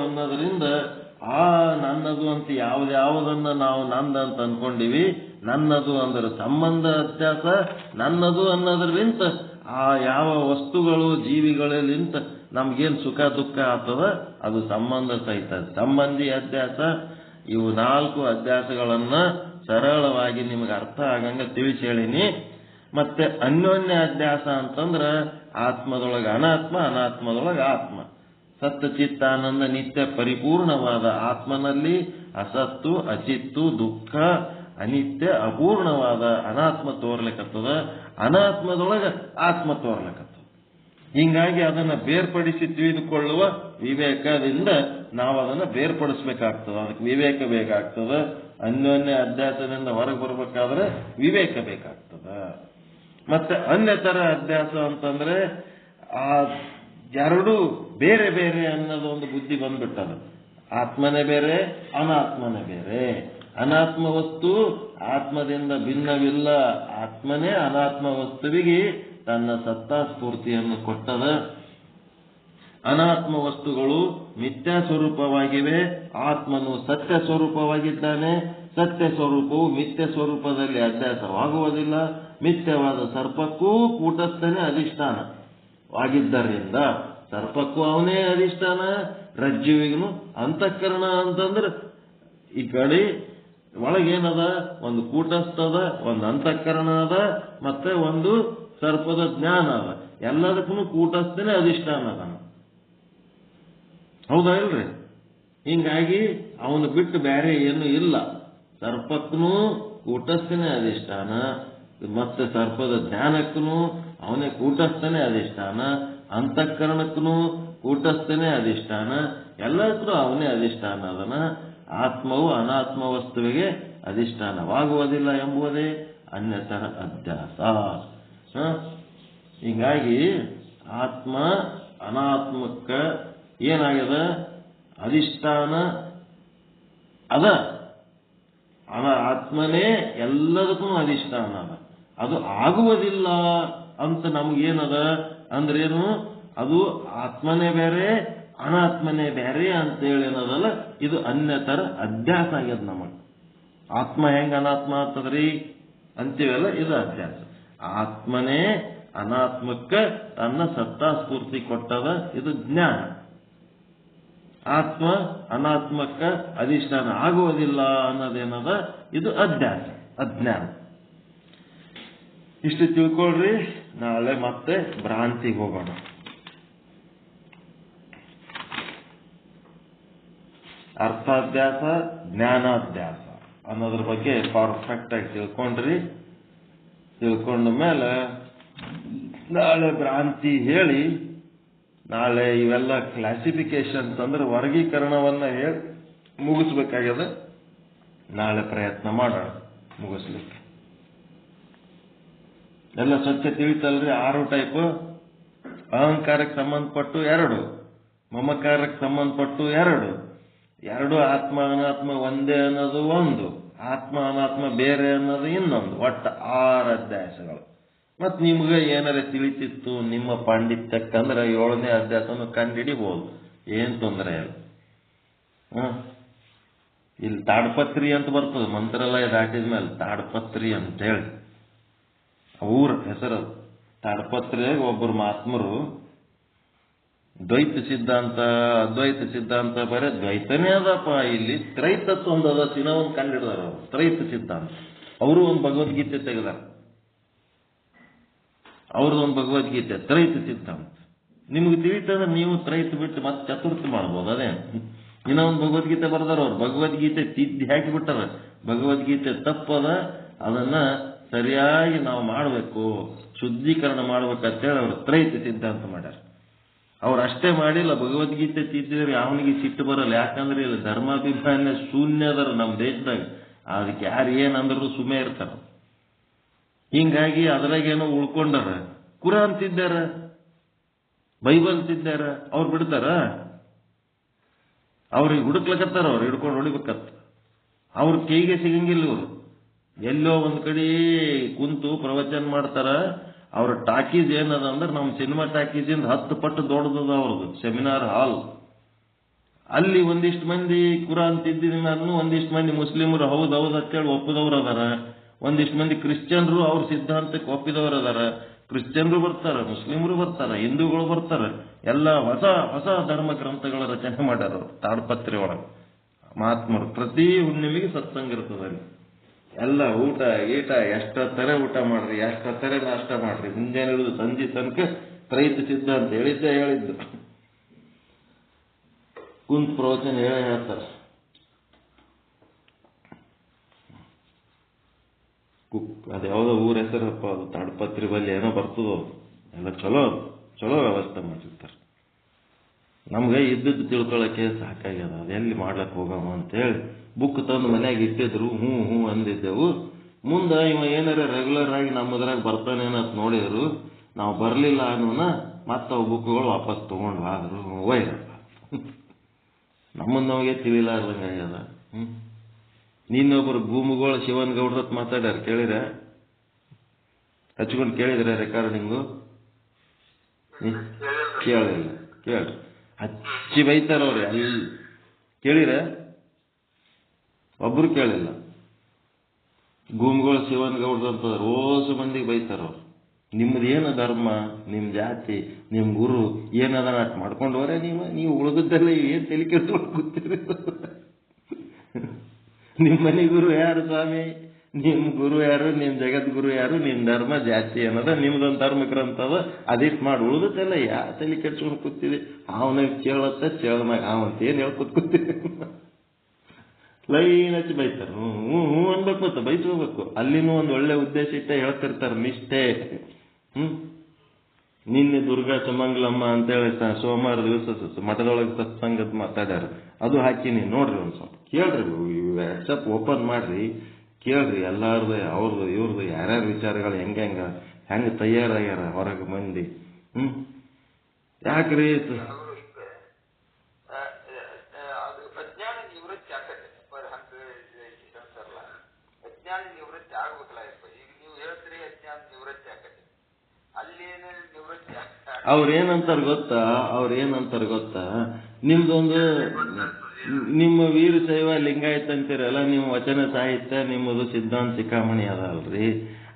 ಅನ್ನೋದ್ರಿಂದ ಆ ನನ್ನದು ಅಂತ ಯಾವುದನ್ನ ನಾವು ನಂದ ಅಂತ ಅನ್ಕೊಂಡಿವಿ. ನನ್ನದು ಅಂದ್ರೆ ಸಂಬಂಧ ಅಧ್ಯಾಸ. ನನ್ನದು ಅನ್ನೋದ್ರಲಿಂತ ಆ ಯಾವ ವಸ್ತುಗಳು ಜೀವಿಗಳಲ್ಲಿಂತ ನಮ್ಗೇನು ಸುಖ ದುಃಖ ಆಗ್ತದ ಅದು ಸಂಬಂಧ ಸಹಿತ ಸಂಬಂಧಿ ಅಧ್ಯಾಸ. ಇವು 4 ಅಧ್ಯಾಸಗಳನ್ನ ಸರಳವಾಗಿ ನಿಮಗೆ ಅರ್ಥ ಆಗಂಗ ತಿಳಿಸಿ ಹೇಳಿನಿ. ಮತ್ತೆ ಅನ್ಯೋನ್ಯ ಅಧ್ಯಾಸ ಅಂತಂದ್ರೆ ಆತ್ಮದೊಳಗೆ ಅನಾತ್ಮ, ಅನಾತ್ಮದೊಳಗೆ ಆತ್ಮ. ಸತ್ತ ಚಿತ್ತಾನಂದ ನಿತ್ಯ ಪರಿಪೂರ್ಣವಾದ ಆತ್ಮನಲ್ಲಿ ಅಸತ್ತು, ಅಚಿತ್ತು, ದುಃಖ, ಅನಿತ್ಯ, ಅಪೂರ್ಣವಾದ ಅನಾತ್ಮ ತೋರ್ಲಿಕ್ಕತ್ತದ. ಅನಾತ್ಮದೊಳಗೆ ಆತ್ಮ ತೋರ್ಲಿಕ್ಕತ್ತದ. ಹೀಗಾಗಿ ಅದನ್ನ ಬೇರ್ಪಡಿಸಿ ತಿಳಿದುಕೊಳ್ಳುವ ವಿವೇಕದಿಂದ ನಾವು ಅದನ್ನ ಬೇರ್ಪಡಿಸ್ಬೇಕಾಗ್ತದೆ. ಅದಕ್ಕೆ ವಿವೇಕ ಬೇಕಾಗ್ತದ. ಅನ್ಯೋನ್ಯ ಅಧ್ಯಾಸದಿಂದ ಹೊರಗೆ ಬರ್ಬೇಕಾದ್ರೆ ವಿವೇಕ ಬೇಕಾಗ್ತದ. ಮತ್ತೆ ಅನ್ಯತರ ಅಧ್ಯಾಸ ಅಂತಂದ್ರೆ ಆ ಎರಡೂ ಬೇರೆ ಬೇರೆ ಅನ್ನೋದು ಒಂದು ಬುದ್ಧಿ ಬಂದ್ಬಿಟ್ಟದ. ಆತ್ಮನೇ ಬೇರೆ, ಅನಾತ್ಮನೇ ಬೇರೆ. ಅನಾತ್ಮ ವಸ್ತು ಆತ್ಮದಿಂದ ಭಿನ್ನವಿಲ್ಲ. ಆತ್ಮನೇ ಅನಾತ್ಮ ವಸ್ತುವಿಗೆ ತನ್ನ ಸತ್ತಾ ಸ್ಫೂರ್ತಿಯನ್ನು ಕೊಟ್ಟದ. ಅನಾತ್ಮ ವಸ್ತುಗಳು ಮಿಥ್ಯಾ ಸ್ವರೂಪವಾಗಿವೆ, ಆತ್ಮನು ಸತ್ಯ ಸ್ವರೂಪವಾಗಿದ್ದಾನೆ. ಸತ್ಯ ಸ್ವರೂಪವು ಮಿಥ್ಯ ಸ್ವರೂಪದಲ್ಲಿ ಅಧ್ಯಾಸವಾಗುವುದಿಲ್ಲ. ಮಿಥ್ಯವಾದ ಸರ್ಪಕ್ಕೂ ಕೂಟಸ್ಥನೇ ಅಧಿಷ್ಠಾನವಾಗಿದ್ದರಿಂದ ಸರ್ಪಕ್ಕೂ ಅವನೇ ಅಧಿಷ್ಠಾನ, ರಜ್ಜುವಿಗೂ ಅಂತಃಕರಣ ಅಂತಂದ್ರೆ ಈ ಕಡೆ ಒಳಗೇನದ, ಒಂದು ಕೂಟಸ್ಥದ, ಒಂದು ಅಂತಃಕರಣ ಅದ, ಮತ್ತೆ ಒಂದು ಸರ್ಪದ ಜ್ಞಾನ ಅದ. ಎಲ್ಲದಕ್ಕೂ ಕೂಟಸ್ಥನೇ ಅಧಿಷ್ಠಾನ ಅದ. ಹೌದಾ ಇಲ್ರಿ? ಹಿಂಗಾಗಿ ಅವನು ಬಿಟ್ಟು ಬೇರೆ ಏನು ಇಲ್ಲ. ಸರ್ಪಕ್ಕೂ ಕೂಟಸ್ಥನೇ ಅಧಿಷ್ಠಾನ, ಮತ್ತೆ ಸರ್ಪದ ಜ್ಞಾನಕ್ಕೂ ಅವನೇ ಕೂಟಸ್ಥನೇ ಅಧಿಷ್ಠಾನ, ಅಂತಃಕರಣಕ್ಕೂ ಕೂಟಸ್ಥನೇ ಅಧಿಷ್ಠಾನ, ಎಲ್ಲಕ್ಕೂ ಅವನೇ ಅಧಿಷ್ಠಾನ ಅದನ. ಆತ್ಮವು ಅನಾತ್ಮ ವಸ್ತುವಿಗೆ ಅಧಿಷ್ಠಾನವಾಗುವುದಿಲ್ಲ ಎಂಬುದೇ ಅನ್ಯತರ ಅಧ್ಯಾಸ. ಹೀಗಾಗಿ ಆತ್ಮ ಅನಾತ್ಮಕ್ಕ ಏನಾಗ್ಯದ? ಅಧಿಷ್ಠಾನ ಅದ. ಆತ್ಮನೇ ಎಲ್ಲದಕ್ಕೂ ಅಧಿಷ್ಠಾನ ಅದ. ಅದು ಆಗುವುದಿಲ್ಲ ಅಂತ ನಮ್ಗೇನದ ಅಂದ್ರೇನು? ಅದು ಆತ್ಮನೇ ಬೇರೆ, ಅನಾತ್ಮನೇ ಬೇರೆ ಅಂತೇಳಿ ಏನದಲ್ಲ, ಇದು ಅನ್ಯತರ ಅಧ್ಯಾಸ ಆಗ್ಯದ ನಮಗೆ. ಆತ್ಮ ಹೆಂಗ ಅನಾತ್ಮ ಅಂತದ್ರಿ ಅಂತೀವಲ್ಲ, ಇದು ಅಧ್ಯಾಸ. ಆತ್ಮನೇ ಅನಾತ್ಮಕ್ಕ ತನ್ನ ಸತ್ತಾ ಸ್ಫೂರ್ತಿ ಕೊಟ್ಟದ, ಇದು ಜ್ಞಾನ. ಆತ್ಮ ಅನಾತ್ಮಕ್ಕ ಅಧಿಷ್ಠಾನ ಆಗುವುದಿಲ್ಲ ಅನ್ನೋದೇನದ, ಇದು ಅಧ್ಯಾಸ, ಅಜ್ಞಾನ. ಇಷ್ಟು ತಿಳ್ಕೊಳ್ರಿ. ನಾಳೆ ಮತ್ತೆ ಭ್ರಾಂತಿಗೆ ಹೋಗೋಣ. ಅರ್ಥಾಧ್ಯಾಸ, ಜ್ಞಾನಾಧ್ಯಾಸ ಅನ್ನೋದ್ರ ಬಗ್ಗೆ ಪರ್ಫೆಕ್ಟ್ ಆಗಿ ತಿಳ್ಕೊಂಡ್ರಿ. ತಿಳ್ಕೊಂಡ ಮೇಲೆ ನಾಳೆ ಭ್ರಾಂತಿ ಹೇಳಿ, ನಾಳೆ ಇವೆಲ್ಲ ಕ್ಲಾಸಿಫಿಕೇಶನ್ ಅಂದ್ರೆ ವರ್ಗೀಕರಣವನ್ನ ಹೇಳಿ ಮುಗಿಸ್ಬೇಕಾಗ್ಯದ. ನಾಳೆ ಪ್ರಯತ್ನ ಮಾಡೋಣ ಮುಗಿಸ್ಲಿಕ್ಕೆ. ಎಲ್ಲ ಸ್ವಚ್ಛ ತಿಳಿತಲ್ರಿ? 6 ಟೈಪ್. ಅಹಂಕಾರಕ್ಕೆ ಸಂಬಂಧಪಟ್ಟು 2, ಮಮಕಾರಕ್ಕೆ ಸಂಬಂಧಪಟ್ಟು 2 ಆತ್ಮ ಅನಾತ್ಮ ಒಂದೇ ಅನ್ನೋದು 1, ಆತ್ಮ ಅನಾತ್ಮ ಬೇರೆ ಅನ್ನೋದು ಇನ್ನೊಂದು. ಒಟ್ಟು 6 ಅಧ್ಯಾಸಗಳು. ಮತ್ ನಿಮ್ಗೆ ಏನಾರ ತಿಳಿತಿತ್ತು ನಿಮ್ಮ ಪಾಂಡಿತ್ಯಕ್ಕಂದ್ರೆ 7ನೇ ಅಧ್ಯಾಸನ ಕಂಡಿಡಿಬಹುದು, ಏನ್ ತೊಂದರೆ ಇಲ್ಲ. ಇಲ್ಲಿ ತಾಡ್ಪತ್ರಿ ಅಂತ ಬರ್ತದೆ, ಮಂತ್ರಾಲಯ ದಾಟಿದ ಮೇಲೆ ತಾಡ್ಪತ್ರಿ ಅಂತ ಹೇಳಿ ಊರ ಹೆಸರು. ತಾಡ್ಪತ್ರಿಯಾಗ ಒಬ್ಬರು ಮಹಾತ್ಮರು ದ್ವೈತ ಸಿದ್ಧಾಂತ ಅದ್ವೈತ ಸಿದ್ಧಾಂತ ಬರೀ ದ್ವೈತನೇ ಅದಪ್ಪ, ಇಲ್ಲಿ ತ್ರೈತತ್ವ ಒಂದು ಅದ, ಒಂದು ಕಂಡಿಡ್ದಾರ ಅವರು. ತ್ರೈತ ಸಿದ್ಧಾಂತ ಅವರು ಒಂದು ಭಗವದ್ಗೀತೆ ತೆಗೆದಾರ. ಅವ್ರದ್ದು ಒಂದು ಭಗವದ್ಗೀತೆ ತ್ರೈತ ಸಿದ್ಧಾಂತ. ನಿಮ್ಗೆ ತಿಳಿತಂದ್ರೆ ನೀವು ತ್ರೈತ ಬಿಟ್ಟು ಮತ್ತೆ ಚತುರ್ಥಿ ಮಾಡ್ಬೋದು. ಅದೇ ಇನ್ನೊಂದು ಭಗವದ್ಗೀತೆ ಬರ್ದಾರ ಅವ್ರು. ಭಗವದ್ಗೀತೆ ತಿದ್ದಿ ಹಾಕಿಬಿಟ್ಟಾರ. ಭಗವದ್ಗೀತೆ ತಪ್ಪದ, ಅದನ್ನ ಸರಿಯಾಗಿ ನಾವು ಮಾಡಬೇಕು, ಶುದ್ಧೀಕರಣ ಮಾಡ್ಬೇಕಂತೇಳಿ ಅವರು ತ್ರೈತ ಸಿದ್ಧಾಂತ ಮಾಡ್ಯಾರ. ಅವ್ರು ಅಷ್ಟೇ ಮಾಡಿಲ್ಲ, ಭಗವದ್ಗೀತೆ ತಿದ್ದಿದ್ರೆ ಅವನಿಗೆ ಸಿಟ್ಟು ಬರಲ್ಲ. ಯಾಕಂದ್ರೆ ಇಲ್ಲಿ ಧರ್ಮಾಭಿಮಾನ ಶೂನ್ಯ ಅದರ ನಮ್ಮ ದೇಶದಾಗ. ಅದಕ್ಕೆ ಯಾರು ಏನಂದ್ರು ಸುಮ್ಮನೆ ಇರ್ತಾರ. ಹಿಂಗಾಗಿ ಅದ್ರಾಗೇನೋ ಉಳ್ಕೊಂಡಾರ. ಕುರಾನ್ ತಿದ್ದಾರ, ಬೈಬಲ್ ತಿದ್ದಾರ, ಅವ್ರು ಬಿಡ್ತಾರ? ಅವ್ರಿಗೆ ಹುಡುಕ್ಲಕತ್ತಾರ, ಅವ್ರು ಹಿಡ್ಕೊಂಡು ಹೊಡಿಬೇಕತ್ತ. ಅವ್ರ ಕೈಗೆ ಸಿಗಂಗಿಲ್ಲ. ಇವರು ಎಲ್ಲೋ ಒಂದ್ ಕಡೆ ಕುಂತು ಪ್ರವಚನ ಮಾಡ್ತಾರ. ಅವ್ರ ಟಾಕೀಸ್ ಏನದ ಅಂದ್ರೆ ನಮ್ಮ ಸಿನಿಮಾ ಟಾಕೀಸಿಂದ 10 ಪಟ್ಟು ದೊಡ್ಡದದ ಅವ್ರದ್ದು ಸೆಮಿನಾರ್ ಹಾಲ್. ಅಲ್ಲಿ ಒಂದಿಷ್ಟು ಮಂದಿ ಕುರಾನ್ ತಿದ್ದಿದ ಮೇಲೂ ಒಂದಿಷ್ಟು ಮಂದಿ ಮುಸ್ಲಿಮರು ಹೌದೌದು ಅಂತೇಳಿ ಒಪ್ಪದವ್ರು ಅದಾರ. ಒಂದಿಷ್ಟು ಮಂದಿ ಕ್ರಿಶ್ಚಿಯನ್ರು ಅವ್ರ ಸಿದ್ಧಾಂತಕ್ಕೆ ಒಪ್ಪಿದವರು ಅದಾರ. ಕ್ರಿಶ್ಚಿಯನ್ರು ಬರ್ತಾರ, ಮುಸ್ಲಿಮರು ಬರ್ತಾರ, ಹಿಂದೂಗಳು ಬರ್ತಾರ. ಎಲ್ಲ ಹೊಸ ಹೊಸ ಧರ್ಮ ಗ್ರಂಥಗಳ ರಚನೆ ಮಾಡ್ಯಾರ ಅವರು ತಾಡ್ಪತ್ರಿ ಒಳಗೆ ಮಹಾತ್ಮರು. ಪ್ರತಿ ಹುಣ್ಣಿಮೆಗೆ ಸತ್ಸಂಗ ಇರ್ತದಲ್ಲಿ. ಎಲ್ಲ ಊಟ ಗೀಟ ಎಷ್ಟೊತ್ತರ ಊಟ ಮಾಡ್ರಿ, ಎಷ್ಟೊತ್ತರ ನಾಷ್ಟ ಮಾಡ್ರಿ, ಮುಂಜಾನೆ ಹಿಡಿದು ಸಂಜೆ ತನಕ ತ್ರೈತ ಸಿದ್ಧಾಂತ ಹೇಳಿದ್ದು ಕುಂತ್ ಪ್ರವಚನ ಹೇಳ್ತಾರ. ಅದು ಯಾವುದೋ ಊರ ಹೆಸರಪ್ಪ, ಅದು ತಾಡ್ಪತ್ರಿ ಬಲ್ಲಿ ಏನೋ ಬರ್ತದೋ. ಎಲ್ಲ ಚಲೋ ಚಲೋ ವ್ಯವಸ್ಥೆ ಮಾಡಿರ್ತಾರೆ. ನಮ್ಗೆ ಇದ್ದದ್ದು ತಿಳ್ಕೊಳಕ್ಕೆ ಸಾಕಾಗ್ಯದ, ಅದು ಎಲ್ಲಿ ಮಾಡ್ಲಕ್ ಹೋಗಮ್ಮ ಅಂತೇಳಿ ಬುಕ್ ತಂದು ಮನ್ಯಾಗ ಇಟ್ಟಿದ್ರು. ಹ್ಞೂ ಅಂದಿದ್ದೆವು. ಮುಂದೆ ಇವ ಏನಾರ ರೆಗ್ಯುಲರ್ ಆಗಿ ನಮ್ಮದ್ರಾಗ ಬರ್ತಾನೇನಂತ ನೋಡಿದ್ರು. ನಾವು ಬರಲಿಲ್ಲ ಅನ್ನೋನ ಮತ್ತೆ ಅವು ಬುಕ್ಗಳು ವಾಪಸ್ ತಗೊಂಡು ಆದ್ರು. ಒಯ್ರಪ್ಪ, ನಮ್ಮನ್ನ ನಮಗೆ ತಿಳಿಲಾರ್ದಂಗೆ ಆಗ್ಯದ. ನಿನ್ನೊಬ್ಬರು ಭೂಮಿಗಳು ಶಿವನ್ ಗೌಡ್ರತ್ ಮಾತಾಡ್ಯಾರ, ಕೇಳಿರ? ಹಚ್ಕೊಂಡು ಕೇಳಿದ್ರೆ ರೆಕಾರ್ಡಿಂಗು? ಕೇಳಿಲ್ಲ. ಕೇಳ್ರಿ. ಹಚ್ಚಿ ಬೈತಾರ ಅವ್ರು. ಅಲ್ಲಿ ಕೇಳಿರ? ಒಬ್ರು ಕೇಳಿಲ್ಲ. ಗೂಮ್ಗಳು ಶಿವನಗೌಡ್ರು ಅಂತ ರೋಸು ಮಂದಿಗೆ ಬೈತಾರ ಅವ್ರು. ನಿಮ್ದು ಏನು ಧರ್ಮ, ನಿಮ್ಮ ಜಾತಿ, ನಿಮ್ಮ ಗುರು ಏನದ ನಾಟ್ ಮಾಡ್ಕೊಂಡು ಹೋರೆ ನೀವು ಉಳಿದದ್ದೆಲ್ಲ ಏನು ತಲೆ ಕೆಡ್ಸ್ಕೊಂಡು ಕೂತೀರಿ? ನಿಮ್ಮ ಮನೆ ಗುರು ಯಾರು ಸ್ವಾಮಿ? ನಿಮ್ಮ ಗುರು ಯಾರು? ನಿಮ್ಮ ಜಗದ್ಗುರು ಯಾರು? ನಿಮ್ಮ ಧರ್ಮ ಜಾತಿ ಅನ್ನೋದ ನಿಮ್ದೊಂದು ಧರ್ಮ ಗ್ರಂಥ ಅದ, ಅದಿಷ್ಟು ಮಾಡಿ ಉಳಿದದ್ದೆಲ್ಲ ಯಾ ತಲೆ ಕೆಡ್ಸ್ಕೊಂಡು ಕೂತಿದೆ? ಅವನಾಗ ಚೇಳತ್ತ ಚೇಳನಾಗ ಅವಂತೇನು ಹೇಳ್ಕೊತ್ ಕೂತೀವಿ? ಲೈನ್ ಹಚ್ಚಿ ಬೈತಾರೆ. ಹ್ಞೂ ಅನ್ಬೇಕು, ಮತ್ತೆ ಬೈಸ್ಕೋಬೇಕು. ಅಲ್ಲಿನೂ ಒಂದು ಒಳ್ಳೆ ಉದ್ದೇಶ ಇಟ್ಟ ಹೇಳ್ತಿರ್ತಾರೆ, ನಿಷ್ಠೆ. ನಿನ್ನೆ ದುರ್ಗಾ ಸುಮಂಗಲಮ್ಮ ಅಂತೇಳಿ ಸೋಮವಾರ ದಿವಸ ಮಠದೊಳಗೆ ಸತ್ಸಂಗದ ಮಾತಾಡ್ಯಾರ. ಅದು ಹಾಕಿನಿ ನೋಡ್ರಿ, ಒಂದು ಸ್ವಲ್ಪ ಕೇಳ್ರಿ, ವಾಟ್ಸಪ್ ಓಪನ್ ಮಾಡ್ರಿ, ಕೇಳ್ರಿ. ಎಲ್ಲಾರ್ದು ಅವ್ರದ್ದು ಇವ್ರದ್ದು ಯಾರ್ಯಾರ ವಿಚಾರಗಳು ಹೆಂಗೆ ತಯಾರಾಗ್ಯಾರ ಹೊರಗೆ ಮಂದಿ. ಯಾಕ್ರಿ ಅಜ್ಞಾನ ನಿವೃತ್ತಿ ಆಗತ್ತೆ. ಅಜ್ಞಾನ ನಿವೃತ್ತಿ ಆಗ್ಬೇಕಲ್ಲ. ಈಗ ನೀವು ಹೇಳ್ತೀರಿ ಅಜ್ಞಾನ ನಿವೃತ್ತಿ ಆಗತ್ತೆ, ಅಲ್ಲೇನು ನಿವೃತ್ತಿ ಅವ್ರೇನಂತಾರ ಗೊತ್ತಾ? ನಿಮ್ದೊಂದು ನಿಮ್ಮ ವೀರಶೈವ ಲಿಂಗಾಯತ ಅಂತೀರಲ್ಲ, ನಿಮ್ಮ ವಚನ ಸಾಹಿತ್ಯ ನಿಮ್ಮದು ಸಿದ್ಧಾಂತ ಶಿಖಾಮಣಿ ಅದ ಅಲ್ರಿ,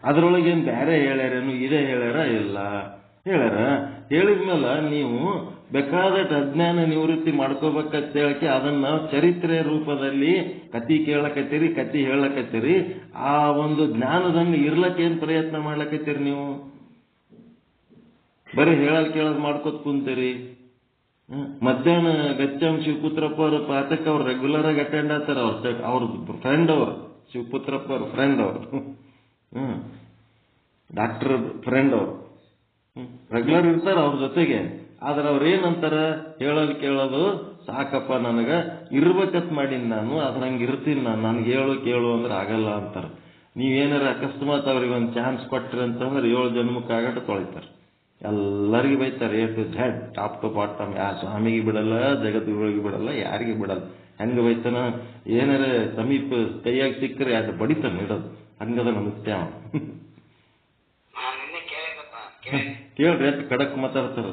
ಅದ್ರೊಳಗೇನು ಬೇರೆ ಹೇಳ್ಯಾರೇನು? ಇದೇ ಹೇಳ್ಯಾರ? ಇಲ್ಲ ಹೇಳ್ಯಾರ. ಹೇಳಿದ್ಮೇಲೆ ನೀವು ಬೇಕಾದಷ್ಟು ಅಜ್ಞಾನ ನಿವೃತ್ತಿ ಮಾಡ್ಕೋಬೇಕಂತ ಹೇಳಕ್ಕೆ ಅದನ್ನ ಚರಿತ್ರೆ ರೂಪದಲ್ಲಿ ಕತಿ ಕೇಳಕತ್ತೀರಿ, ಕತಿ ಹೇಳಕತ್ತೀರಿ. ಆ ಒಂದು ಜ್ಞಾನದಂಗ ಇರ್ಲಕ್ಕೇನು ಪ್ರಯತ್ನ ಮಾಡ್ಲಕತ್ತೀರಿ ನೀವು? ಬರೀ ಕೇಳೋದು ಮಾಡ್ಕೋತ ಕುಂತೀರಿ. ಮಧ್ಯಾಹ್ನ ಗಚ್ಚಂ ಶಿವಪುತ್ರಪ್ಪ ಅವ್ರ ಪಾಠಕ್ಕೆ ಅವ್ರು ರೆಗ್ಯುಲರ್ ಆಗಿ ಅಟೆಂಡ್ ಆಗ್ತಾರ. ಅವ್ರ ಫ್ರೆಂಡ್ ಅವರು, ಶಿವಪುತ್ರಪ್ಪ ಅವ್ರ ಫ್ರೆಂಡ್ ಅವರು, ಡಾಕ್ಟರ್ ಫ್ರೆಂಡ್ ಅವರು ರೆಗ್ಯುಲರ್ ಇರ್ತಾರ ಅವ್ರ ಜೊತೆಗೆ. ಆದ್ರೆ ಅವ್ರ ಏನಂತಾರ? ಕೇಳೋದು ಸಾಕಪ್ಪ, ನನಗ ಇರ್ಬೇಕತ್ ಮಾಡೀನಿ ನಾನು, ಅದ್ರಂಗೆ ಇರ್ತೀನಿ ನಾನು, ನನ್ಗೆ ಕೇಳು ಅಂದ್ರೆ ಆಗಲ್ಲ ಅಂತಾರ. ನೀವೇನಾರ ಅಕಸ್ಮಾತ್ ಅವ್ರಿಗೆ ಒಂದು ಚಾನ್ಸ್ ಕೊಟ್ರಿ ಅಂತಂದ್ರೆ 7 ಜನ್ಮಕ್ಕಾಗಟ್ಟ ತೊಳಿತಾರೆ. ಎಲ್ಲರಿಗೂ ಬೈತಾರೆ, A to Z, top to bottom. ಯಾ ಸ್ವಾಮಿಗೆ ಬಿಡಲ್ಲ, ಜಗದ್ಗುರುಗಳಿಗೆ ಬಿಡಲ್ಲ, ಯಾರಿಗೆ ಬಿಡಲ್ಲ. ಹೆಂಗೆ ಬೈತಾನ? ಏನಾರ ಸಮೀಪ ಕೈಯಾಗಿ ಸಿಕ್ಕರೆ ಅದು ಬಡಿತಾನೆ ಇಡೋದು. ಹಂಗದ ನಮಸ್ತೆ ಅವ. ಕೇಳ್ರಿ, ಎಷ್ಟು ಖಡಕ್ ಮಾತಾಡ್ತಾರ.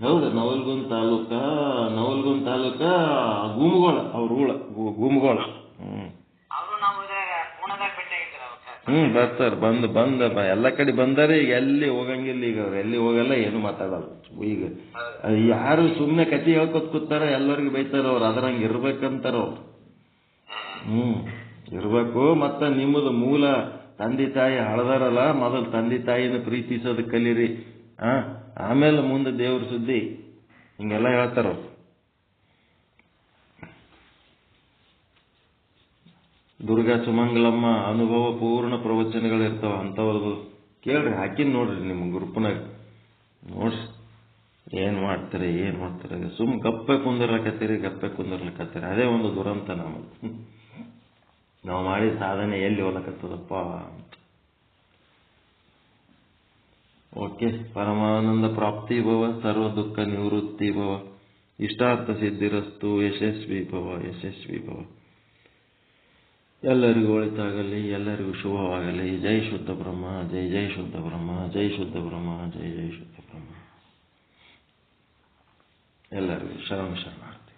ಹೌದು, ನವಲ್ಗುಂದ್ ತಾಲೂಕ ಗೂಮಗೋಳ ಅವ್ರ ಗೂಮಗೋಳ. ಬರ್ತಾರ. ಬಂದ ಎಲ್ಲ ಕಡೆ ಬಂದಾರೆ. ಈಗ ಎಲ್ಲಿ ಹೋಗಂಗಿಲ್ಲ, ಈಗ ಅವ್ರು ಎಲ್ಲಿ ಹೋಗಲ್ಲ, ಏನು ಮಾತಾಡಲ್ಲ. ಈಗ ಯಾರು ಸುಮ್ಮನೆ ಕತಿ ಹೇಳ್ಕೊತ್ ಕೂತಾರ, ಎಲ್ಲರಿಗೂ ಬೈತಾರ ಅವ್ರು. ಅದ್ರಂಗೆ ಇರ್ಬೇಕಂತಾರ ಅವ್ರು. ಇರ್ಬೇಕು. ಮತ್ತ ನಿಮ್ಮದು ಮೂಲ ತಂದೆ ತಾಯಿ ಹಳದಾರಲ್ಲ, ಮೊದಲು ತಂದೆ ತಾಯಿನ ಪ್ರೀತಿಸೋದು ಕಲೀರಿ, ಆಮೇಲೆ ಮುಂದೆ ದೇವ್ರ ಸುದ್ದಿ. ಹಿಂಗೆಲ್ಲ ಹೇಳ್ತಾರ. ದುರ್ಗಾ ಸುಮಂಗಲಮ್ಮ ಅನುಭವ ಪೂರ್ಣ ಪ್ರವಚನಗಳಿರ್ತಾವ, ಅಂಥವ್ರದ್ದು ಕೇಳ್ರಿ, ಹಾಕಿನ್ ನೋಡ್ರಿ ನಿಮ್ಮ ಗ್ರೂಪ್ನಾಗ ನೋಡ್ರಿ. ಏನ್ ಮಾಡ್ತಾರೆ. ಸುಮ್ ಗಪ್ಪೆ ಕುಂದಿರ್ಲಕತ್ತೀರಿ. ಅದೇ ಒಂದು ದುರಂತ. ನಾವು ಮಾಡಿದ ಸಾಧನೆ ಎಲ್ಲಿ ಹೋಲಕತ್ತದಪ್ಪ. ಓಕೆ. ಪರಮಾನಂದ ಪ್ರಾಪ್ತಿ ಭವ, ಸರ್ವ ದುಃಖ ನಿವೃತ್ತಿ ಭವ, ಇಷ್ಟಾರ್ಥ ಸಿದ್ಧಿರಸ್ತು, ಯಶಸ್ವಿ ಭವ. ಎಲ್ಲರಿಗೂ ಒಳಿತಾಗಲಿ, ಎಲ್ಲರಿಗೂ ಶುಭವಾಗಲಿ. ಜೈ ಶುದ್ಧ ಬ್ರಹ್ಮ, ಜೈ ಶುದ್ಧ ಬ್ರಹ್ಮ, ಜೈ ಶುದ್ಧ ಬ್ರಹ್ಮ, ಜೈ ಶುದ್ಧ ಬ್ರಹ್ಮ. ಎಲ್ಲರಿಗೂ ಶರಣಾರ್ಥಿ.